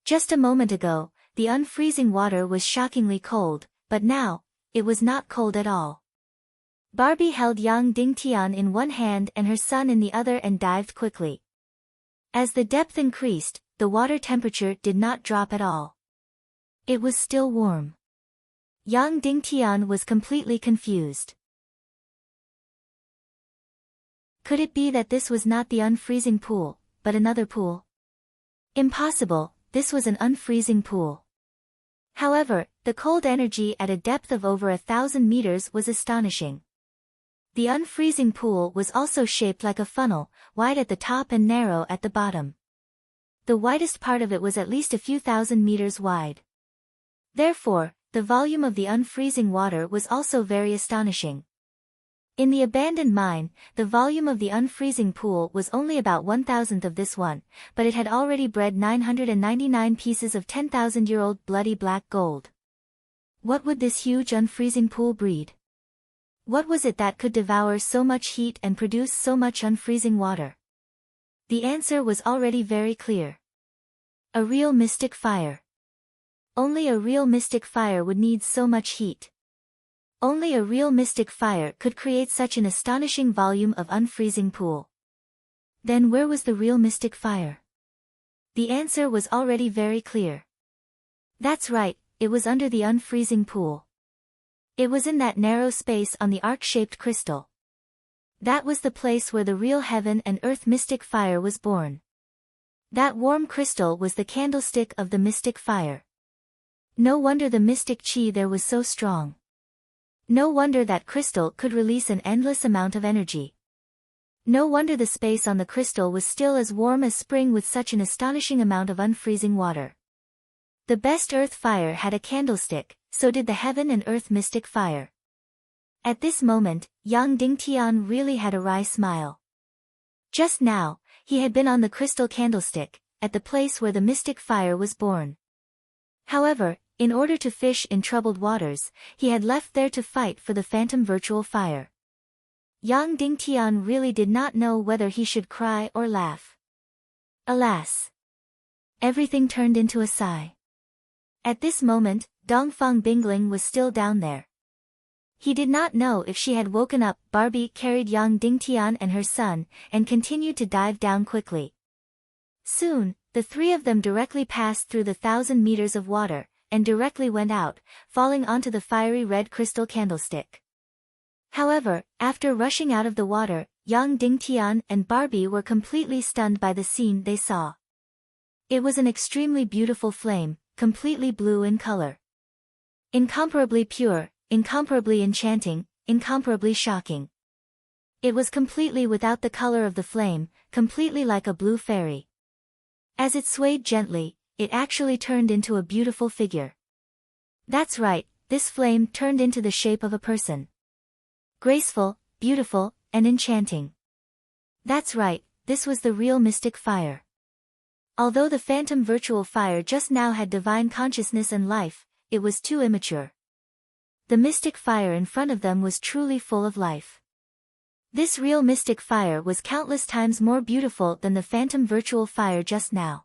Just a moment ago, the unfreezing water was shockingly cold, but now, it was not cold at all. Barbie held Yang Dingtian in one hand and her son in the other and dived quickly. As the depth increased, the water temperature did not drop at all. It was still warm. Yang Dingtian was completely confused. Could it be that this was not the unfreezing pool, but another pool? Impossible, this was an unfreezing pool. However, the cold energy at a depth of over 1,000 meters was astonishing. The unfreezing pool was also shaped like a funnel, wide at the top and narrow at the bottom. The widest part of it was at least a few thousand meters wide. Therefore, the volume of the unfreezing water was also very astonishing. In the abandoned mine, the volume of the unfreezing pool was only about 1,000th of this one, but it had already bred 999 pieces of 10,000-year-old bloody black gold. What would this huge unfreezing pool breed? What was it that could devour so much heat and produce so much unfreezing water? The answer was already very clear. A real mystic fire. Only a real mystic fire would need so much heat. Only a real mystic fire could create such an astonishing volume of unfreezing pool. Then where was the real mystic fire? The answer was already very clear. That's right, it was under the unfreezing pool. It was in that narrow space on the arc-shaped crystal. That was the place where the real heaven and earth mystic fire was born. That warm crystal was the candlestick of the mystic fire. No wonder the mystic chi there was so strong. No wonder that crystal could release an endless amount of energy. No wonder the space on the crystal was still as warm as spring with such an astonishing amount of unfreezing water. The best earth fire had a candlestick, so did the heaven and earth mystic fire. At this moment, Yang Dingtian really had a wry smile. Just now, he had been on the crystal candlestick, at the place where the mystic fire was born. However, in order to fish in troubled waters, he had left there to fight for the phantom virtual fire. Yang Dingtian really did not know whether he should cry or laugh. Alas! Everything turned into a sigh. At this moment, Dongfang Bingling was still down there. He did not know if she had woken up. Barbie carried Yang Dingtian and her son, and continued to dive down quickly. Soon, the three of them directly passed through the 1,000 meters of water, and directly went out, falling onto the fiery red crystal candlestick. However, after rushing out of the water, Yang Dingtian and Barbie were completely stunned by the scene they saw. It was an extremely beautiful flame, completely blue in color. Incomparably pure, incomparably enchanting, incomparably shocking. It was completely without the color of the flame, completely like a blue fairy. As it swayed gently, it actually turned into a beautiful figure. That's right, this flame turned into the shape of a person. Graceful, beautiful, and enchanting. That's right, this was the real mystic fire. Although the phantom virtual fire just now had divine consciousness and life, it was too immature. The mystic fire in front of them was truly full of life. This real mystic fire was countless times more beautiful than the phantom virtual fire just now.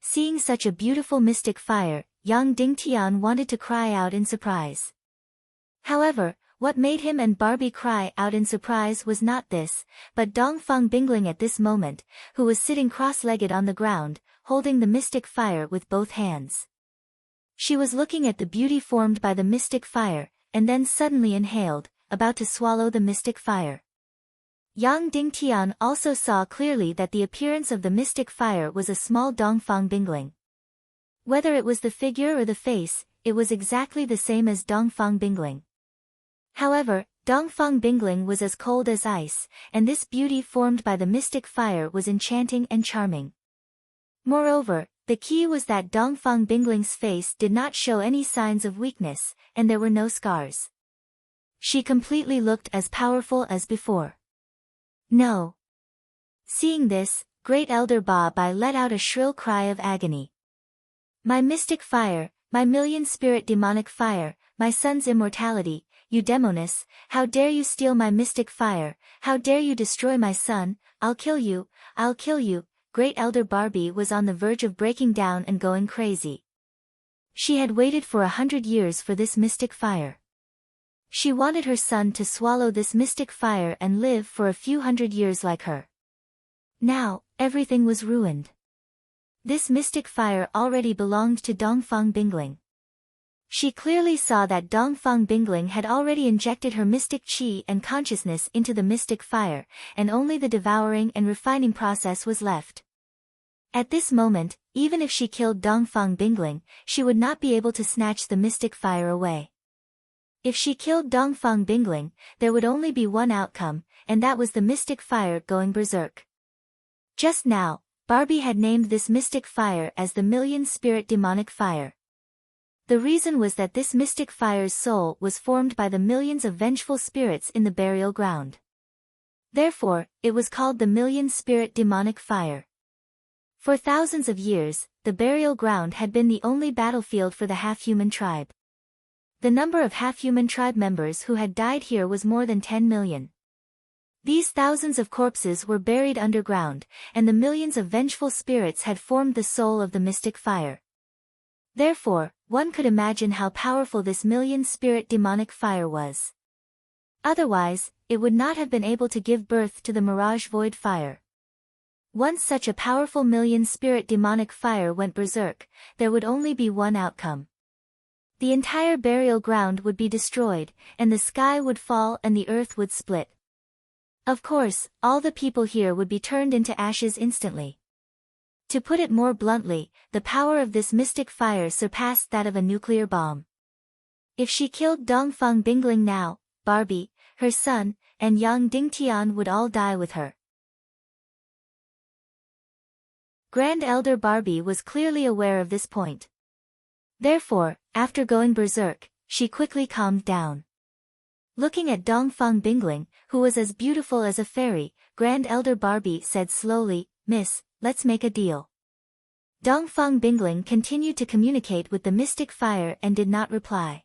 Seeing such a beautiful mystic fire, Yang Dingtian wanted to cry out in surprise. However, what made him and Barbie cry out in surprise was not this, but Dongfang Bingling at this moment, who was sitting cross-legged on the ground, holding the mystic fire with both hands. She was looking at the beauty formed by the mystic fire, and then suddenly inhaled, about to swallow the mystic fire. Yang Dingtian also saw clearly that the appearance of the mystic fire was a small Dongfang Bingling. Whether it was the figure or the face, it was exactly the same as Dongfang Bingling. However, Dongfang Bingling was as cold as ice, and this beauty formed by the mystic fire was enchanting and charming. Moreover, the key was that Dongfang Bingling's face did not show any signs of weakness, and there were no scars. She completely looked as powerful as before. No. Seeing this, Great Elder Ba Bai let out a shrill cry of agony. My mystic fire, my million-spirit demonic fire, my son's immortality, you demoness, how dare you steal my mystic fire, how dare you destroy my son, I'll kill you, I'll kill you. Great Elder Barbie was on the verge of breaking down and going crazy. She had waited for 100 years for this mystic fire. She wanted her son to swallow this mystic fire and live for a few hundred years like her. Now, everything was ruined. This mystic fire already belonged to Dongfang Bingling. She clearly saw that Dongfang Bingling had already injected her mystic chi and consciousness into the mystic fire, and only the devouring and refining process was left. At this moment, even if she killed Dongfang Bingling, she would not be able to snatch the mystic fire away. If she killed Dongfang Bingling, there would only be one outcome, and that was the mystic fire going berserk. Just now, Barbie had named this mystic fire as the million-spirit demonic fire. The reason was that this mystic fire's soul was formed by the millions of vengeful spirits in the burial ground. Therefore, it was called the million-spirit demonic fire. For thousands of years, the burial ground had been the only battlefield for the half-human tribe. The number of half-human tribe members who had died here was more than 10 million. These thousands of corpses were buried underground, and the millions of vengeful spirits had formed the soul of the mystic fire. Therefore, one could imagine how powerful this million-spirit demonic fire was. Otherwise, it would not have been able to give birth to the mirage void fire. Once such a powerful million-spirit demonic fire went berserk, there would only be one outcome. The entire burial ground would be destroyed, and the sky would fall and the earth would split. Of course, all the people here would be turned into ashes instantly. To put it more bluntly, the power of this mystic fire surpassed that of a nuclear bomb. If she killed Dongfang Bingling now, Barbie, her son, and Yang Dingtian would all die with her. Grand Elder Barbie was clearly aware of this point. Therefore, after going berserk, she quickly calmed down. Looking at Dongfang Bingling, who was as beautiful as a fairy, Grand Elder Barbie said slowly, Miss, let's make a deal. Dongfang Bingling continued to communicate with the mystic fire and did not reply.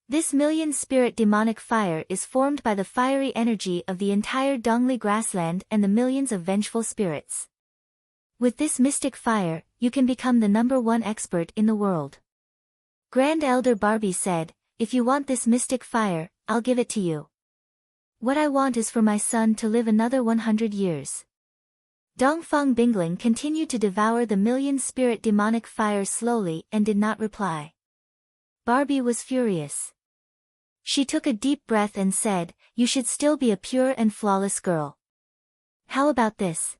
This million-spirit demonic fire is formed by the fiery energy of the entire Dongli grassland and the millions of vengeful spirits. With this mystic fire, you can become the #1 expert in the world. Grand Elder Barbie said, "If you want this mystic fire, I'll give it to you. What I want is for my son to live another 100 years." Dongfang Bingling continued to devour the million-spirit demonic fire slowly and did not reply. Barbie was furious. She took a deep breath and said, "You should still be a pure and flawless girl. How about this?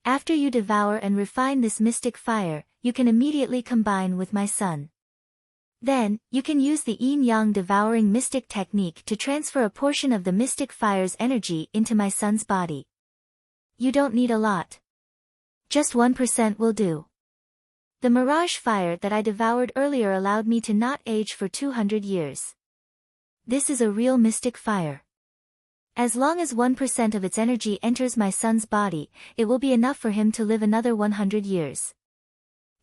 After you devour and refine this mystic fire, you can immediately combine with my son. Then, you can use the yin-yang devouring mystic technique to transfer a portion of the mystic fire's energy into my son's body. You don't need a lot. Just 1% will do. The mirage fire that I devoured earlier allowed me to not age for 200 years. This is a real mystic fire. As long as 1% of its energy enters my son's body, it will be enough for him to live another 100 years.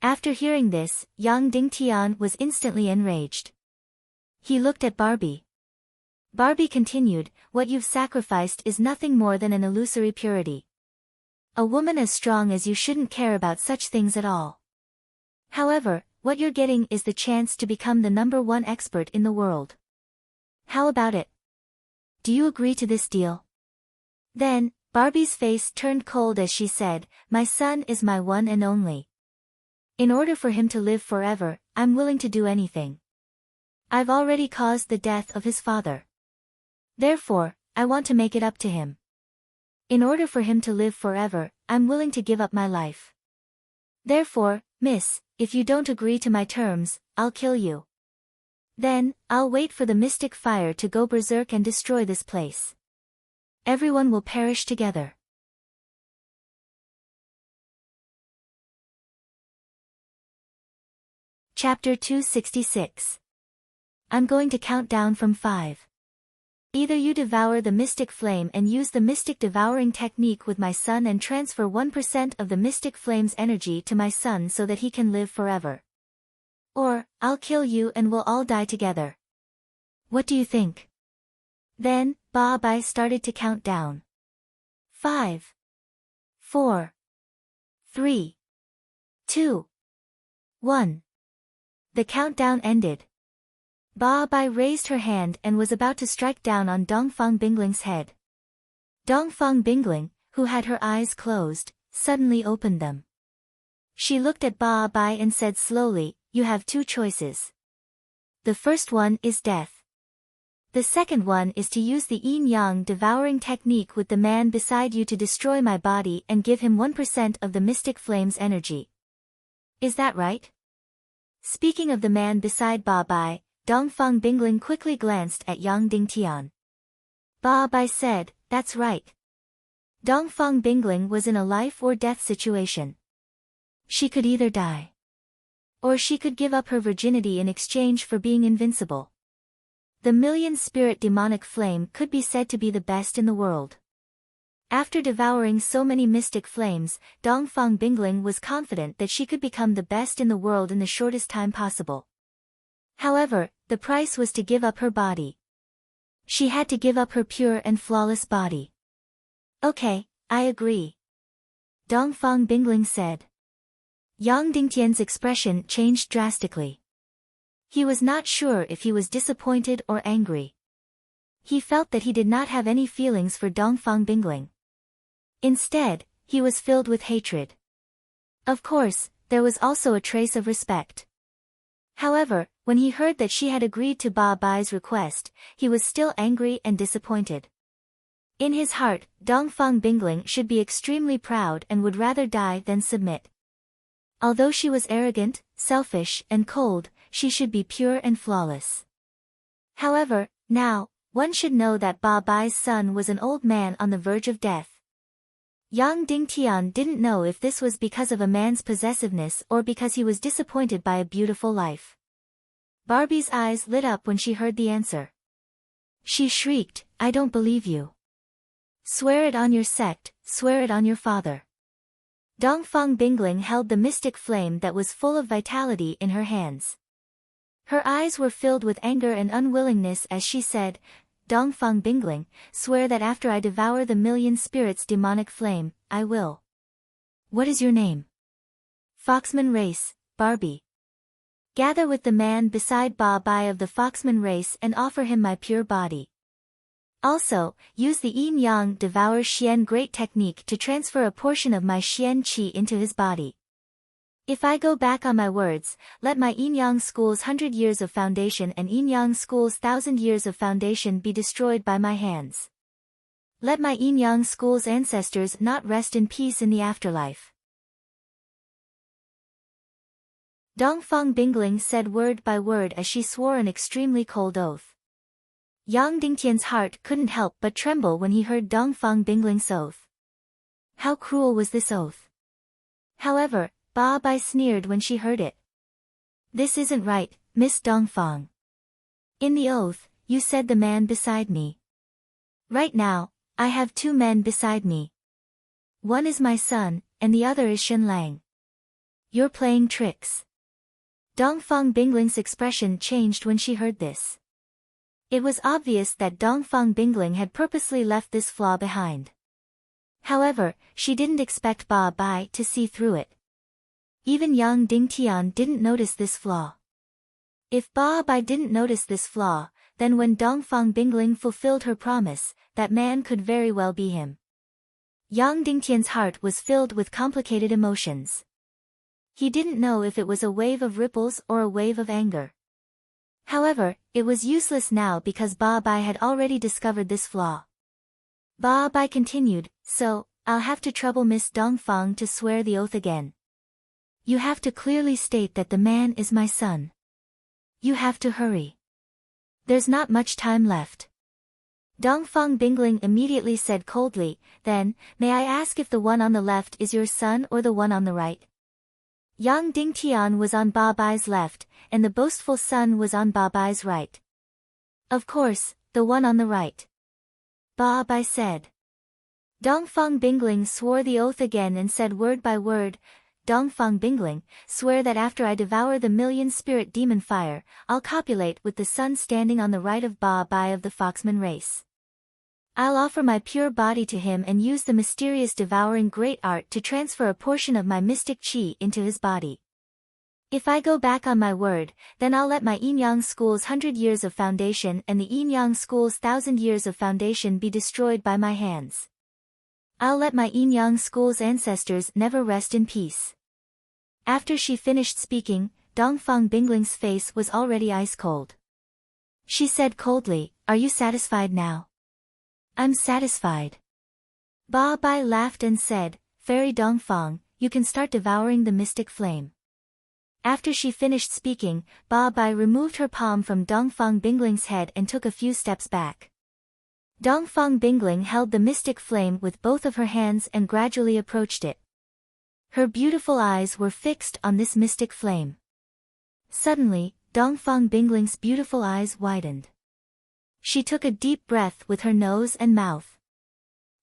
After hearing this, Yang Dingtian was instantly enraged. He looked at Barbie. Barbie continued, "What you've sacrificed is nothing more than an illusory purity. A woman as strong as you shouldn't care about such things at all. However, what you're getting is the chance to become the #1 expert in the world. How about it? Do you agree to this deal?" Then, Barbie's face turned cold as she said, "My son is my one and only. In order for him to live forever, I'm willing to do anything. I've already caused the death of his father. Therefore, I want to make it up to him. In order for him to live forever, I'm willing to give up my life. Therefore, miss, if you don't agree to my terms, I'll kill you. Then, I'll wait for the mystic fire to go berserk and destroy this place. Everyone will perish together." Chapter 266. I'm going to count down from 5. Either you devour the mystic flame and use the mystic devouring technique with my son and transfer 1% of the mystic flame's energy to my son so that he can live forever. Or, I'll kill you and we'll all die together. What do you think? Then, Ba Bai started to count down. 5. 4. 3. 2. 1. The countdown ended. Ba Bai raised her hand and was about to strike down on Dongfang Bingling's head. Dongfang Bingling, who had her eyes closed, suddenly opened them. She looked at Ba Bai and said slowly, "You have 2 choices. The first one is death. The second one is to use the yin-yang devouring technique with the man beside you to destroy my body and give him 1% of the mystic flame's energy. Is that right?" Speaking of the man beside Ba Bai, Dongfang Bingling quickly glanced at Yang Dingtian. Ba Bai said, "That's right." Dongfang Bingling was in a life-or-death situation. She could either die, or she could give up her virginity in exchange for being invincible. The million-spirit demonic flame could be said to be the best in the world. After devouring so many mystic flames, Dongfang Bingling was confident that she could become the best in the world in the shortest time possible. However, the price was to give up her body. She had to give up her pure and flawless body. "Okay, I agree," Dongfang Bingling said. Yang Dingtian's expression changed drastically. He was not sure if he was disappointed or angry. He felt that he did not have any feelings for Dongfang Bingling. Instead, he was filled with hatred. Of course, there was also a trace of respect. However, when he heard that she had agreed to Ba Bai's request, he was still angry and disappointed. In his heart, Dongfang Bingling should be extremely proud and would rather die than submit. Although she was arrogant, selfish, and cold, she should be pure and flawless. However, now, one should know that Ba Bai's son was an old man on the verge of death. Yang Dingtian didn't know if this was because of a man's possessiveness or because he was disappointed by a beautiful life. Barbie's eyes lit up when she heard the answer. She shrieked, "I don't believe you. Swear it on your sect, swear it on your father." Dongfang Bingling held the mystic flame that was full of vitality in her hands. Her eyes were filled with anger and unwillingness as she said, Dongfang Bingling, swear that after I devour the million spirits' demonic flame, I will. What is your name? Foxman race, Barbie. Gather with the man beside Ba Bai of the Foxman race and offer him my pure body. Also, use the yin-yang devour Xian great technique to transfer a portion of my Xian qi into his body. If I go back on my words, let my yin-yang school's 100 years of foundation and yin-yang school's 1,000 years of foundation be destroyed by my hands. Let my yin-yang school's ancestors not rest in peace in the afterlife. Dongfang Bingling said word by word as she swore an extremely cold oath. Yang Dingtian's heart couldn't help but tremble when he heard Dongfang Bingling's oath. How cruel was this oath? However, Ba Bai sneered when she heard it. This isn't right, Miss Dongfang. In the oath, you said the man beside me. Right now, I have two men beside me. One is my son, and the other is Shen Lang. You're playing tricks. Dongfang Bingling's expression changed when she heard this. It was obvious that Dongfang Bingling had purposely left this flaw behind. However, she didn't expect Ba Bai to see through it. Even Yang Dingtian didn't notice this flaw. If Ba Bai didn't notice this flaw, then when Dongfang Bingling fulfilled her promise, that man could very well be him. Yang Dingtian's heart was filled with complicated emotions. He didn't know if it was a wave of ripples or a wave of anger. However, it was useless now because Ba Bai had already discovered this flaw. Ba Bai continued, so, I'll have to trouble Miss Dongfang to swear the oath again. You have to clearly state that the man is my son. You have to hurry. There's not much time left. Dongfang Bingling immediately said coldly, then, may I ask if the one on the left is your son or the one on the right? Yang Dingtian was on Ba Bai's left, and the boastful son was on Ba Bai's right. Of course, the one on the right. Ba Bai said. Dongfang Bingling swore the oath again and said word by word, Dongfang Bingling, swear that after I devour the million spirit demon fire, I'll copulate with the son standing on the right of Ba Bai of the Foxman race. I'll offer my pure body to him and use the mysterious devouring great art to transfer a portion of my mystic qi into his body. If I go back on my word, then I'll let my yin-yang school's 100 years of foundation and the yin-yang school's 1,000 years of foundation be destroyed by my hands. I'll let my yin-yang school's ancestors never rest in peace. After she finished speaking, Dongfang Bingling's face was already ice cold. She said coldly, are you satisfied now? I'm satisfied. Ba Bai laughed and said, Fairy Dongfang, you can start devouring the mystic flame. After she finished speaking, Ba Bai removed her palm from Dongfang Bingling's head and took a few steps back. Dongfang Bingling held the mystic flame with both of her hands and gradually approached it. Her beautiful eyes were fixed on this mystic flame. Suddenly, Dongfang Bingling's beautiful eyes widened. She took a deep breath with her nose and mouth.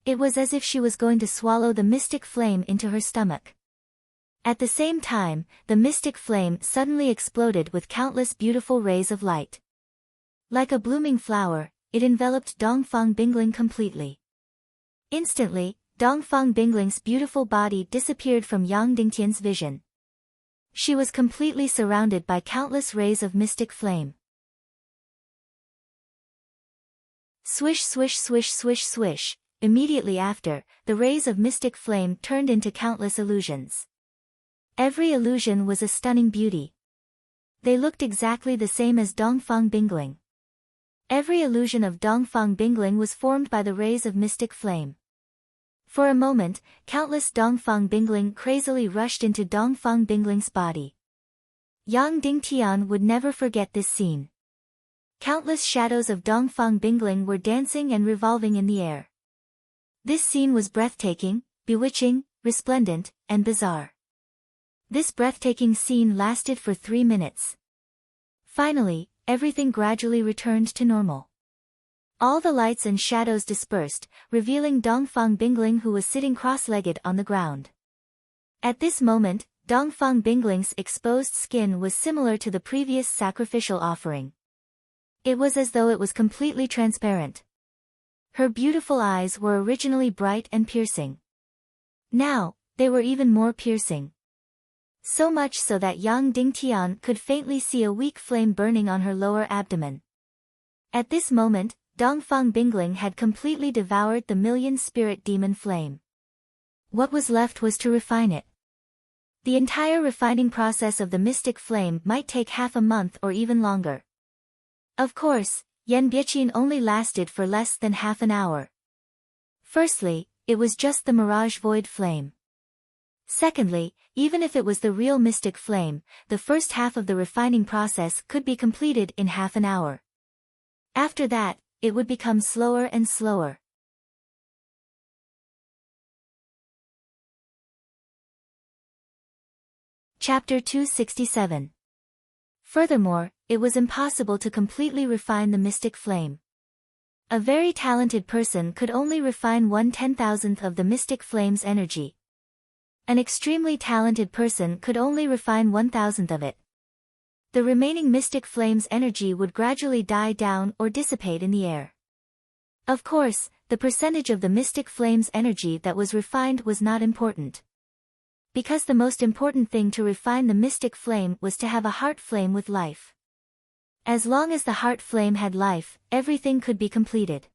It was as if she was going to swallow the mystic flame into her stomach. At the same time, the mystic flame suddenly exploded with countless beautiful rays of light. Like a blooming flower, it enveloped Dongfang Bingling completely. Instantly, Dongfang Bingling's beautiful body disappeared from Yang Dingtian's vision. She was completely surrounded by countless rays of mystic flame. Swish swish swish swish swish, immediately after, the rays of mystic flame turned into countless illusions. Every illusion was a stunning beauty. They looked exactly the same as Dongfang Bingling. Every illusion of Dongfang Bingling was formed by the rays of mystic flame. For a moment, countless Dongfang Bingling crazily rushed into Dongfang Bingling's body. Yang Dingtian would never forget this scene. Countless shadows of Dongfang Bingling were dancing and revolving in the air. This scene was breathtaking, bewitching, resplendent, and bizarre. This breathtaking scene lasted for 3 minutes. Finally, everything gradually returned to normal. All the lights and shadows dispersed, revealing Dongfang Bingling who was sitting cross-legged on the ground. At this moment, Dongfang Bingling's exposed skin was similar to the previous sacrificial offering. It was as though it was completely transparent. Her beautiful eyes were originally bright and piercing. Now, they were even more piercing. So much so that Yang Dingtian could faintly see a weak flame burning on her lower abdomen. At this moment, Dongfang Bingling had completely devoured the million-spirit demon flame. What was left was to refine it. The entire refining process of the mystic flame might take half a month or even longer. Of course, Yan Biaqin only lasted for less than half an hour. Firstly, it was just the mirage void flame. Secondly, even if it was the real mystic flame, the first half of the refining process could be completed in half an hour. After that, it would become slower and slower. Chapter 267. Furthermore, it was impossible to completely refine the mystic flame. A very talented person could only refine 1/10,000th of the mystic flame's energy. An extremely talented person could only refine 1,000th of it. The remaining mystic flame's energy would gradually die down or dissipate in the air. Of course, the percentage of the mystic flame's energy that was refined was not important. Because the most important thing to refine the mystic flame was to have a heart flame with life. As long as the heart flame had life, everything could be completed.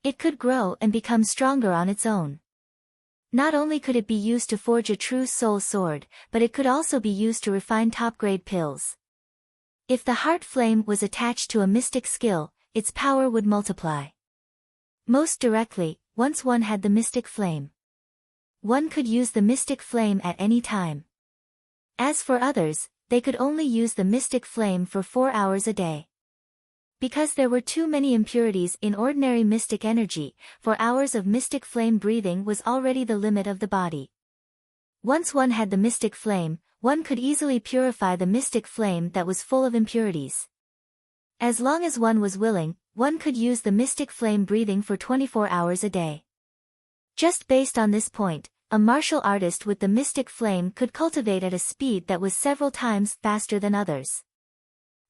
It could grow and become stronger on its own. Not only could it be used to forge a true soul sword, but it could also be used to refine top-grade pills. If the heart flame was attached to a mystic skill, its power would multiply. Most directly, once one had the mystic flame. One could use the mystic flame at any time. As for others, they could only use the mystic flame for 4 hours a day. Because there were too many impurities in ordinary mystic energy, 4 hours of mystic flame breathing was already the limit of the body. Once one had the mystic flame, one could easily purify the mystic flame that was full of impurities. As long as one was willing, one could use the mystic flame breathing for 24 hours a day. Just based on this point, a martial artist with the mystic flame could cultivate at a speed that was several times faster than others.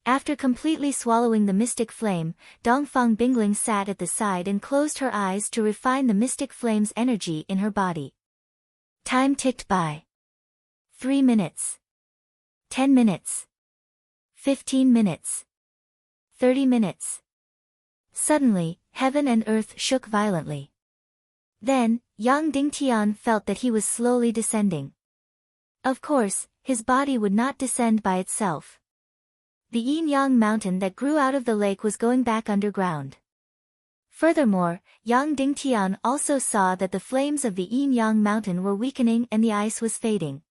After completely swallowing the mystic flame, Dongfang Bingling sat at the side and closed her eyes to refine the mystic flame's energy in her body. Time ticked by. 3 minutes. 10 minutes. 15 minutes. 30 minutes. Suddenly, heaven and earth shook violently. Then, Yang Dingtian felt that he was slowly descending. Of course, his body would not descend by itself. The yin-yang mountain that grew out of the lake was going back underground. Furthermore, Yang Dingtian also saw that the flames of the yin-yang mountain were weakening and the ice was fading.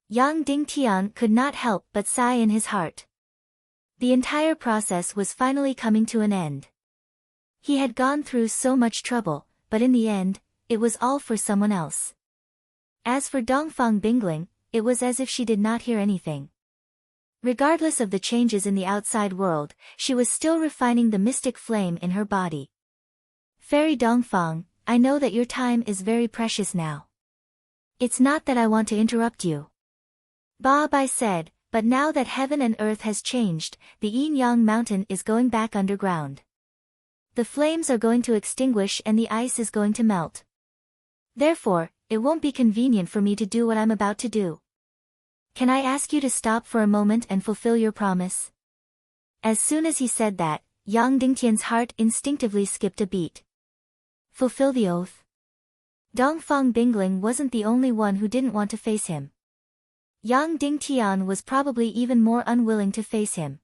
Yang Dingtian could not help but sigh in his heart. The entire process was finally coming to an end. He had gone through so much trouble, but in the end, it was all for someone else. As for Dongfang Bingling, it was as if she did not hear anything. Regardless of the changes in the outside world, she was still refining the mystic flame in her body. Fairy Dongfang, I know that your time is very precious now. It's not that I want to interrupt you. Ba Bai said, but now that heaven and earth has changed, the yin-yang mountain is going back underground. The flames are going to extinguish and the ice is going to melt. Therefore, it won't be convenient for me to do what I'm about to do. Can I ask you to stop for a moment and fulfill your promise? As soon as he said that, Yang Dingtian's heart instinctively skipped a beat. Fulfill the oath? Dongfang Bingling wasn't the only one who didn't want to face him. Yang Dingtian was probably even more unwilling to face him.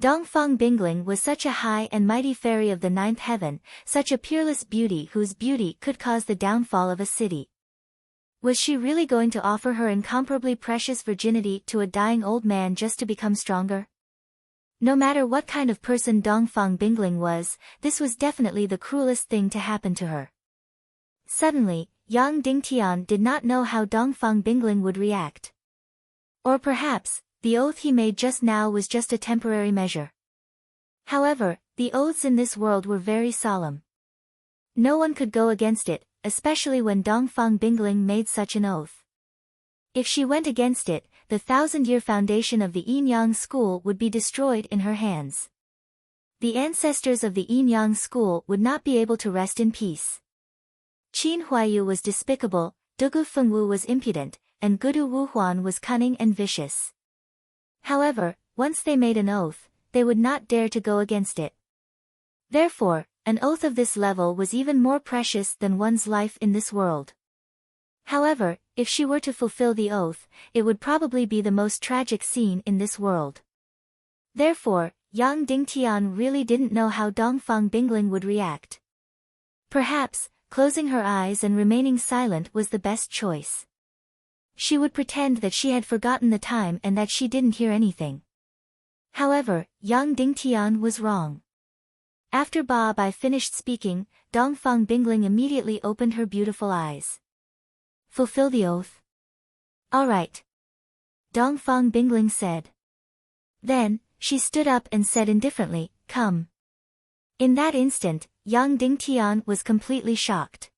Dongfang Bingling was such a high and mighty fairy of the ninth heaven, such a peerless beauty whose beauty could cause the downfall of a city. Was she really going to offer her incomparably precious virginity to a dying old man just to become stronger? No matter what kind of person Dongfang Bingling was, this was definitely the cruelest thing to happen to her. Suddenly, Yang Dingtian did not know how Dongfang Bingling would react. Or perhaps, the oath he made just now was just a temporary measure. However, the oaths in this world were very solemn. No one could go against it, especially when Dongfang Bingling made such an oath. If she went against it, the 1,000-year foundation of the Yin-Yang school would be destroyed in her hands. The ancestors of the Yin-Yang school would not be able to rest in peace. Qin Huaiyu was despicable, Dugu Fengwu was impudent, and Gudu Wuhuan was cunning and vicious. However, once they made an oath, they would not dare to go against it. Therefore, an oath of this level was even more precious than one's life in this world. However, if she were to fulfill the oath, it would probably be the most tragic scene in this world. Therefore, Yang Dingtian really didn't know how Dongfang Bingling would react. Perhaps, closing her eyes and remaining silent was the best choice. She would pretend that she had forgotten the time and that she didn't hear anything. However, Yang Dingtian was wrong. After Ba Bai finished speaking, Dongfang Bingling immediately opened her beautiful eyes. Fulfill the oath? All right. Dongfang Bingling said. Then, she stood up and said indifferently, come. In that instant, Yang Dingtian was completely shocked.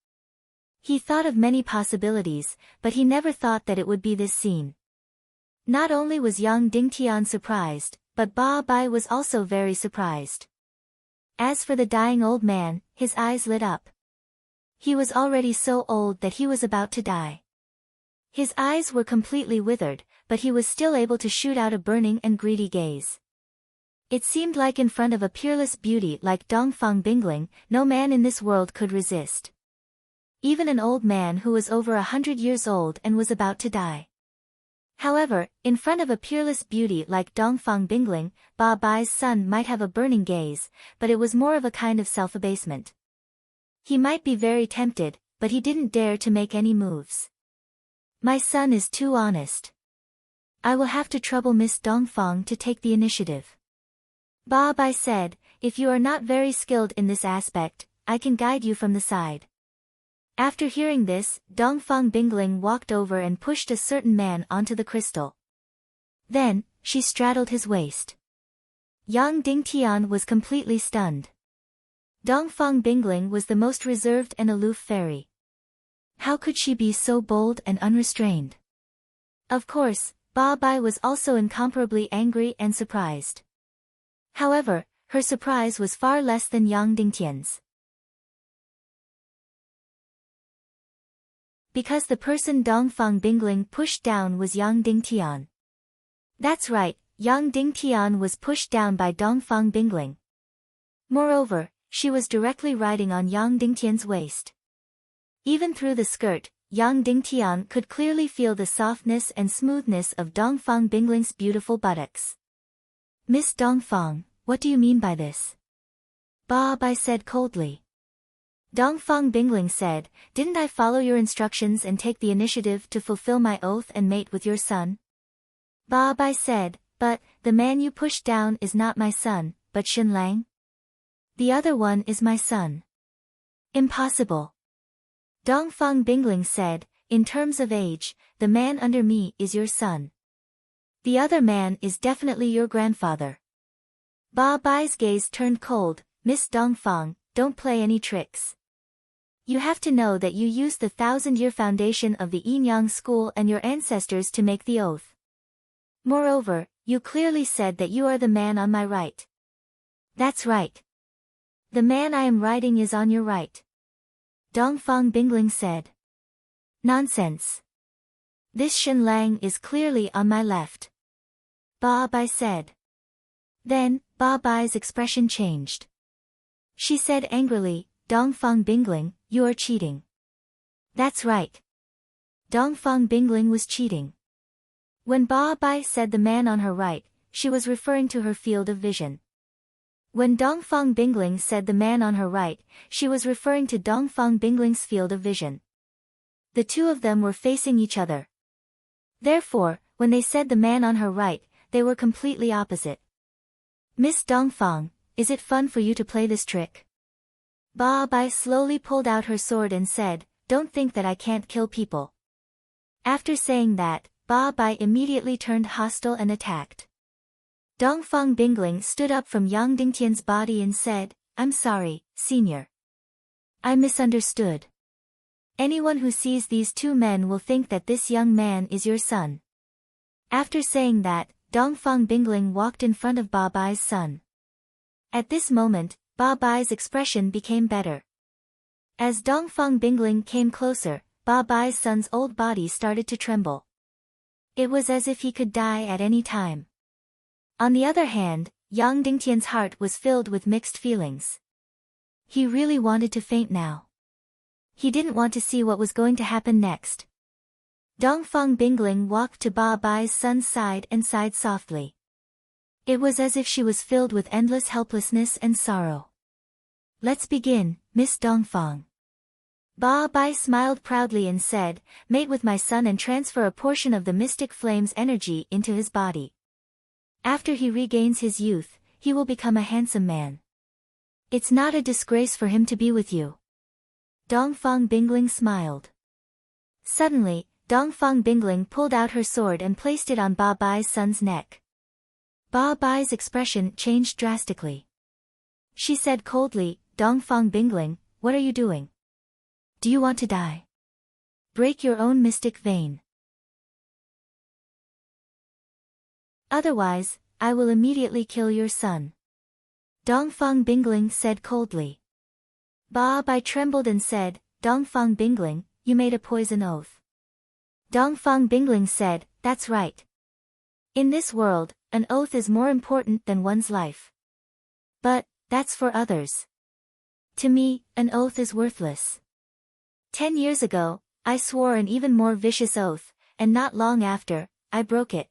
He thought of many possibilities, but he never thought that it would be this scene. Not only was Yang Dingtian surprised, but Ba Bai was also very surprised. As for the dying old man, his eyes lit up. He was already so old that he was about to die. His eyes were completely withered, but he was still able to shoot out a burning and greedy gaze. It seemed like in front of a peerless beauty like Dongfang Bingling, no man in this world could resist. Even an old man who was over 100 years old and was about to die. However, in front of a peerless beauty like Dongfang Bingling, Ba Bai's son might have a burning gaze, but it was more of a kind of self-abasement. He might be very tempted, but he didn't dare to make any moves. My son is too honest. I will have to trouble Miss Dongfang to take the initiative. Ba Bai said, if you are not very skilled in this aspect, I can guide you from the side. After hearing this, Dongfang Bingling walked over and pushed a certain man onto the crystal. Then, she straddled his waist. Yang Dingtian was completely stunned. Dongfang Bingling was the most reserved and aloof fairy. How could she be so bold and unrestrained? Of course, Ba Bai was also incomparably angry and surprised. However, her surprise was far less than Yang Dingtian's. Because the person Dongfang Bingling pushed down was Yang Dingtian. That's right, Yang Dingtian was pushed down by Dongfang Bingling. Moreover, she was directly riding on Yang Dingtian's waist. Even through the skirt, Yang Dingtian could clearly feel the softness and smoothness of Dongfang Bingling's beautiful buttocks. Miss Dongfang, what do you mean by this? Ba Bai said coldly. Dongfang Bingling said, didn't I follow your instructions and take the initiative to fulfill my oath and mate with your son? Ba Bai said, but, the man you pushed down is not my son, but Xin Lang? The other one is my son. Impossible. Dongfang Bingling said, in terms of age, the man under me is your son. The other man is definitely your grandfather. Ba Bai's gaze turned cold. Miss Dongfang, don't play any tricks. You have to know that you used the 1,000-year foundation of the Yin-Yang school and your ancestors to make the oath. Moreover, you clearly said that you are the man on my right. That's right. The man I am riding is on your right. Dongfang Bingling said. Nonsense. This Xin Lang is clearly on my left. Ba Bai said. Then, Ba Bai's expression changed. She said angrily, Dongfang Bingling, you are cheating. That's right. Dongfang Bingling was cheating. When Ba Bai said the man on her right, she was referring to her field of vision. When Dongfang Bingling said the man on her right, she was referring to Dongfang Bingling's field of vision. The two of them were facing each other. Therefore, when they said the man on her right, they were completely opposite. Miss Dongfang, is it fun for you to play this trick? Ba Bai slowly pulled out her sword and said, don't think that I can't kill people. After saying that, Ba Bai immediately turned hostile and attacked. Dongfang Bingling stood up from Yang Dingtian's body and said, I'm sorry, senior. I misunderstood. Anyone who sees these two men will think that this young man is your son." After saying that, Dongfang Bingling walked in front of Ba Bai's son. At this moment, Ba Bai's expression became better. As Dongfang Bingling came closer, Ba Bai's son's old body started to tremble. It was as if he could die at any time. On the other hand, Yang Dingtian's heart was filled with mixed feelings. He really wanted to faint now. He didn't want to see what was going to happen next. Dongfang Bingling walked to Ba Bai's son's side and sighed softly. It was as if she was filled with endless helplessness and sorrow. "Let's begin, Miss Dongfang." Ba Bai smiled proudly and said, "Mate with my son and transfer a portion of the mystic flame's energy into his body. After he regains his youth, he will become a handsome man. It's not a disgrace for him to be with you." Dongfang Bingling smiled. Suddenly, Dongfang Bingling pulled out her sword and placed it on Ba Bai's son's neck. Ba Bai's expression changed drastically. She said coldly, "Dongfang Bingling, what are you doing? Do you want to die? Break your own mystic vein. Otherwise, I will immediately kill your son." Dongfang Bingling said coldly. Ba Bai trembled and said, "Dongfang Bingling, you made a poison oath." Dongfang Bingling said, "That's right. In this world, an oath is more important than one's life. But, that's for others. To me, an oath is worthless. 10 years ago, I swore an even more vicious oath, and not long after, I broke it."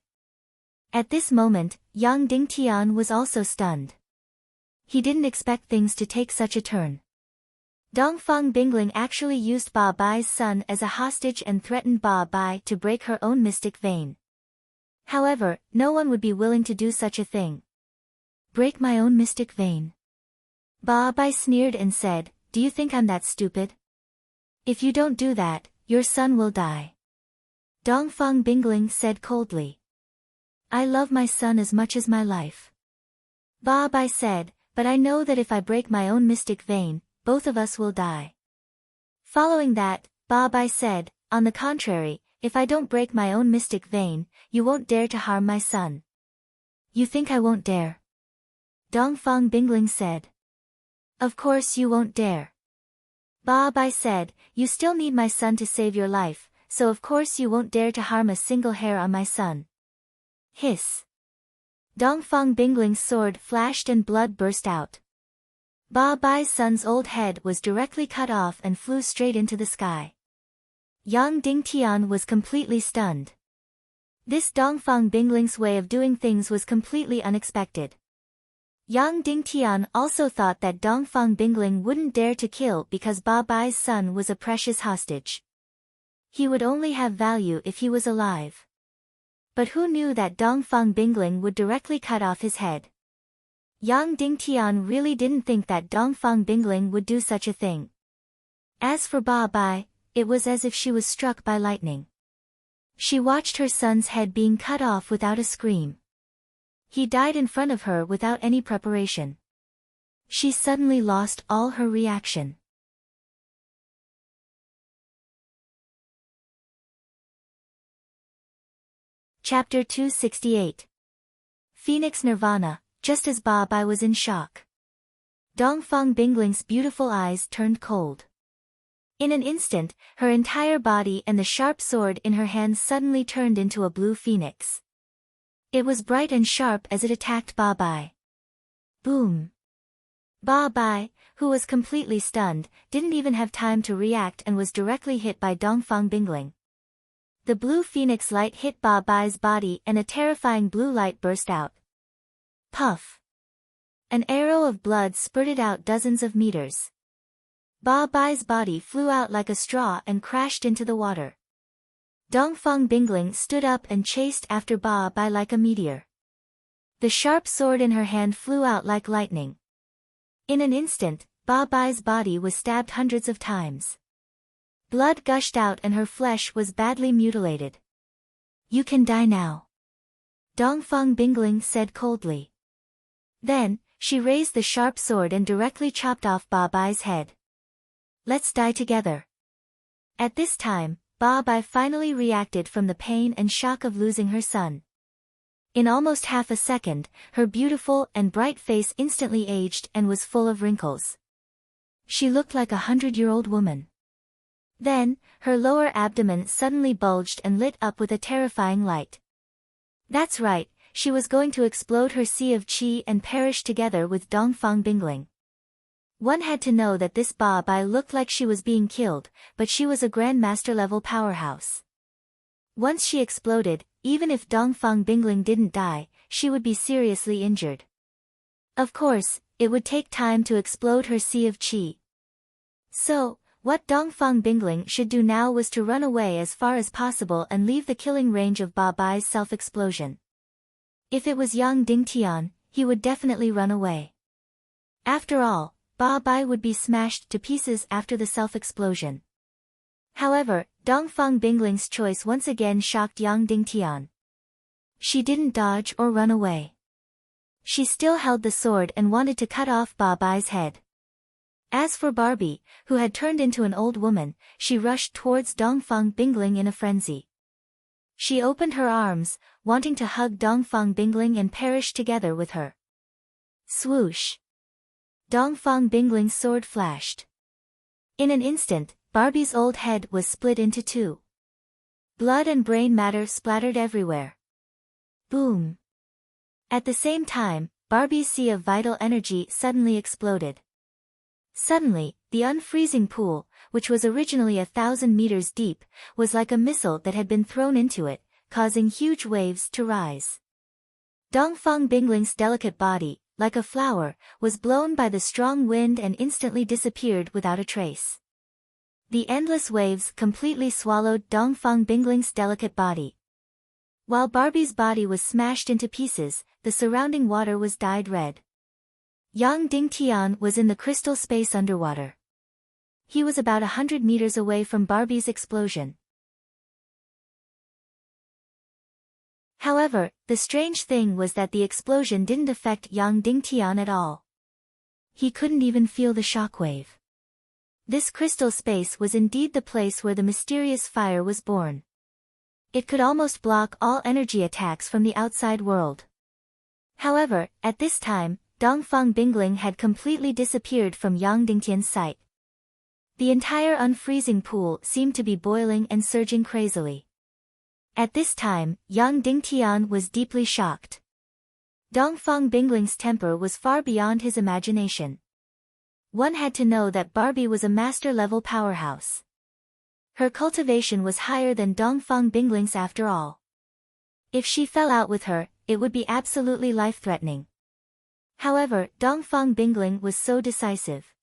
At this moment, Yang Dingtian was also stunned. He didn't expect things to take such a turn. Dongfang Bingling actually used Ba Bai's son as a hostage and threatened Ba Bai to break her own mystic vein. However, no one would be willing to do such a thing. "Break my own mystic vein?" Ba Bai sneered and said, "Do you think I'm that stupid? If you don't do that, your son will die." Dongfang Bingling said coldly, "I love my son as much as my life." Ba Bai said, "But I know that if I break my own mystic vein, both of us will die." Following that, Ba Bai said, "On the contrary, if I don't break my own mystic vein, you won't dare to harm my son." "You think I won't dare?" Dongfang Bingling said. "Of course you won't dare." Ba Bai said, "You still need my son to save your life, so of course you won't dare to harm a single hair on my son." Hiss. Dongfang Bingling's sword flashed and blood burst out. Ba Bai's son's old head was directly cut off and flew straight into the sky. Yang Dingtian was completely stunned. This Dongfang Bingling's way of doing things was completely unexpected. Yang Dingtian also thought that Dongfang Bingling wouldn't dare to kill because Ba Bai's son was a precious hostage. He would only have value if he was alive. But who knew that Dongfang Bingling would directly cut off his head? Yang Dingtian really didn't think that Dongfang Bingling would do such a thing. As for Ba Bai, it was as if she was struck by lightning. She watched her son's head being cut off without a scream. He died in front of her without any preparation. She suddenly lost all her reaction. Chapter 268. Phoenix Nirvana. Just as Ba Bai was in shock, Dongfang Bingling's beautiful eyes turned cold. In an instant, her entire body and the sharp sword in her hands suddenly turned into a blue phoenix. It was bright and sharp as it attacked Ba Bai. Boom! Ba Bai, who was completely stunned, didn't even have time to react and was directly hit by Dongfang Bingling. The blue phoenix light hit Ba Bai's body and a terrifying blue light burst out. Puff! An arrow of blood spurted out dozens of meters. Ba Bai's body flew out like a straw and crashed into the water. Dongfang Bingling stood up and chased after Ba Bai like a meteor. The sharp sword in her hand flew out like lightning. In an instant, Ba Bai's body was stabbed hundreds of times. Blood gushed out and her flesh was badly mutilated. "You can die now," Dongfang Bingling said coldly. Then, she raised the sharp sword and directly chopped off Ba Bai's head. "Let's die together." At this time, Ba Bai finally reacted from the pain and shock of losing her son. In almost half a second, her beautiful and bright face instantly aged and was full of wrinkles. She looked like a 100-year-old woman. Then, her lower abdomen suddenly bulged and lit up with a terrifying light. That's right, she was going to explode her sea of qi and perish together with Dongfang Bingling. One had to know that this Ba Bai looked like she was being killed, but she was a Grandmaster-level powerhouse. Once she exploded, even if Dongfang Bingling didn't die, she would be seriously injured. Of course, it would take time to explode her sea of qi. So, what Dongfang Bingling should do now was to run away as far as possible and leave the killing range of Ba Bai's self-explosion. If it was young Ding Tian, he would definitely run away. After all, Ba Bai would be smashed to pieces after the self-explosion. However, Dongfang Bingling's choice once again shocked young Ding Tian. She didn't dodge or run away. She still held the sword and wanted to cut off Ba Bai's head. As for Barbie, who had turned into an old woman, she rushed towards Dongfang Bingling in a frenzy. She opened her arms, wanting to hug Dongfang Bingling and perish together with her. Swoosh! Dongfang Bingling's sword flashed. In an instant, Barbie's old head was split into two. Blood and brain matter splattered everywhere. Boom! At the same time, Barbie's sea of vital energy suddenly exploded. Suddenly, the unfreezing pool, which was originally 1,000 meters deep, was like a missile that had been thrown into it, causing huge waves to rise. Dongfang Bingling's delicate body, like a flower, was blown by the strong wind and instantly disappeared without a trace. The endless waves completely swallowed Dongfang Bingling's delicate body. While Barbie's body was smashed into pieces, the surrounding water was dyed red. Yang Ding Tian was in the crystal space underwater. He was about 100 meters away from Barbie's explosion. However, the strange thing was that the explosion didn't affect Yang Ding Tian at all. He couldn't even feel the shockwave. This crystal space was indeed the place where the mysterious fire was born. It could almost block all energy attacks from the outside world. However, at this time, Dongfang Bingling had completely disappeared from Yang Dingtian's sight. The entire unfreezing pool seemed to be boiling and surging crazily. At this time, Yang Dingtian was deeply shocked. Dongfang Bingling's temper was far beyond his imagination. One had to know that Barbie was a master-level powerhouse. Her cultivation was higher than Dongfang Bingling's after all. If she fell out with her, it would be absolutely life-threatening. However, Dongfang Bingling was so decisive.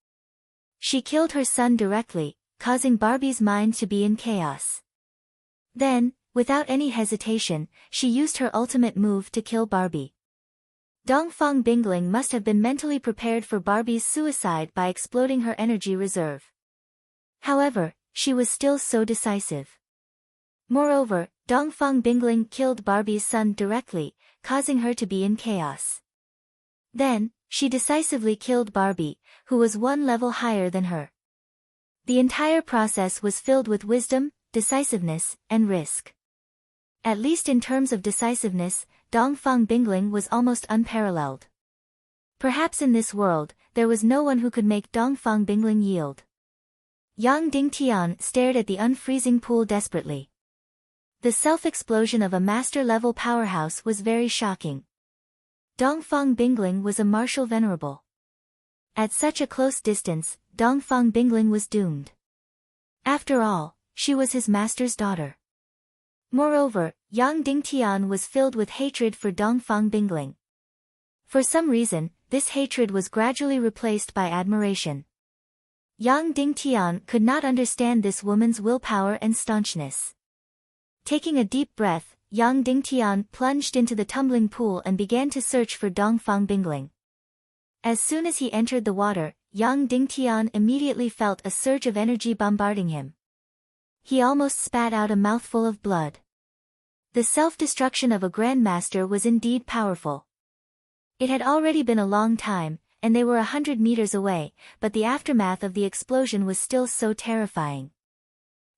She killed her son directly, causing Barbie's mind to be in chaos. Then, without any hesitation, she used her ultimate move to kill Barbie. Dongfang Bingling must have been mentally prepared for Barbie's suicide by exploding her energy reserve. However, she was still so decisive. Moreover, Dongfang Bingling killed Barbie's son directly, causing her to be in chaos. Then, she decisively killed Barbie, who was one level higher than her. The entire process was filled with wisdom, decisiveness, and risk. At least in terms of decisiveness, Dongfang Bingling was almost unparalleled. Perhaps in this world, there was no one who could make Dongfang Bingling yield. Yang Dingtian stared at the unfreezing pool desperately. The self-explosion of a master-level powerhouse was very shocking. Dongfang Bingling was a martial venerable. At such a close distance, Dongfang Bingling was doomed. After all, she was his master's daughter. Moreover, Yang Dingtian was filled with hatred for Dongfang Bingling. For some reason, this hatred was gradually replaced by admiration. Yang Dingtian could not understand this woman's willpower and staunchness. Taking a deep breath, Yang Dingtian plunged into the tumbling pool and began to search for Dongfang Bingling. As soon as he entered the water, Yang Dingtian immediately felt a surge of energy bombarding him. He almost spat out a mouthful of blood. The self-destruction of a grandmaster was indeed powerful. It had already been a long time, and they were 100 meters away, but the aftermath of the explosion was still so terrifying.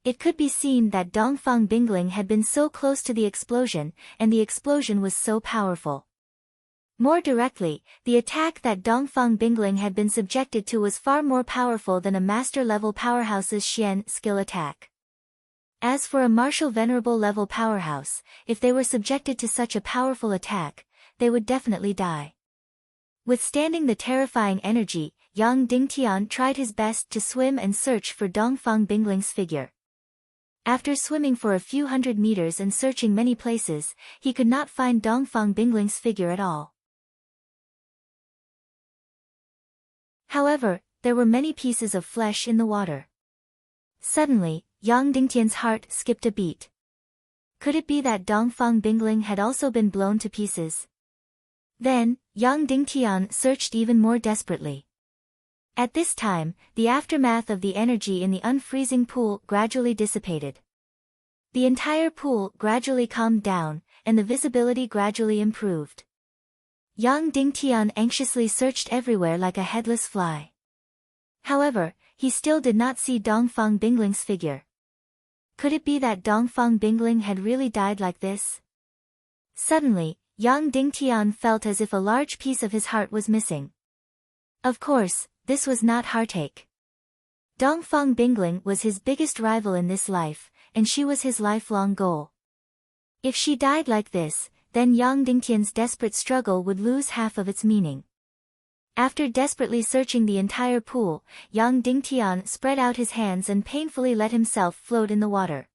It could be seen that Dongfang Bingling had been so close to the explosion, and the explosion was so powerful. More directly, the attack that Dongfang Bingling had been subjected to was far more powerful than a master-level powerhouse's Xian skill attack. As for a martial venerable level powerhouse, if they were subjected to such a powerful attack, they would definitely die. Withstanding the terrifying energy, Yang Dingtian tried his best to swim and search for Dongfang Bingling's figure. After swimming for a few hundred meters and searching many places, he could not find Dongfang Bingling's figure at all. However, there were many pieces of flesh in the water. Suddenly, Yang Dingtian's heart skipped a beat. Could it be that Dongfang Bingling had also been blown to pieces? Then, Yang Dingtian searched even more desperately. At this time, the aftermath of the energy in the unfreezing pool gradually dissipated. The entire pool gradually calmed down, and the visibility gradually improved. Yang Dingtian anxiously searched everywhere like a headless fly. However, he still did not see Dongfang Bingling's figure. Could it be that Dongfang Bingling had really died like this? Suddenly, Yang Dingtian felt as if a large piece of his heart was missing. Of course, this was not heartache. Dongfang Bingling was his biggest rival in this life, and she was his lifelong goal. If she died like this, then Yang Dingtian's desperate struggle would lose half of its meaning. After desperately searching the entire pool, Yang Dingtian spread out his hands and painfully let himself float in the water.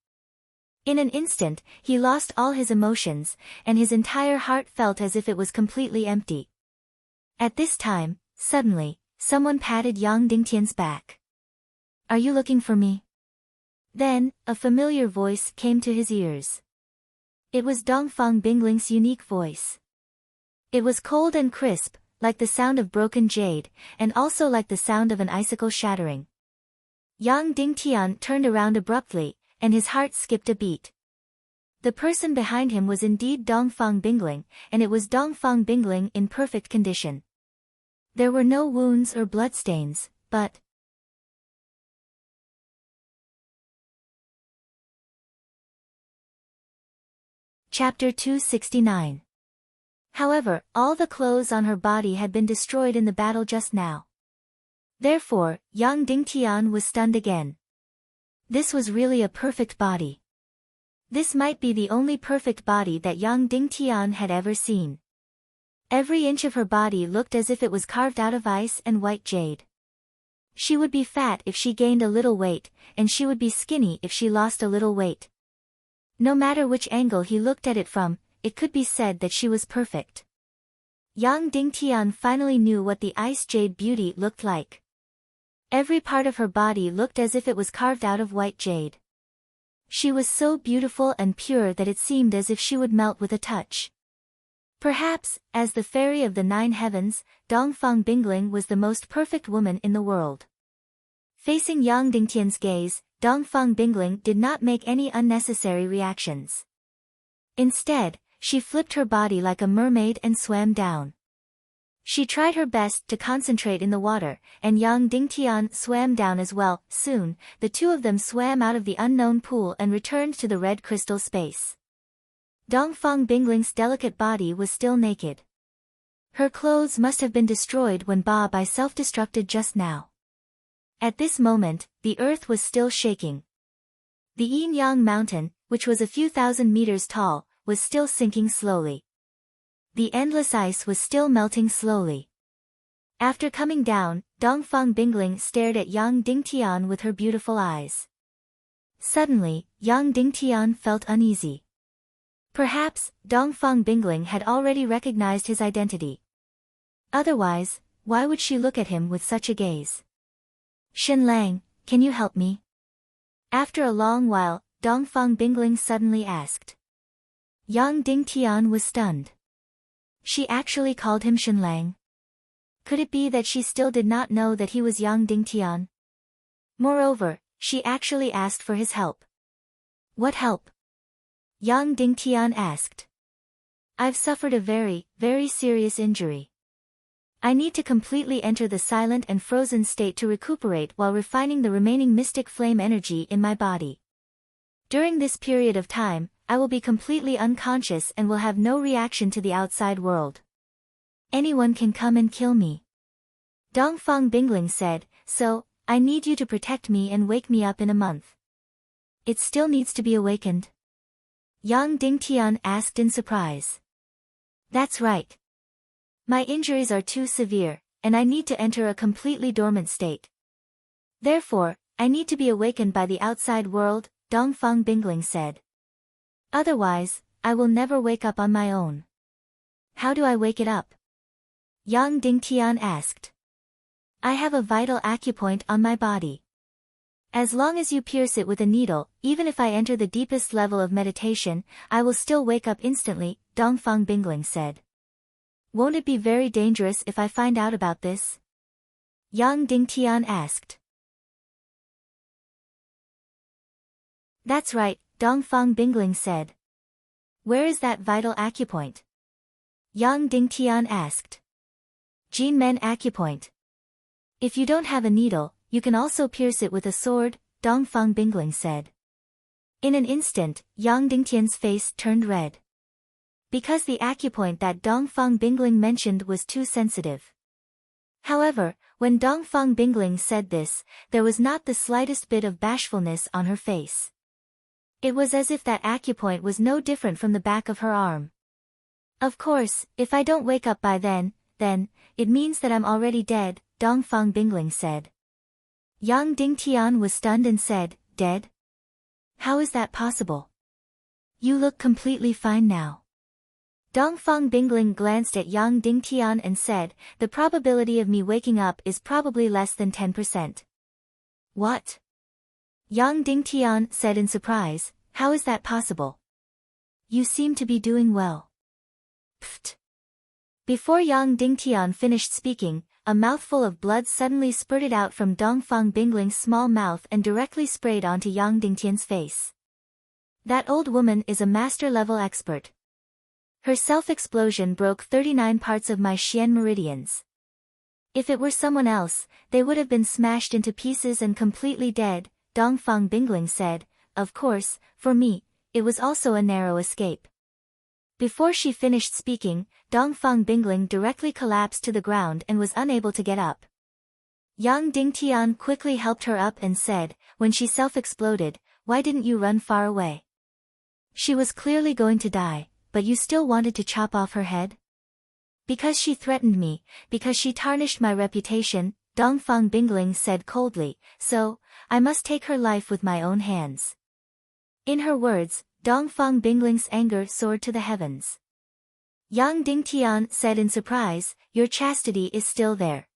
In an instant, he lost all his emotions, and his entire heart felt as if it was completely empty. At this time, suddenly, someone patted Yang Dingtian's back. "Are you looking for me?" Then, a familiar voice came to his ears. It was Dongfang Bingling's unique voice. It was cold and crisp, like the sound of broken jade, and also like the sound of an icicle shattering. Yang Dingtian turned around abruptly, and his heart skipped a beat. The person behind him was indeed Dongfang Bingling, and it was Dongfang Bingling in perfect condition. There were no wounds or bloodstains, but... Chapter 269. However, all the clothes on her body had been destroyed in the battle just now. Therefore, Yang Dingtian was stunned again. This was really a perfect body. This might be the only perfect body that Yang Dingtian had ever seen. Every inch of her body looked as if it was carved out of ice and white jade. She would be fat if she gained a little weight, and she would be skinny if she lost a little weight. No matter which angle he looked at it from, it could be said that she was perfect. Yang Dingtian finally knew what the ice jade beauty looked like. Every part of her body looked as if it was carved out of white jade. She was so beautiful and pure that it seemed as if she would melt with a touch. Perhaps, as the fairy of the 9 heavens, Dongfang Bingling was the most perfect woman in the world. Facing Yang Dingtian's gaze, Dongfang Bingling did not make any unnecessary reactions. Instead, she flipped her body like a mermaid and swam down. She tried her best to concentrate in the water, and Yang Dingtian swam down as well. Soon, the two of them swam out of the unknown pool and returned to the red crystal space. Dongfang Bingling's delicate body was still naked. Her clothes must have been destroyed when Bai self-destructed just now. At this moment, the earth was still shaking. The Yin-Yang mountain, which was a few thousand meters tall, was still sinking slowly. The endless ice was still melting slowly. After coming down, Dongfang Bingling stared at Yang Dingtian with her beautiful eyes. Suddenly, Yang Dingtian felt uneasy. Perhaps, Dongfang Bingling had already recognized his identity. Otherwise, why would she look at him with such a gaze? "Shen Lang, can you help me?" After a long while, Dongfang Bingling suddenly asked. Yang Dingtian was stunned. She actually called him Shen Lang. Could it be that she still did not know that he was Yang Dingtian? Moreover, she actually asked for his help. "What help?" Yang Dingtian asked. "I've suffered a very, very serious injury. I need to completely enter the silent and frozen state to recuperate while refining the remaining mystic flame energy in my body. During this period of time, I will be completely unconscious and will have no reaction to the outside world. Anyone can come and kill me. Dongfang Bingling said, so, I need you to protect me and wake me up in a month. It still needs to be awakened? Yang Dingtian asked in surprise. That's right. My injuries are too severe, and I need to enter a completely dormant state. Therefore, I need to be awakened by the outside world, Dongfang Bingling said. Otherwise, I will never wake up on my own. How do I wake it up? Yang Dingtian asked. I have a vital acupoint on my body. As long as you pierce it with a needle, even if I enter the deepest level of meditation, I will still wake up instantly, Dongfang Bingling said. Won't it be very dangerous if I find out about this? Yang Dingtian asked. That's right, Dongfang Bingling said. Where is that vital acupoint? Yang Dingtian asked. Jinmen acupoint. If you don't have a needle, you can also pierce it with a sword, Dongfang Bingling said. In an instant, Yang Dingtian's face turned red. Because the acupoint that Dongfang Bingling mentioned was too sensitive. However, when Dongfang Bingling said this, there was not the slightest bit of bashfulness on her face. It was as if that acupoint was no different from the back of her arm. Of course, if I don't wake up by then, it means that I'm already dead, Dongfang Bingling said. Yang Dingtian was stunned and said, dead? How is that possible? You look completely fine now. Dongfang Bingling glanced at Yang Dingtian and said, the probability of me waking up is probably less than 10%. What? Yang Dingtian said in surprise, how is that possible? You seem to be doing well. Pfft. Before Yang Dingtian finished speaking, a mouthful of blood suddenly spurted out from Dongfang Bingling's small mouth and directly sprayed onto Yang Dingtian's face. That old woman is a master-level expert. Her self-explosion broke 39 parts of my Xian meridians. If it were someone else, they would have been smashed into pieces and completely dead, Dongfang Bingling said. Of course, for me, it was also a narrow escape. Before she finished speaking, Dongfang Bingling directly collapsed to the ground and was unable to get up. Yang Dingtian quickly helped her up and said, when she self-exploded, why didn't you run far away? She was clearly going to die, but you still wanted to chop off her head? Because she threatened me, because she tarnished my reputation, Dongfang Bingling said coldly, so, I must take her life with my own hands. In her words, Dongfang Bingling's anger soared to the heavens. Yang Dingtian said in surprise, your chastity is still there.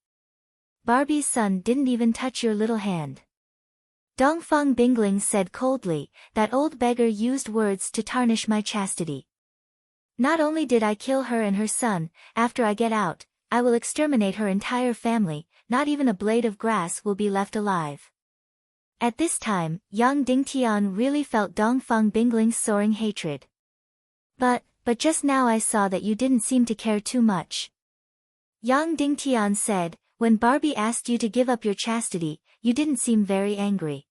Barbie's son didn't even touch your little hand. Dongfang Bingling said coldly, that old beggar used words to tarnish my chastity. Not only did I kill her and her son, after I get out, I will exterminate her entire family, not even a blade of grass will be left alive. At this time, Yang Dingtian really felt Dongfang Bingling's soaring hatred. But just now I saw that you didn't seem to care too much. Yang Dingtian said, when Barbie asked you to give up your chastity, you didn't seem very angry.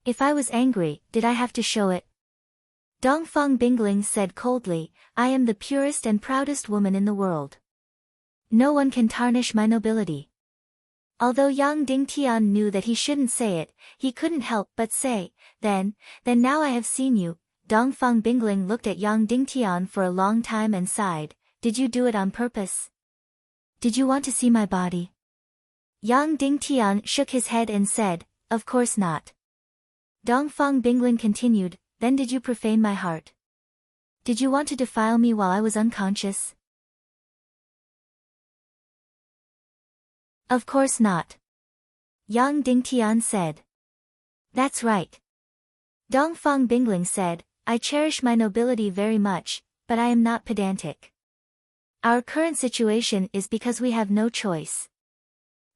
If I was angry, did I have to show it? Dongfang Bingling said coldly, I am the purest and proudest woman in the world. No one can tarnish my nobility. Although Yang Dingtian knew that he shouldn't say it, he couldn't help but say, then now I have seen you. Dongfang Bingling looked at Yang Dingtian for a long time and sighed, did you do it on purpose? Did you want to see my body? Yang Dingtian shook his head and said, of course not. Dongfang Bingling continued, then did you profane my heart? Did you want to defile me while I was unconscious? Of course not. Yang Dingtian said. That's right. Dongfang Bingling said, I cherish my nobility very much, but I am not pedantic. Our current situation is because we have no choice.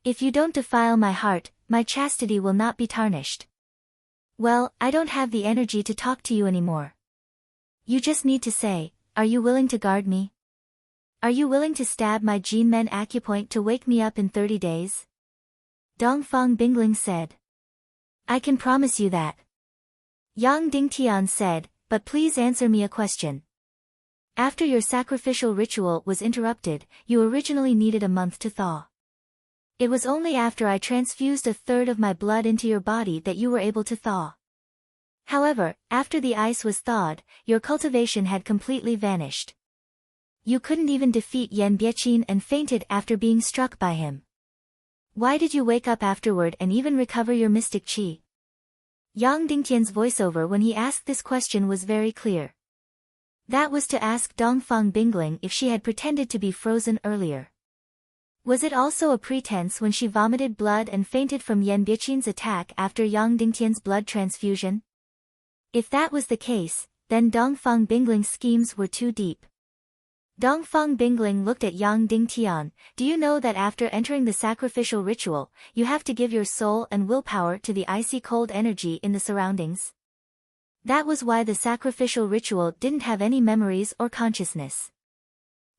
If you don't defile my heart, my chastity will not be tarnished. Well, I don't have the energy to talk to you anymore. You just need to say, are you willing to guard me? Are you willing to stab my Jinmen acupoint to wake me up in 30 days? Dongfang Bingling said. I can promise you that. Yang Dingtian said, but please answer me a question. After your sacrificial ritual was interrupted, you originally needed a month to thaw. It was only after I transfused a third of my blood into your body that you were able to thaw. However, after the ice was thawed, your cultivation had completely vanished. You couldn't even defeat Yan Biechin and fainted after being struck by him. Why did you wake up afterward and even recover your mystic qi? Yang Dingtian's voiceover when he asked this question was very clear. That was to ask Dongfang Bingling if she had pretended to be frozen earlier. Was it also a pretense when she vomited blood and fainted from Yan Biechin's attack after Yang Dingtian's blood transfusion? If that was the case, then Dongfang Bingling's schemes were too deep. Dongfang Bingling looked at Yang Dingtian. Do you know that after entering the sacrificial ritual, you have to give your soul and willpower to the icy cold energy in the surroundings? That was why the sacrificial ritual didn't have any memories or consciousness.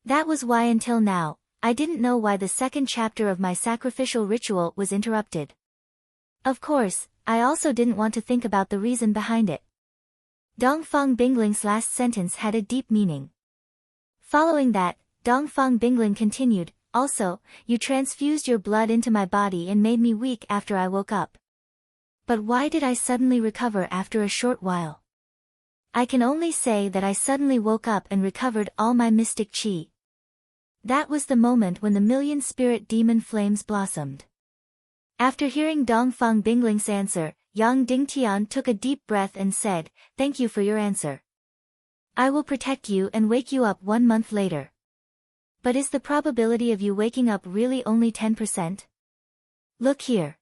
That was why until now, I didn't know why the second chapter of my sacrificial ritual was interrupted. Of course, I also didn't want to think about the reason behind it. Dongfang Bingling's last sentence had a deep meaning. Following that, Dongfang Bingling continued, also, you transfused your blood into my body and made me weak after I woke up. But why did I suddenly recover after a short while? I can only say that I suddenly woke up and recovered all my mystic qi. That was the moment when the million spirit demon flames blossomed. After hearing Dongfang Bingling's answer, Yang Dingtian took a deep breath and said, thank you for your answer. I will protect you and wake you up 1 month later. But is the probability of you waking up really only 10%? Look here.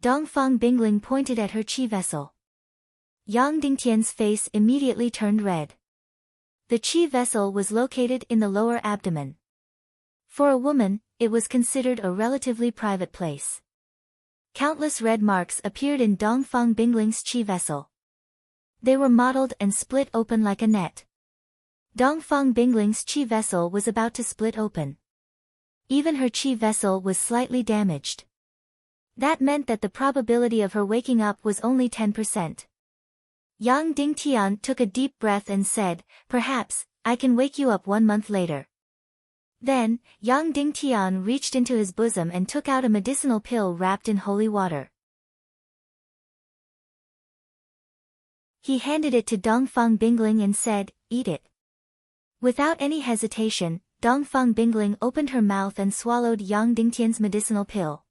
Dongfang Bingling pointed at her qi vessel. Yang Dingtian's face immediately turned red. The qi vessel was located in the lower abdomen. For a woman, it was considered a relatively private place. Countless red marks appeared in Dongfang Bingling's qi vessel. They were mottled and split open like a net. Dongfang Bingling's qi vessel was about to split open. Even her qi vessel was slightly damaged. That meant that the probability of her waking up was only 10%. Yang Dingtian took a deep breath and said, perhaps, I can wake you up 1 month later. Then, Yang Dingtian reached into his bosom and took out a medicinal pill wrapped in holy water. He handed it to Dongfang Bingling and said, eat it. Without any hesitation, Dongfang Bingling opened her mouth and swallowed Yang Dingtian's medicinal pill.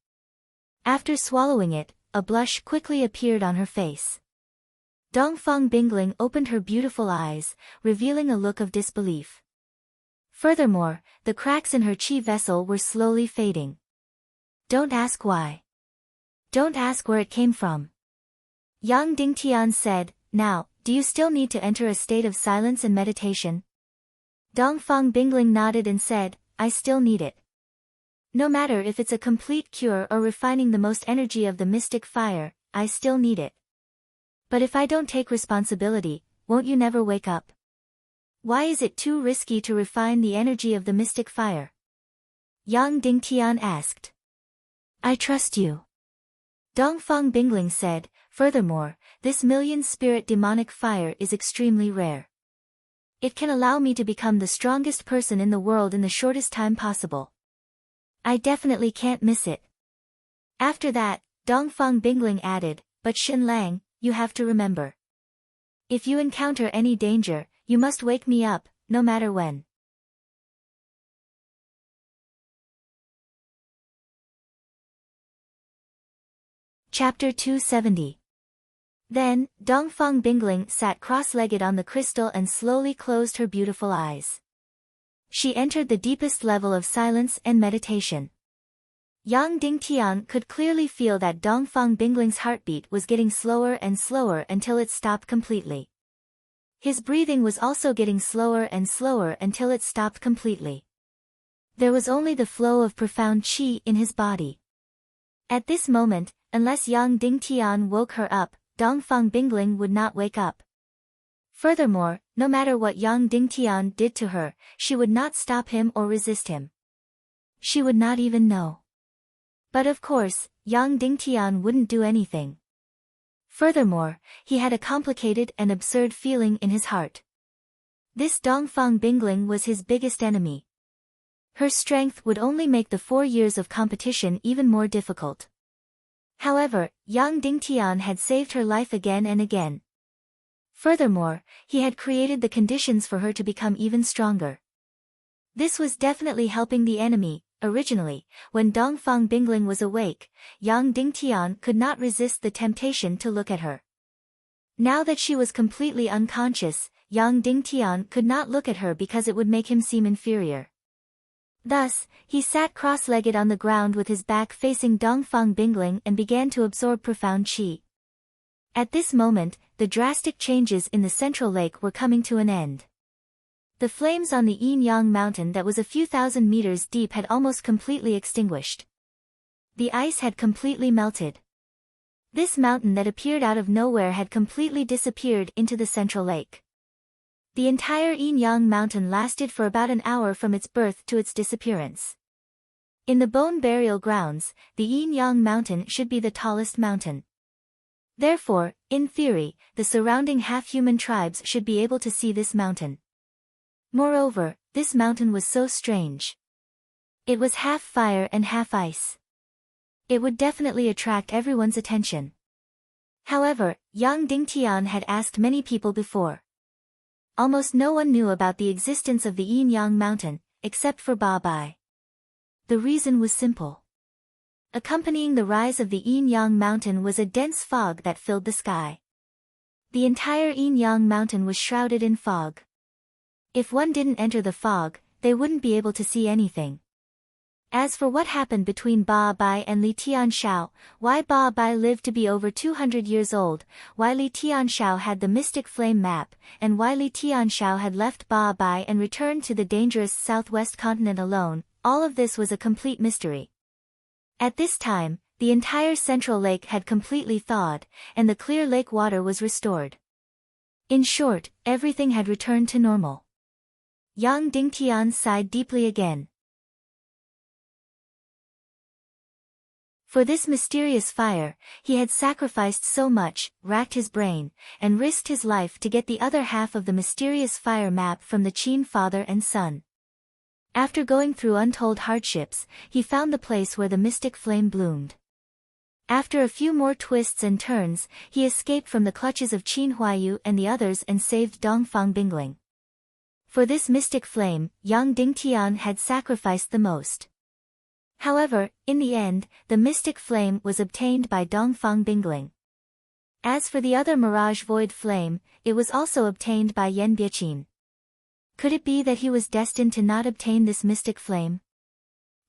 After swallowing it, a blush quickly appeared on her face. Dongfang Bingling opened her beautiful eyes, revealing a look of disbelief. Furthermore, the cracks in her qi vessel were slowly fading. Don't ask why. Don't ask where it came from. Yang Dingtian said, now, do you still need to enter a state of silence and meditation? Dongfang Bingling nodded and said, I still need it. No matter if it's a complete cure or refining the most energy of the mystic fire, I still need it. But if I don't take responsibility, won't you never wake up? Why is it too risky to refine the energy of the mystic fire? Yang Dingtian asked. I trust you. Dongfang Bingling said, furthermore, this million-spirit demonic fire is extremely rare. It can allow me to become the strongest person in the world in the shortest time possible. I definitely can't miss it. After that, Dongfang Bingling added, but Xin Lang, you have to remember. If you encounter any danger, you must wake me up, no matter when. Chapter 270. Then, Dongfang Bingling sat cross-legged on the crystal and slowly closed her beautiful eyes. She entered the deepest level of silence and meditation. Yang Dingtian could clearly feel that Dongfang Bingling's heartbeat was getting slower and slower until it stopped completely. His breathing was also getting slower and slower until it stopped completely. There was only the flow of profound qi in his body. At this moment, unless Yang Dingtian woke her up, Dongfang Bingling would not wake up. Furthermore, no matter what Yang Dingtian did to her, she would not stop him or resist him. She would not even know. But of course, Yang Dingtian wouldn't do anything. Furthermore, he had a complicated and absurd feeling in his heart. This Dongfang Bingling was his biggest enemy. Her strength would only make the 4 years of competition even more difficult. However, Yang Dingtian had saved her life again and again. Furthermore, he had created the conditions for her to become even stronger. This was definitely helping the enemy. Originally, when Dongfang Bingling was awake, Yang Dingtian could not resist the temptation to look at her. Now that she was completely unconscious, Yang Dingtian could not look at her because it would make him seem inferior. Thus, he sat cross-legged on the ground with his back facing Dongfang Bingling and began to absorb profound qi. At this moment, the drastic changes in the central lake were coming to an end. The flames on the Yin-Yang mountain that was a few thousand meters deep had almost completely extinguished. The ice had completely melted. This mountain that appeared out of nowhere had completely disappeared into the central lake. The entire Yin-Yang mountain lasted for about an hour from its birth to its disappearance. In the bone burial grounds, the Yin-Yang mountain should be the tallest mountain. Therefore, in theory, the surrounding half-human tribes should be able to see this mountain. Moreover, this mountain was so strange. It was half fire and half ice. It would definitely attract everyone's attention. However, Yang Dingtian had asked many people before. Almost no one knew about the existence of the Yin-Yang mountain, except for Ba Bai. The reason was simple. Accompanying the rise of the Yin-Yang mountain was a dense fog that filled the sky. The entire Yin-Yang mountain was shrouded in fog. If one didn't enter the fog, they wouldn't be able to see anything. As for what happened between Ba Bai and Li Tianxiao, why Ba Bai lived to be over 200 years old, why Li Tianxiao had the mystic flame map, and why Li Tianxiao had left Ba Bai and returned to the dangerous southwest continent alone, all of this was a complete mystery. At this time, the entire central lake had completely thawed, and the clear lake water was restored. In short, everything had returned to normal. Yang Dingtian sighed deeply again. For this mysterious fire, he had sacrificed so much, racked his brain, and risked his life to get the other half of the mysterious fire map from the Qin father and son. After going through untold hardships, he found the place where the mystic flame bloomed. After a few more twists and turns, he escaped from the clutches of Qin Huayu and the others and saved Dongfang Bingling. For this mystic flame, Yang Dingtian had sacrificed the most. However, in the end, the mystic flame was obtained by Dongfang Bingling. As for the other mirage void flame, it was also obtained by Yan Biaqin. Could it be that he was destined to not obtain this mystic flame?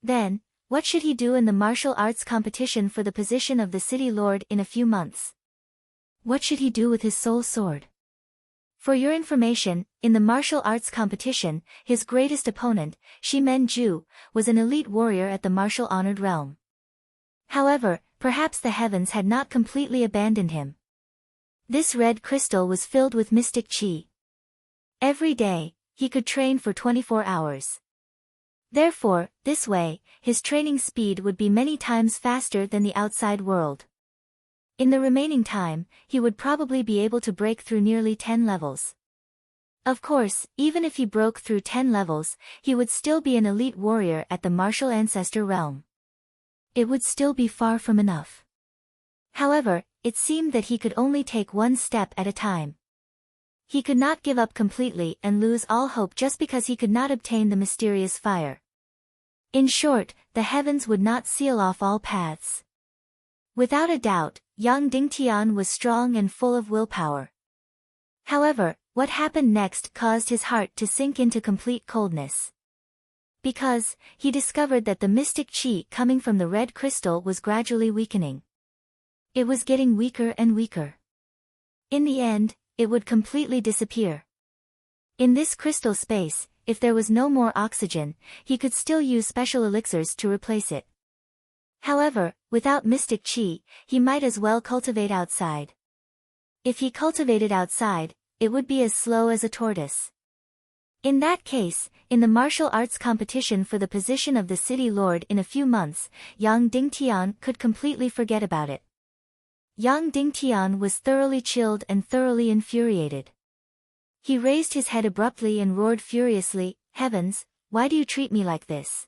Then, what should he do in the martial arts competition for the position of the city lord in a few months? What should he do with his soul sword? For your information, in the martial arts competition, his greatest opponent, Shimen Ju, was an elite warrior at the martial honored realm. However, perhaps the heavens had not completely abandoned him. This red crystal was filled with mystic qi. Every day, he could train for 24 hours. Therefore, this way, his training speed would be many times faster than the outside world. In the remaining time, he would probably be able to break through nearly 10 levels. Of course, even if he broke through 10 levels, he would still be an elite warrior at the martial ancestor realm. It would still be far from enough. However, it seemed that he could only take one step at a time. He could not give up completely and lose all hope just because he could not obtain the mysterious fire. In short, the heavens would not seal off all paths. Without a doubt, Yang Dingtian was strong and full of willpower. However, what happened next caused his heart to sink into complete coldness. Because, he discovered that the mystic qi coming from the red crystal was gradually weakening. It was getting weaker and weaker. In the end, it would completely disappear. In this crystal space, if there was no more oxygen, he could still use special elixirs to replace it. However, without mystic qi, he might as well cultivate outside. If he cultivated outside, it would be as slow as a tortoise. In that case, in the martial arts competition for the position of the city lord in a few months, Yang Dingtian could completely forget about it. Yang Dingtian was thoroughly chilled and thoroughly infuriated. He raised his head abruptly and roared furiously, "Heavens, why do you treat me like this?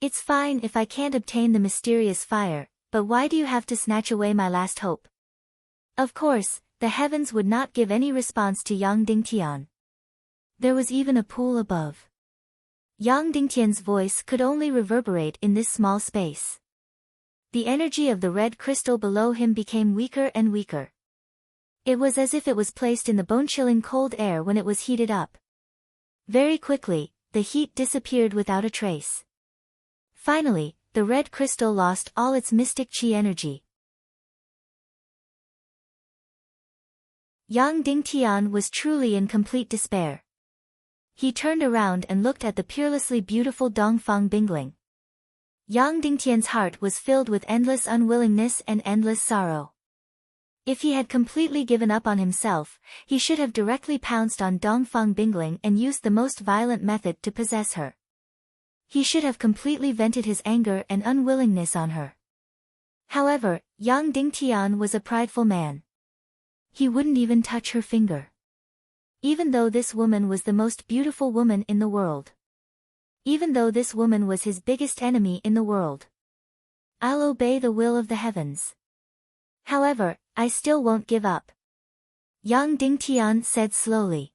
It's fine if I can't obtain the mysterious fire, but why do you have to snatch away my last hope?" Of course, the heavens would not give any response to Yang Dingtian. There was even a pool above. Yang Dingtian's voice could only reverberate in this small space. The energy of the red crystal below him became weaker and weaker. It was as if it was placed in the bone-chilling cold air when it was heated up. Very quickly, the heat disappeared without a trace. Finally, the red crystal lost all its mystic chi energy. Yang Dingtian was truly in complete despair. He turned around and looked at the peerlessly beautiful Dongfang Bingling. Yang Dingtian's heart was filled with endless unwillingness and endless sorrow. If he had completely given up on himself, he should have directly pounced on Dongfang Bingling and used the most violent method to possess her. He should have completely vented his anger and unwillingness on her. However, Yang Dingtian was a prideful man. He wouldn't even touch her finger. Even though this woman was the most beautiful woman in the world. Even though this woman was his biggest enemy in the world. I'll obey the will of the heavens. However, I still won't give up. Yang Dingtian said slowly.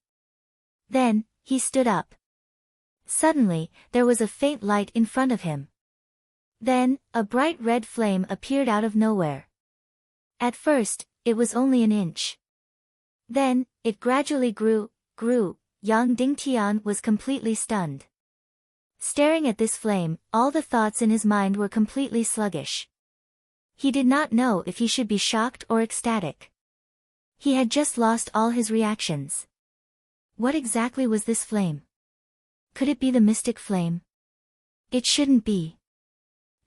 Then, he stood up. Suddenly, there was a faint light in front of him. Then, a bright red flame appeared out of nowhere. At first, it was only an inch. Then, it gradually grew. Yang Dingtian was completely stunned. Staring at this flame, all the thoughts in his mind were completely sluggish. He did not know if he should be shocked or ecstatic. He had just lost all his reactions. What exactly was this flame? Could it be the mystic flame? It shouldn't be.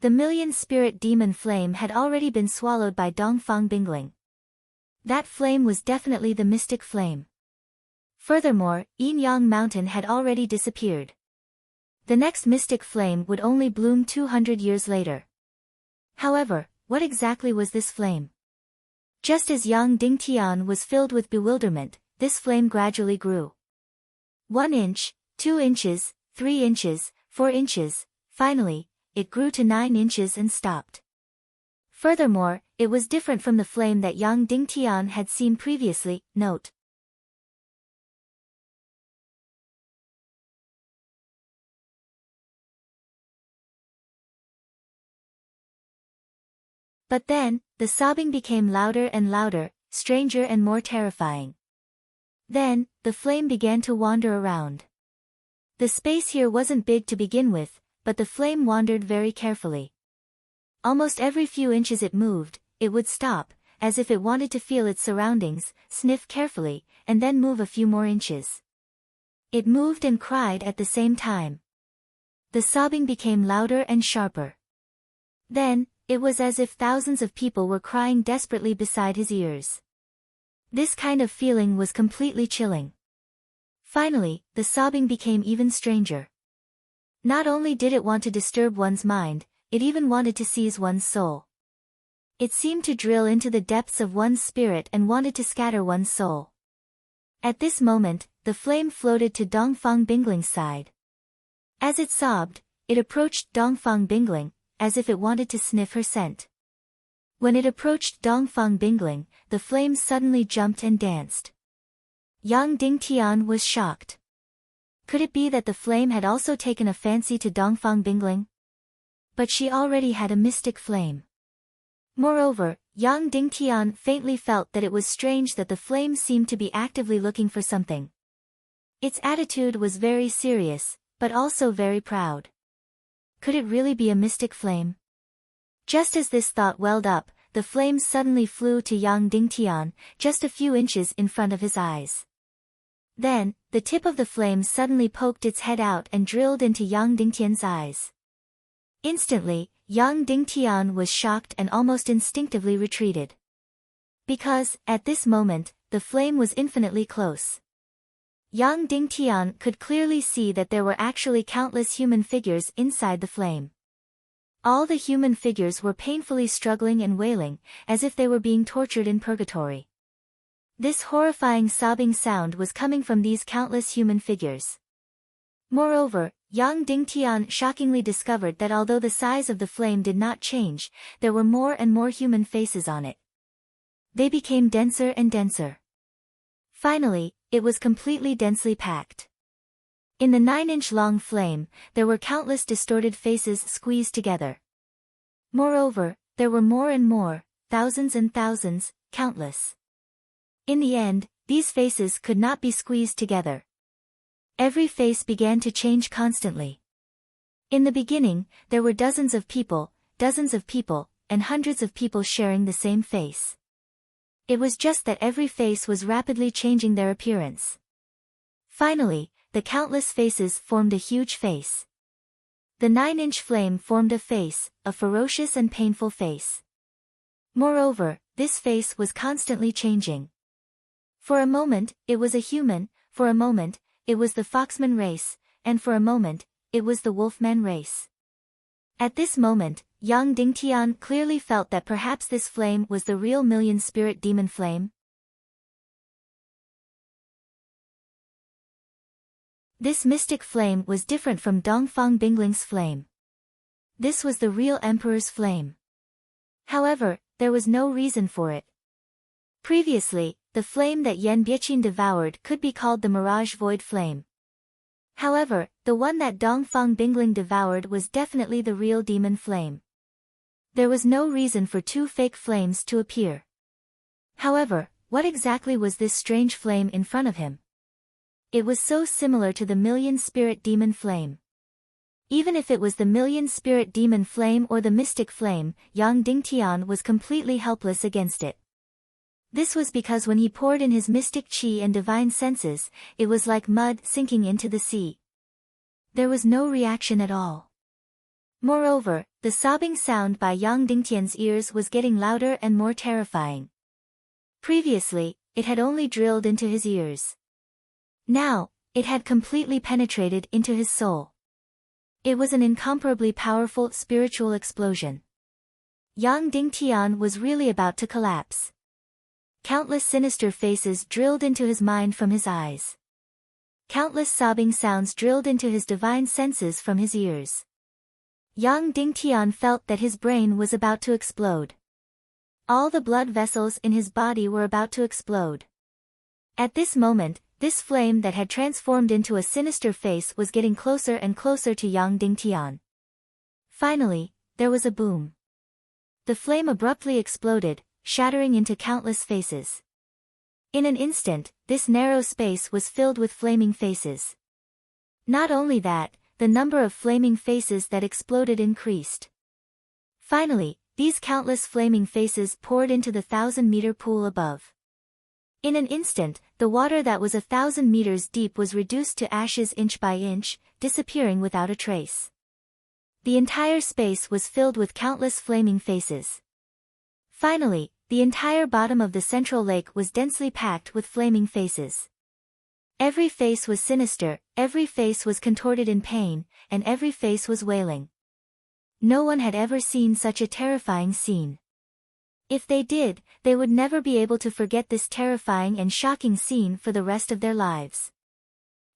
The million-spirit demon flame had already been swallowed by Dongfang Bingling. That flame was definitely the mystic flame. Furthermore, Yin Yang Mountain had already disappeared. The next mystic flame would only bloom 200 years later. However, what exactly was this flame? Just as Yang Dingtian was filled with bewilderment, this flame gradually grew. 1 inch, 2 inches, 3 inches, 4 inches, finally, it grew to 9 inches and stopped. Furthermore, it was different from the flame that Yang Dingtian had seen previously. Note. But then, the sobbing became louder and louder, stranger and more terrifying. Then, the flame began to wander around. The space here wasn't big to begin with, but the flame wandered very carefully. Almost every few inches it moved, it would stop, as if it wanted to feel its surroundings, sniff carefully, and then move a few more inches. It moved and cried at the same time. The sobbing became louder and sharper. Then, it was as if thousands of people were crying desperately beside his ears. This kind of feeling was completely chilling. Finally, the sobbing became even stranger. Not only did it want to disturb one's mind, it even wanted to seize one's soul. It seemed to drill into the depths of one's spirit and wanted to scatter one's soul. At this moment, the flame floated to Dongfang Bingling's side. As it sobbed, it approached Dongfang Bingling, as if it wanted to sniff her scent. When it approached Dongfang Bingling, the flame suddenly jumped and danced. Yang Dingtian was shocked. Could it be that the flame had also taken a fancy to Dongfang Bingling? But she already had a mystic flame. Moreover, Yang Dingtian faintly felt that it was strange that the flame seemed to be actively looking for something. Its attitude was very serious, but also very proud. Could it really be a mystic flame? Just as this thought welled up, the flame suddenly flew to Yang Dingtian, just a few inches in front of his eyes. Then, the tip of the flame suddenly poked its head out and drilled into Yang Dingtian's eyes. Instantly, Yang Dingtian was shocked and almost instinctively retreated. Because, at this moment, the flame was infinitely close. Yang Dingtian could clearly see that there were actually countless human figures inside the flame. All the human figures were painfully struggling and wailing, as if they were being tortured in purgatory. This horrifying sobbing sound was coming from these countless human figures. Moreover, Yang Dingtian shockingly discovered that although the size of the flame did not change, there were more and more human faces on it. They became denser and denser. Finally, it was completely densely packed. In the 9-inch-long flame, there were countless distorted faces squeezed together. Moreover, there were more and more, thousands and thousands, countless. In the end, these faces could not be squeezed together. Every face began to change constantly. In the beginning, there were dozens of people, and hundreds of people sharing the same face. It was just that every face was rapidly changing their appearance. Finally, the countless faces formed a huge face. The 9-inch flame formed a face, a ferocious and painful face. Moreover, this face was constantly changing. For a moment, it was a human, for a moment, it was the foxman race, and for a moment, it was the wolfman race. At this moment, Yang Dingtian clearly felt that perhaps this flame was the real million-spirit demon flame. This mystic flame was different from Dongfang Bingling's flame. This was the real emperor's flame. However, there was no reason for it. Previously, the flame that Yan Biechin devoured could be called the Mirage Void Flame. However, the one that Dongfang Bingling devoured was definitely the real demon flame. There was no reason for two fake flames to appear. However, what exactly was this strange flame in front of him? It was so similar to the million-spirit demon flame. Even if it was the million-spirit demon flame or the mystic flame, Yang Dingtian was completely helpless against it. This was because when he poured in his mystic qi and divine senses, it was like mud sinking into the sea. There was no reaction at all. Moreover, the sobbing sound by Yang Dingtian's ears was getting louder and more terrifying. Previously, it had only drilled into his ears. Now, it had completely penetrated into his soul. It was an incomparably powerful spiritual explosion. Yang Dingtian was really about to collapse. Countless sinister faces drilled into his mind from his eyes. Countless sobbing sounds drilled into his divine senses from his ears. Yang Dingtian felt that his brain was about to explode. All the blood vessels in his body were about to explode. At this moment, this flame that had transformed into a sinister face was getting closer and closer to Yang Dingtian. Finally, there was a boom. The flame abruptly exploded, shattering into countless faces. In an instant, this narrow space was filled with flaming faces. Not only that, the number of flaming faces that exploded increased. Finally, these countless flaming faces poured into the 1,000-meter pool above. In an instant, the water that was 1,000 meters deep was reduced to ashes inch by inch, disappearing without a trace. The entire space was filled with countless flaming faces. Finally, the entire bottom of the central lake was densely packed with flaming faces. Every face was sinister, every face was contorted in pain, and every face was wailing. No one had ever seen such a terrifying scene. If they did, they would never be able to forget this terrifying and shocking scene for the rest of their lives.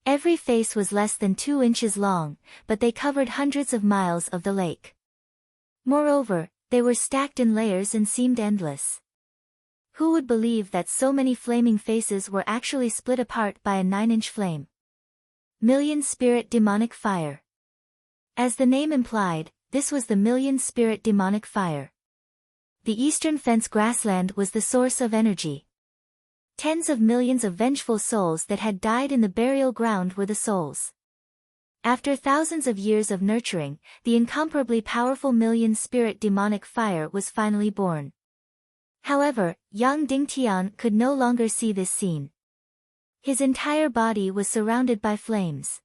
Every face was less than 2 inches long, but they covered hundreds of miles of the lake. Moreover, they were stacked in layers and seemed endless. Who would believe that so many flaming faces were actually split apart by a 9-inch flame? Million-spirit demonic fire. As the name implied, this was the million-spirit demonic fire. The eastern fence grassland was the source of energy. Tens of millions of vengeful souls that had died in the burial ground were the souls. After thousands of years of nurturing, the incomparably powerful million-spirit demonic fire was finally born. However, Yang Dingtian could no longer see this scene. His entire body was surrounded by flames.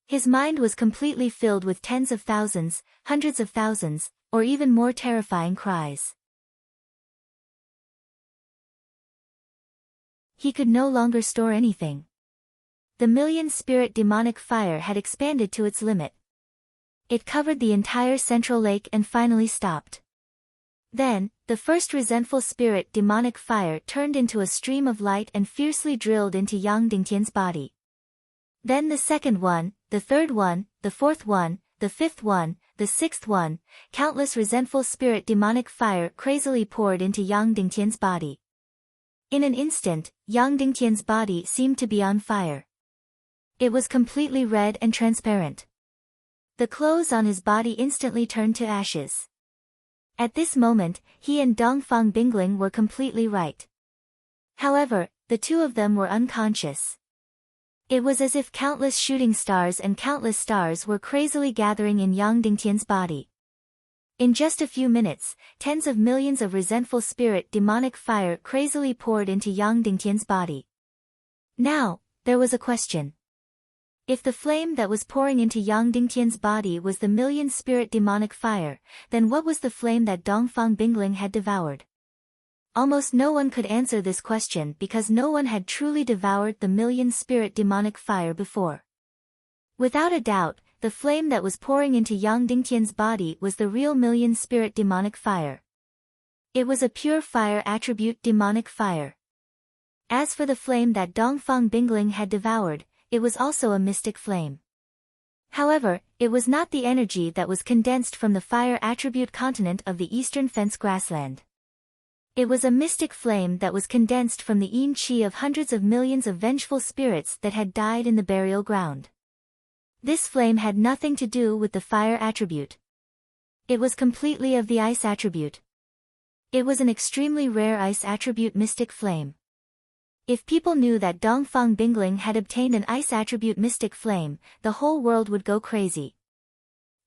His mind was completely filled with tens of thousands, hundreds of thousands, or even more terrifying cries. He could no longer store anything. The million-spirit demonic fire had expanded to its limit. It covered the entire central lake and finally stopped. Then, the first resentful spirit demonic fire turned into a stream of light and fiercely drilled into Yang Dingtian's body. Then the second one, the third one, the fourth one, the fifth one, the sixth one, countless resentful spirit demonic fire crazily poured into Yang Dingtian's body. In an instant, Yang Dingtian's body seemed to be on fire. It was completely red and transparent. The clothes on his body instantly turned to ashes. At this moment, he and Dongfang Bingling were completely right. However, the two of them were unconscious. It was as if countless shooting stars and countless stars were crazily gathering in Yang Dingtian's body. In just a few minutes, tens of millions of resentful spirit demonic fire crazily poured into Yang Dingtian's body. Now, there was a question. If the flame that was pouring into Yang Dingtian's body was the million spirit demonic fire, then what was the flame that Dongfang Bingling had devoured? Almost no one could answer this question because no one had truly devoured the million spirit demonic fire before. Without a doubt, the flame that was pouring into Yang Dingtian's body was the real million spirit demonic fire. It was a pure fire attribute demonic fire. As for the flame that Dongfang Bingling had devoured, it was also a mystic flame. However, it was not the energy that was condensed from the fire attribute continent of the eastern fence grassland. It was a mystic flame that was condensed from the yin qi of hundreds of millions of vengeful spirits that had died in the burial ground. This flame had nothing to do with the fire attribute. It was completely of the ice attribute. It was an extremely rare ice attribute mystic flame. If people knew that Dongfang Bingling had obtained an ice attribute mystic flame, the whole world would go crazy.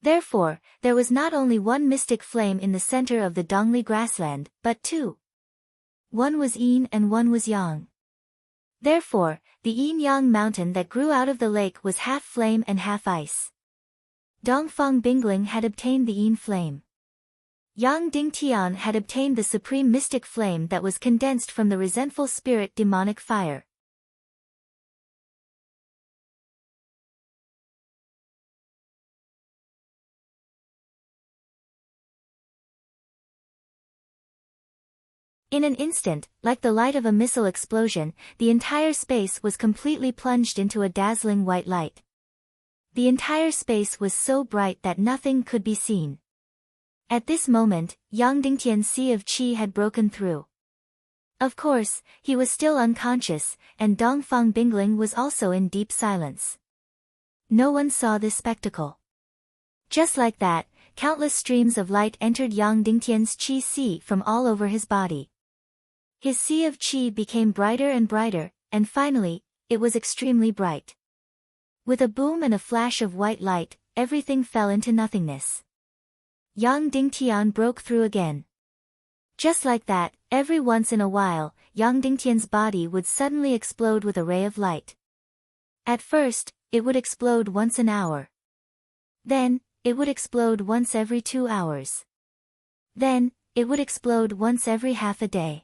Therefore, there was not only one mystic flame in the center of the Dongli grassland, but two. One was yin and one was yang. Therefore, the yin-yang mountain that grew out of the lake was half flame and half ice. Dongfang Bingling had obtained the yin flame. Yang Dingtian had obtained the supreme mystic flame that was condensed from the resentful spirit demonic fire. In an instant, like the light of a missile explosion, the entire space was completely plunged into a dazzling white light. The entire space was so bright that nothing could be seen. At this moment, Yang Dingtian's sea of qi had broken through. Of course, he was still unconscious, and Dongfang Bingling was also in deep silence. No one saw this spectacle. Just like that, countless streams of light entered Yang Dingtian's qi sea from all over his body. His sea of qi became brighter and brighter, and finally, it was extremely bright. With a boom and a flash of white light, everything fell into nothingness. Yang Dingtian broke through again. Just like that, every once in a while, Yang Dingtian's body would suddenly explode with a ray of light. At first, it would explode once an hour. Then, it would explode once every 2 hours. Then, it would explode once every half a day.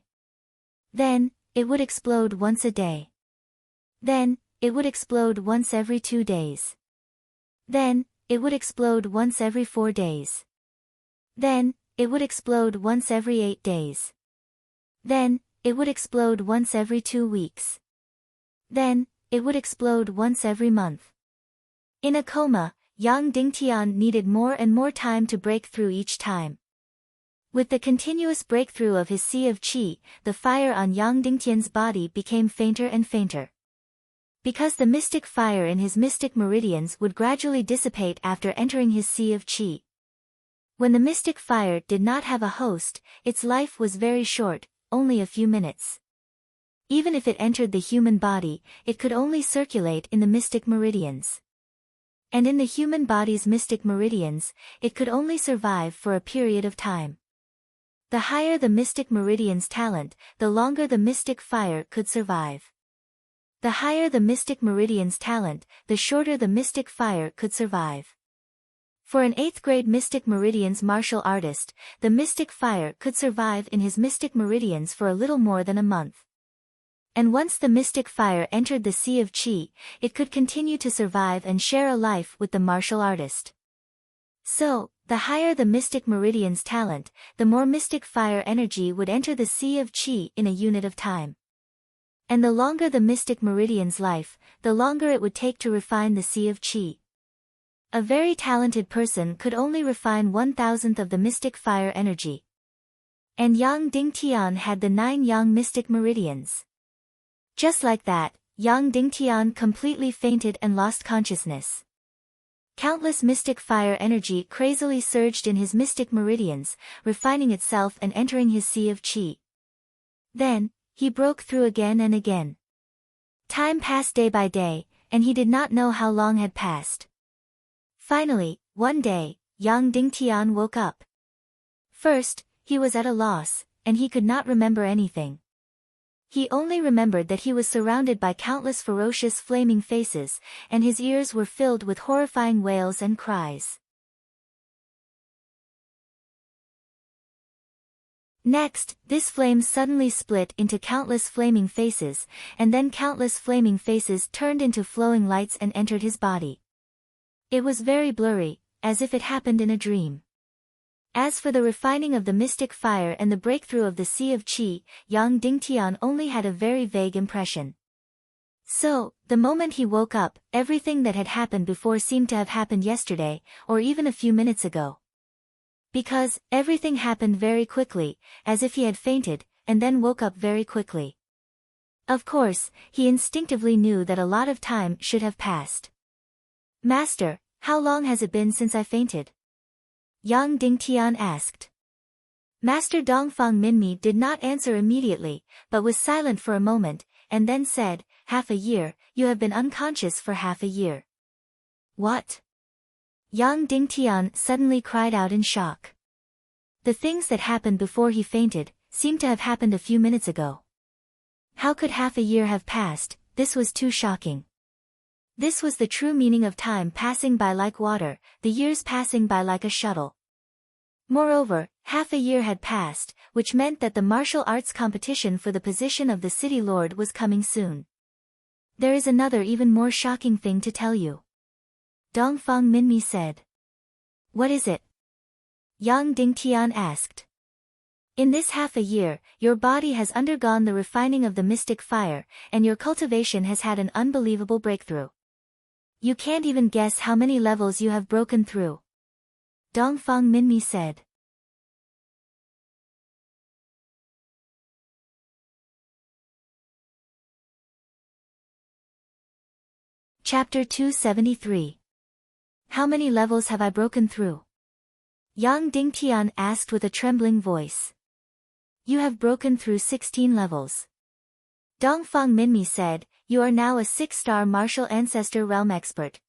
Then, it would explode once a day. Then, it would explode once every 2 days. Then, it would explode once every 4 days. Then, it would explode once every 8 days. Then, it would explode once every 2 weeks. Then, it would explode once every month. In a coma, Yang Dingtian needed more and more time to break through each time. With the continuous breakthrough of his sea of qi, the fire on Yang Dingtian's body became fainter and fainter. Because the mystic fire in his mystic meridians would gradually dissipate after entering his sea of qi. When the mystic fire did not have a host, its life was very short, only a few minutes. Even if it entered the human body, it could only circulate in the mystic meridians. And in the human body's mystic meridians, it could only survive for a period of time. The higher the mystic meridian's talent, the longer the mystic fire could survive. The higher the mystic meridian's talent, the shorter the mystic fire could survive. For an 8th grade mystic meridian's martial artist, the mystic fire could survive in his mystic meridians for a little more than a month. And once the mystic fire entered the sea of qi, it could continue to survive and share a life with the martial artist. So, the higher the mystic meridian's talent, the more mystic fire energy would enter the sea of qi in a unit of time. And the longer the mystic meridian's life, the longer it would take to refine the sea of qi. A very talented person could only refine 1,000th of the mystic fire energy. And Yang Dingtian had the 9 yang mystic meridians. Just like that, Yang Dingtian completely fainted and lost consciousness. Countless mystic fire energy crazily surged in his mystic meridians, refining itself and entering his sea of qi. Then, he broke through again and again. Time passed day by day, and he did not know how long had passed. Finally, one day, Yang Dingtian woke up. First, he was at a loss, and he could not remember anything. He only remembered that he was surrounded by countless ferocious flaming faces, and his ears were filled with horrifying wails and cries. Next, this flame suddenly split into countless flaming faces, and then countless flaming faces turned into flowing lights and entered his body. It was very blurry, as if it happened in a dream. As for the refining of the mystic fire and the breakthrough of the sea of qi, Yang Dingtian only had a very vague impression. So, the moment he woke up, everything that had happened before seemed to have happened yesterday, or even a few minutes ago. Because, everything happened very quickly, as if he had fainted, and then woke up very quickly. Of course, he instinctively knew that a lot of time should have passed. "Master, how long has it been since I fainted?" Yang Dingtian asked. Master Dongfang Minmi did not answer immediately, but was silent for a moment, and then said, "Half a year, you have been unconscious for half a year." "What?" Yang Dingtian suddenly cried out in shock. The things that happened before he fainted, seemed to have happened a few minutes ago. How could half a year have passed? This was too shocking. This was the true meaning of time passing by like water, the years passing by like a shuttle. Moreover, half a year had passed, which meant that the martial arts competition for the position of the city lord was coming soon. "There is another even more shocking thing to tell you," Dongfang Minmi said. "What is it?" Yang Dingtian asked. "In this half a year, your body has undergone the refining of the mystic fire, and your cultivation has had an unbelievable breakthrough. You can't even guess how many levels you have broken through," Dongfang Minmi said. Chapter 273. How many levels have I broken through? Yang Dingtian asked with a trembling voice. "You have broken through 16 levels. Dongfang Minmi said, "You are now a 6-star martial ancestor realm expert.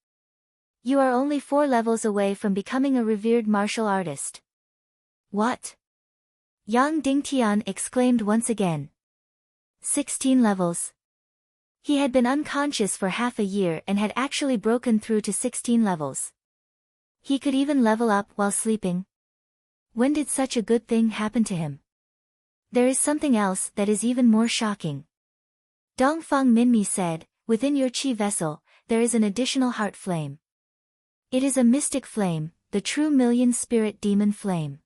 You are only 4 levels away from becoming a revered martial artist." "What?" Yang Dingtian exclaimed once again. 16 levels. He had been unconscious for half a year and had actually broken through to 16 levels. He could even level up while sleeping. When did such a good thing happen to him? There is something else that is even more shocking. Dongfang Minmi said, "Within your qi vessel, there is an additional heart flame. It is a mystic flame, the true million-spirit demon flame.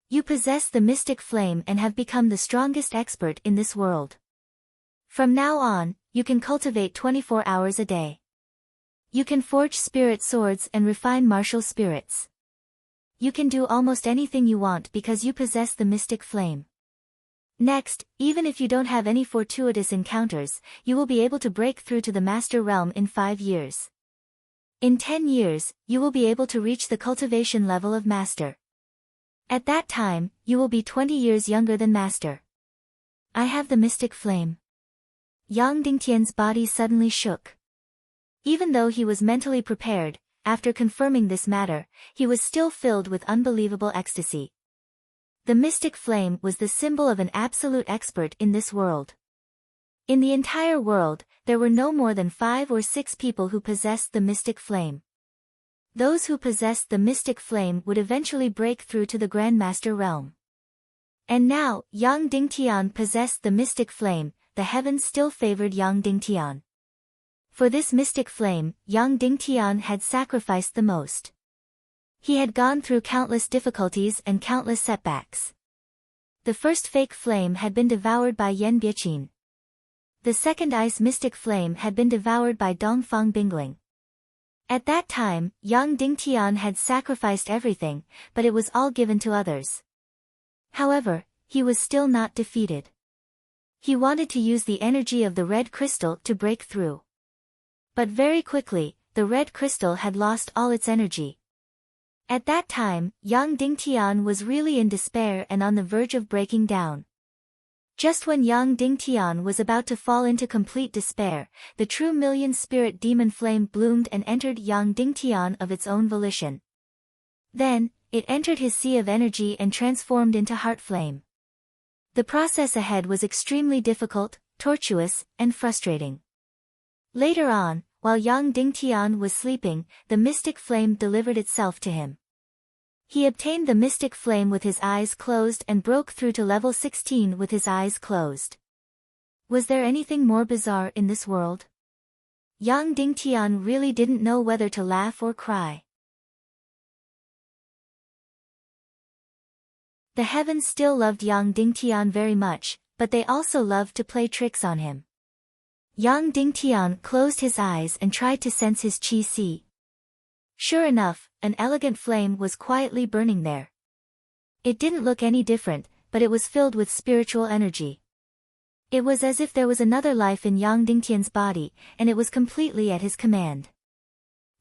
You possess the mystic flame and have become the strongest expert in this world. From now on, you can cultivate 24 hours a day. You can forge spirit swords and refine martial spirits. You can do almost anything you want because you possess the mystic flame. Next, even if you don't have any fortuitous encounters, you will be able to break through to the master realm in 5 years. In 10 years, you will be able to reach the cultivation level of master. At that time, you will be 20 years younger than master. I have the mystic flame." Yang Dingtian's body suddenly shook. Even though he was mentally prepared, after confirming this matter, he was still filled with unbelievable ecstasy. The mystic flame was the symbol of an absolute expert in this world. In the entire world, there were no more than 5 or 6 people who possessed the mystic flame. Those who possessed the mystic flame would eventually break through to the Grandmaster realm. And now, Yang Dingtian possessed the mystic flame, the heavens still favored Yang Dingtian. For this mystic flame, Yang Dingtian had sacrificed the most. He had gone through countless difficulties and countless setbacks. The first fake flame had been devoured by Yan Biaqin. The second ice mystic flame had been devoured by Dongfang Bingling. At that time, Yang Dingtian had sacrificed everything, but it was all given to others. However, he was still not defeated. He wanted to use the energy of the red crystal to break through. But very quickly, the red crystal had lost all its energy. At that time, Yang Dingtian was really in despair and on the verge of breaking down. Just when Yang Dingtian was about to fall into complete despair, the true million-spirit demon flame bloomed and entered Yang Dingtian of its own volition. Then, it entered his sea of energy and transformed into heart flame. The process ahead was extremely difficult, tortuous, and frustrating. Later on, while Yang Dingtian was sleeping, the mystic flame delivered itself to him. He obtained the mystic flame with his eyes closed and broke through to level 16 with his eyes closed. Was there anything more bizarre in this world? Yang Dingtian really didn't know whether to laugh or cry. The heavens still loved Yang Dingtian very much, but they also loved to play tricks on him. Yang Dingtian closed his eyes and tried to sense his qi. Sure enough, an elegant flame was quietly burning there. It didn't look any different, but it was filled with spiritual energy. It was as if there was another life in Yang Dingtian's body, and it was completely at his command.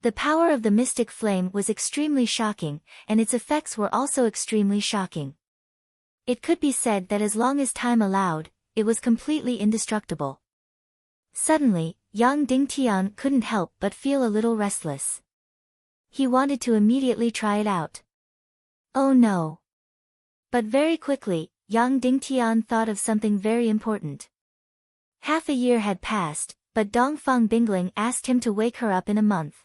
The power of the mystic flame was extremely shocking, and its effects were also extremely shocking. It could be said that as long as time allowed, it was completely indestructible. Suddenly, Yang Dingtian couldn't help but feel a little restless. He wanted to immediately try it out. Oh no! But very quickly, Yang Dingtian thought of something very important. Half a year had passed, but Dongfang Bingling asked him to wake her up in a month.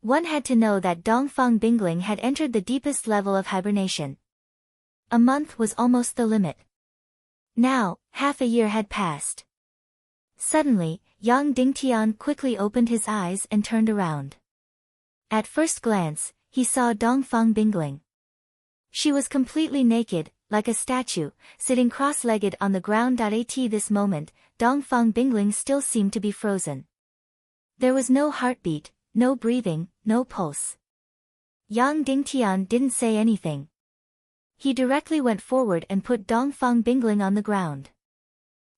One had to know that Dongfang Bingling had entered the deepest level of hibernation. A month was almost the limit. Now, half a year had passed. Suddenly, Yang Dingtian quickly opened his eyes and turned around. At first glance, he saw Dongfang Bingling. She was completely naked, like a statue, sitting cross-legged on the ground. At this moment, Dongfang Bingling still seemed to be frozen. There was no heartbeat, no breathing, no pulse. Yang Dingtian didn't say anything. He directly went forward and put Dongfang Bingling on the ground.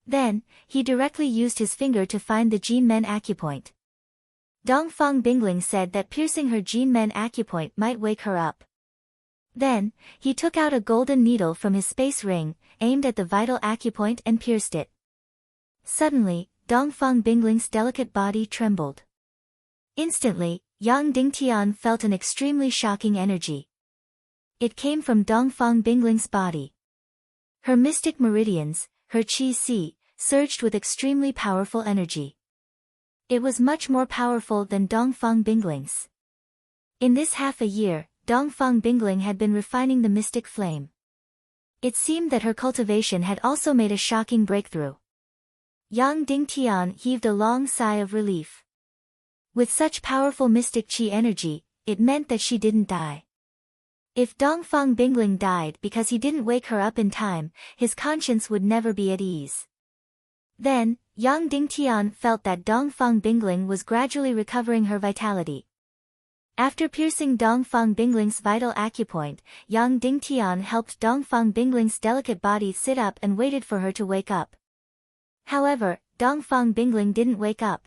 Then, he directly used his finger to find the Jinmen acupoint. Dongfang Bingling said that piercing her Jinmen acupoint might wake her up. Then, he took out a golden needle from his space ring, aimed at the vital acupoint and pierced it. Suddenly, Dongfang Bingling's delicate body trembled. Instantly, Yang Dingtian felt an extremely shocking energy. It came from Dongfang Bingling's body. Her mystic meridians, her qi, surged with extremely powerful energy. It was much more powerful than Dongfang Bingling's. In this half a year, Dongfang Bingling had been refining the mystic flame. It seemed that her cultivation had also made a shocking breakthrough. Yang Dingtian heaved a long sigh of relief. With such powerful mystic qi energy, it meant that she didn't die. If Dongfang Bingling died because he didn't wake her up in time, his conscience would never be at ease. Then, Yang Dingtian felt that Dongfang Bingling was gradually recovering her vitality. After piercing Dongfang Bingling's vital acupoint, Yang Dingtian helped Dongfang Bingling's delicate body sit up and waited for her to wake up. However, Dongfang Bingling didn't wake up.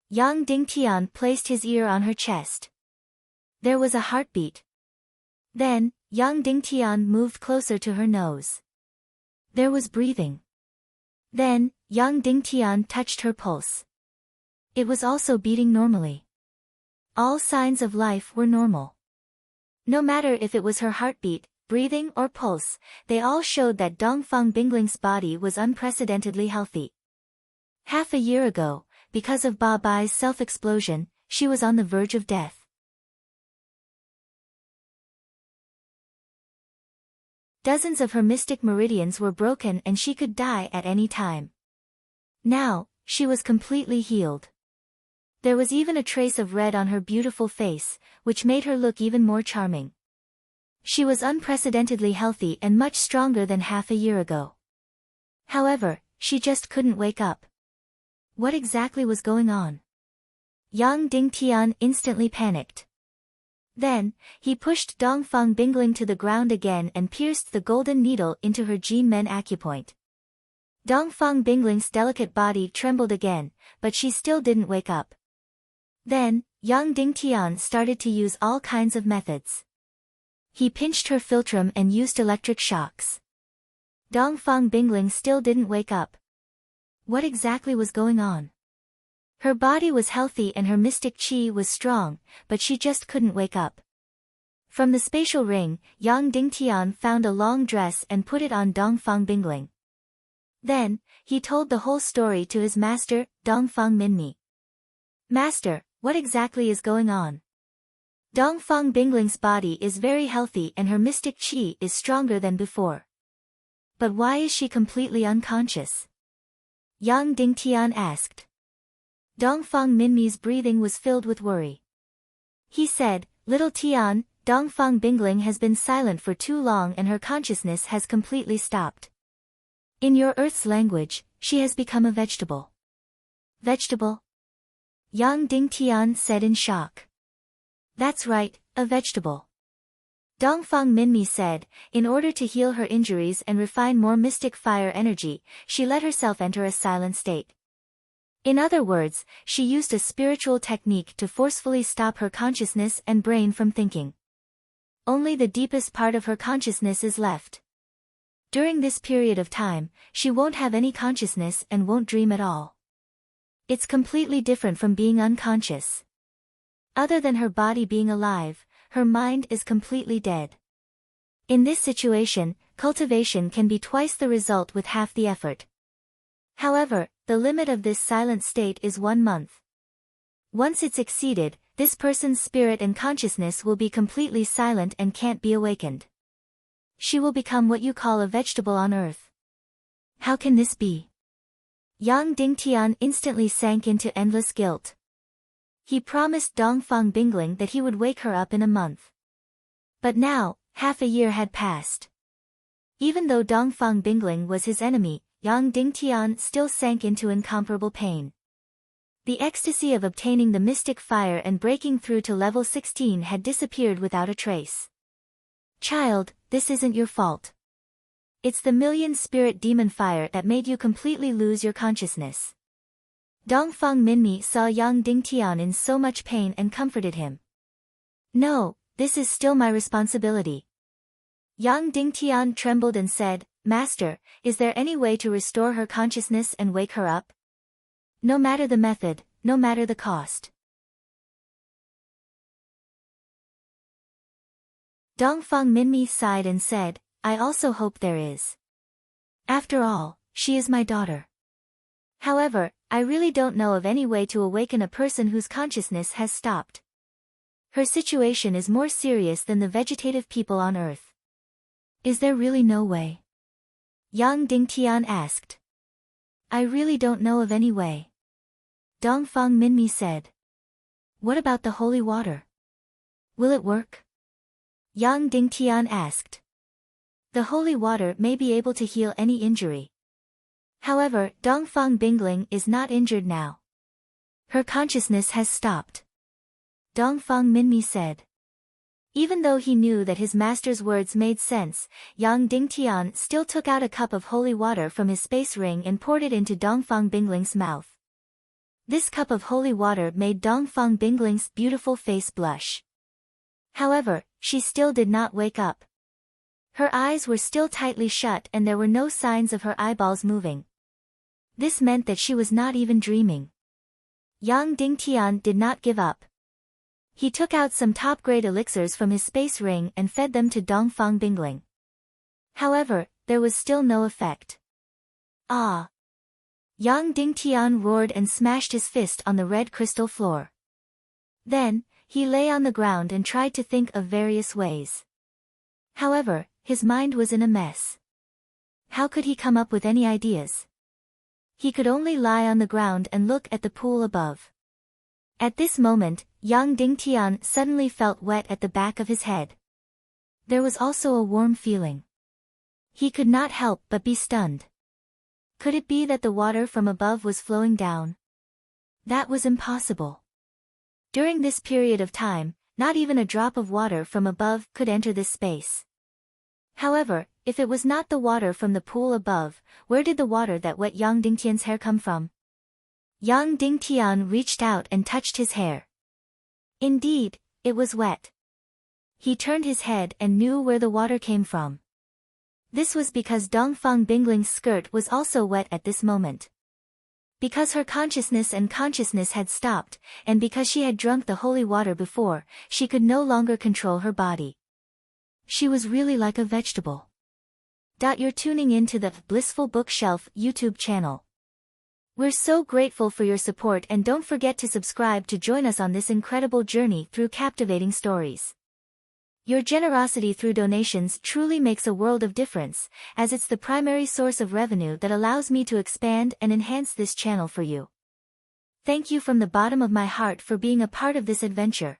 Yang Dingtian placed his ear on her chest. There was a heartbeat. Then, Yang Dingtian moved closer to her nose. There was breathing. Then, Yang Dingtian touched her pulse. It was also beating normally. All signs of life were normal. No matter if it was her heartbeat, breathing or pulse, they all showed that Dongfang Bingling's body was unprecedentedly healthy. Half a year ago, because of Ba Bai's self-explosion, she was on the verge of death. Dozens of her mystic meridians were broken and she could die at any time. Now, she was completely healed. There was even a trace of red on her beautiful face, which made her look even more charming. She was unprecedentedly healthy and much stronger than half a year ago. However, she just couldn't wake up. What exactly was going on? Yang Dingtian instantly panicked. Then, he pushed Dongfang Bingling to the ground again and pierced the golden needle into her Jin-men acupoint. Dongfang Bingling's delicate body trembled again, but she still didn't wake up. Then, Yang Dingtian started to use all kinds of methods. He pinched her philtrum and used electric shocks. Dongfang Bingling still didn't wake up. What exactly was going on? Her body was healthy and her mystic qi was strong, but she just couldn't wake up. From the spatial ring, Yang Dingtian found a long dress and put it on Dongfang Bingling. Then, he told the whole story to his master, Dongfang Minmi. "Master, what exactly is going on? Dongfang Bingling's body is very healthy and her mystic qi is stronger than before. But why is she completely unconscious?" Yang Dingtian asked. Dongfang Minmi's breathing was filled with worry. He said, "Little Tian, Dongfang Bingling has been silent for too long and her consciousness has completely stopped. In your Earth's language, she has become a vegetable." "Vegetable?" Yang Dingtian said in shock. "That's right, a vegetable." Dongfang Minmi said, in order to heal her injuries and refine more mystic fire energy, she let herself enter a silent state. In other words, she used a spiritual technique to forcefully stop her consciousness and brain from thinking. Only the deepest part of her consciousness is left. During this period of time, she won't have any consciousness and won't dream at all. It's completely different from being unconscious. Other than her body being alive, her mind is completely dead. In this situation, cultivation can be twice the result with half the effort. However, the limit of this silent state is 1 month. Once it's exceeded, this person's spirit and consciousness will be completely silent and can't be awakened. She will become what you call a vegetable on earth. How can this be? Yang Dingtian instantly sank into endless guilt. He promised Dongfang Bingling that he would wake her up in a month. But now, half a year had passed. Even though Dongfang Bingling was his enemy, Yang Dingtian still sank into incomparable pain. The ecstasy of obtaining the mystic fire and breaking through to level 16 had disappeared without a trace. "Child, this isn't your fault. It's the million spirit demon fire that made you completely lose your consciousness." Dongfang Minmi saw Yang Dingtian in so much pain and comforted him. "No, this is still my responsibility." Yang Dingtian trembled and said, "Master, is there any way to restore her consciousness and wake her up? No matter the method, no matter the cost." Dongfang Minmi sighed and said, "I also hope there is. After all, she is my daughter. However, I really don't know of any way to awaken a person whose consciousness has stopped. Her situation is more serious than the vegetative people on Earth." "Is there really no way?" Yang Dingtian asked. "I really don't know of any way," Dongfang Minmi said. "What about the holy water? Will it work?" Yang Dingtian asked. "The holy water may be able to heal any injury. However, Dongfang Bingling is not injured now. Her consciousness has stopped," Dongfang Minmi said. Even though he knew that his master's words made sense, Yang Dingtian still took out a cup of holy water from his space ring and poured it into Dongfang Bingling's mouth. This cup of holy water made Dongfang Bingling's beautiful face blush. However, she still did not wake up. Her eyes were still tightly shut and there were no signs of her eyeballs moving. This meant that she was not even dreaming. Yang Dingtian did not give up. He took out some top-grade elixirs from his space ring and fed them to Dongfang Bingling. However, there was still no effect. "Ah!" Yang Dingtian roared and smashed his fist on the red crystal floor. Then, he lay on the ground and tried to think of various ways. However, his mind was in a mess. How could he come up with any ideas? He could only lie on the ground and look at the pool above. At this moment, young Ding Tian suddenly felt wet at the back of his head. There was also a warm feeling. He could not help but be stunned. Could it be that the water from above was flowing down? That was impossible. During this period of time, not even a drop of water from above could enter this space. However, if it was not the water from the pool above, where did the water that wet Yang Dingtian's hair come from? Yang Dingtian reached out and touched his hair. Indeed, it was wet. He turned his head and knew where the water came from. This was because Dongfang Bingling's skirt was also wet at this moment. Because her consciousness had stopped, and because she had drunk the holy water before, she could no longer control her body. She was really like a vegetable. You're tuning in to the Blissful Bookshelf YouTube channel. We're so grateful for your support, and don't forget to subscribe to join us on this incredible journey through captivating stories. Your generosity through donations truly makes a world of difference, as it's the primary source of revenue that allows me to expand and enhance this channel for you. Thank you from the bottom of my heart for being a part of this adventure.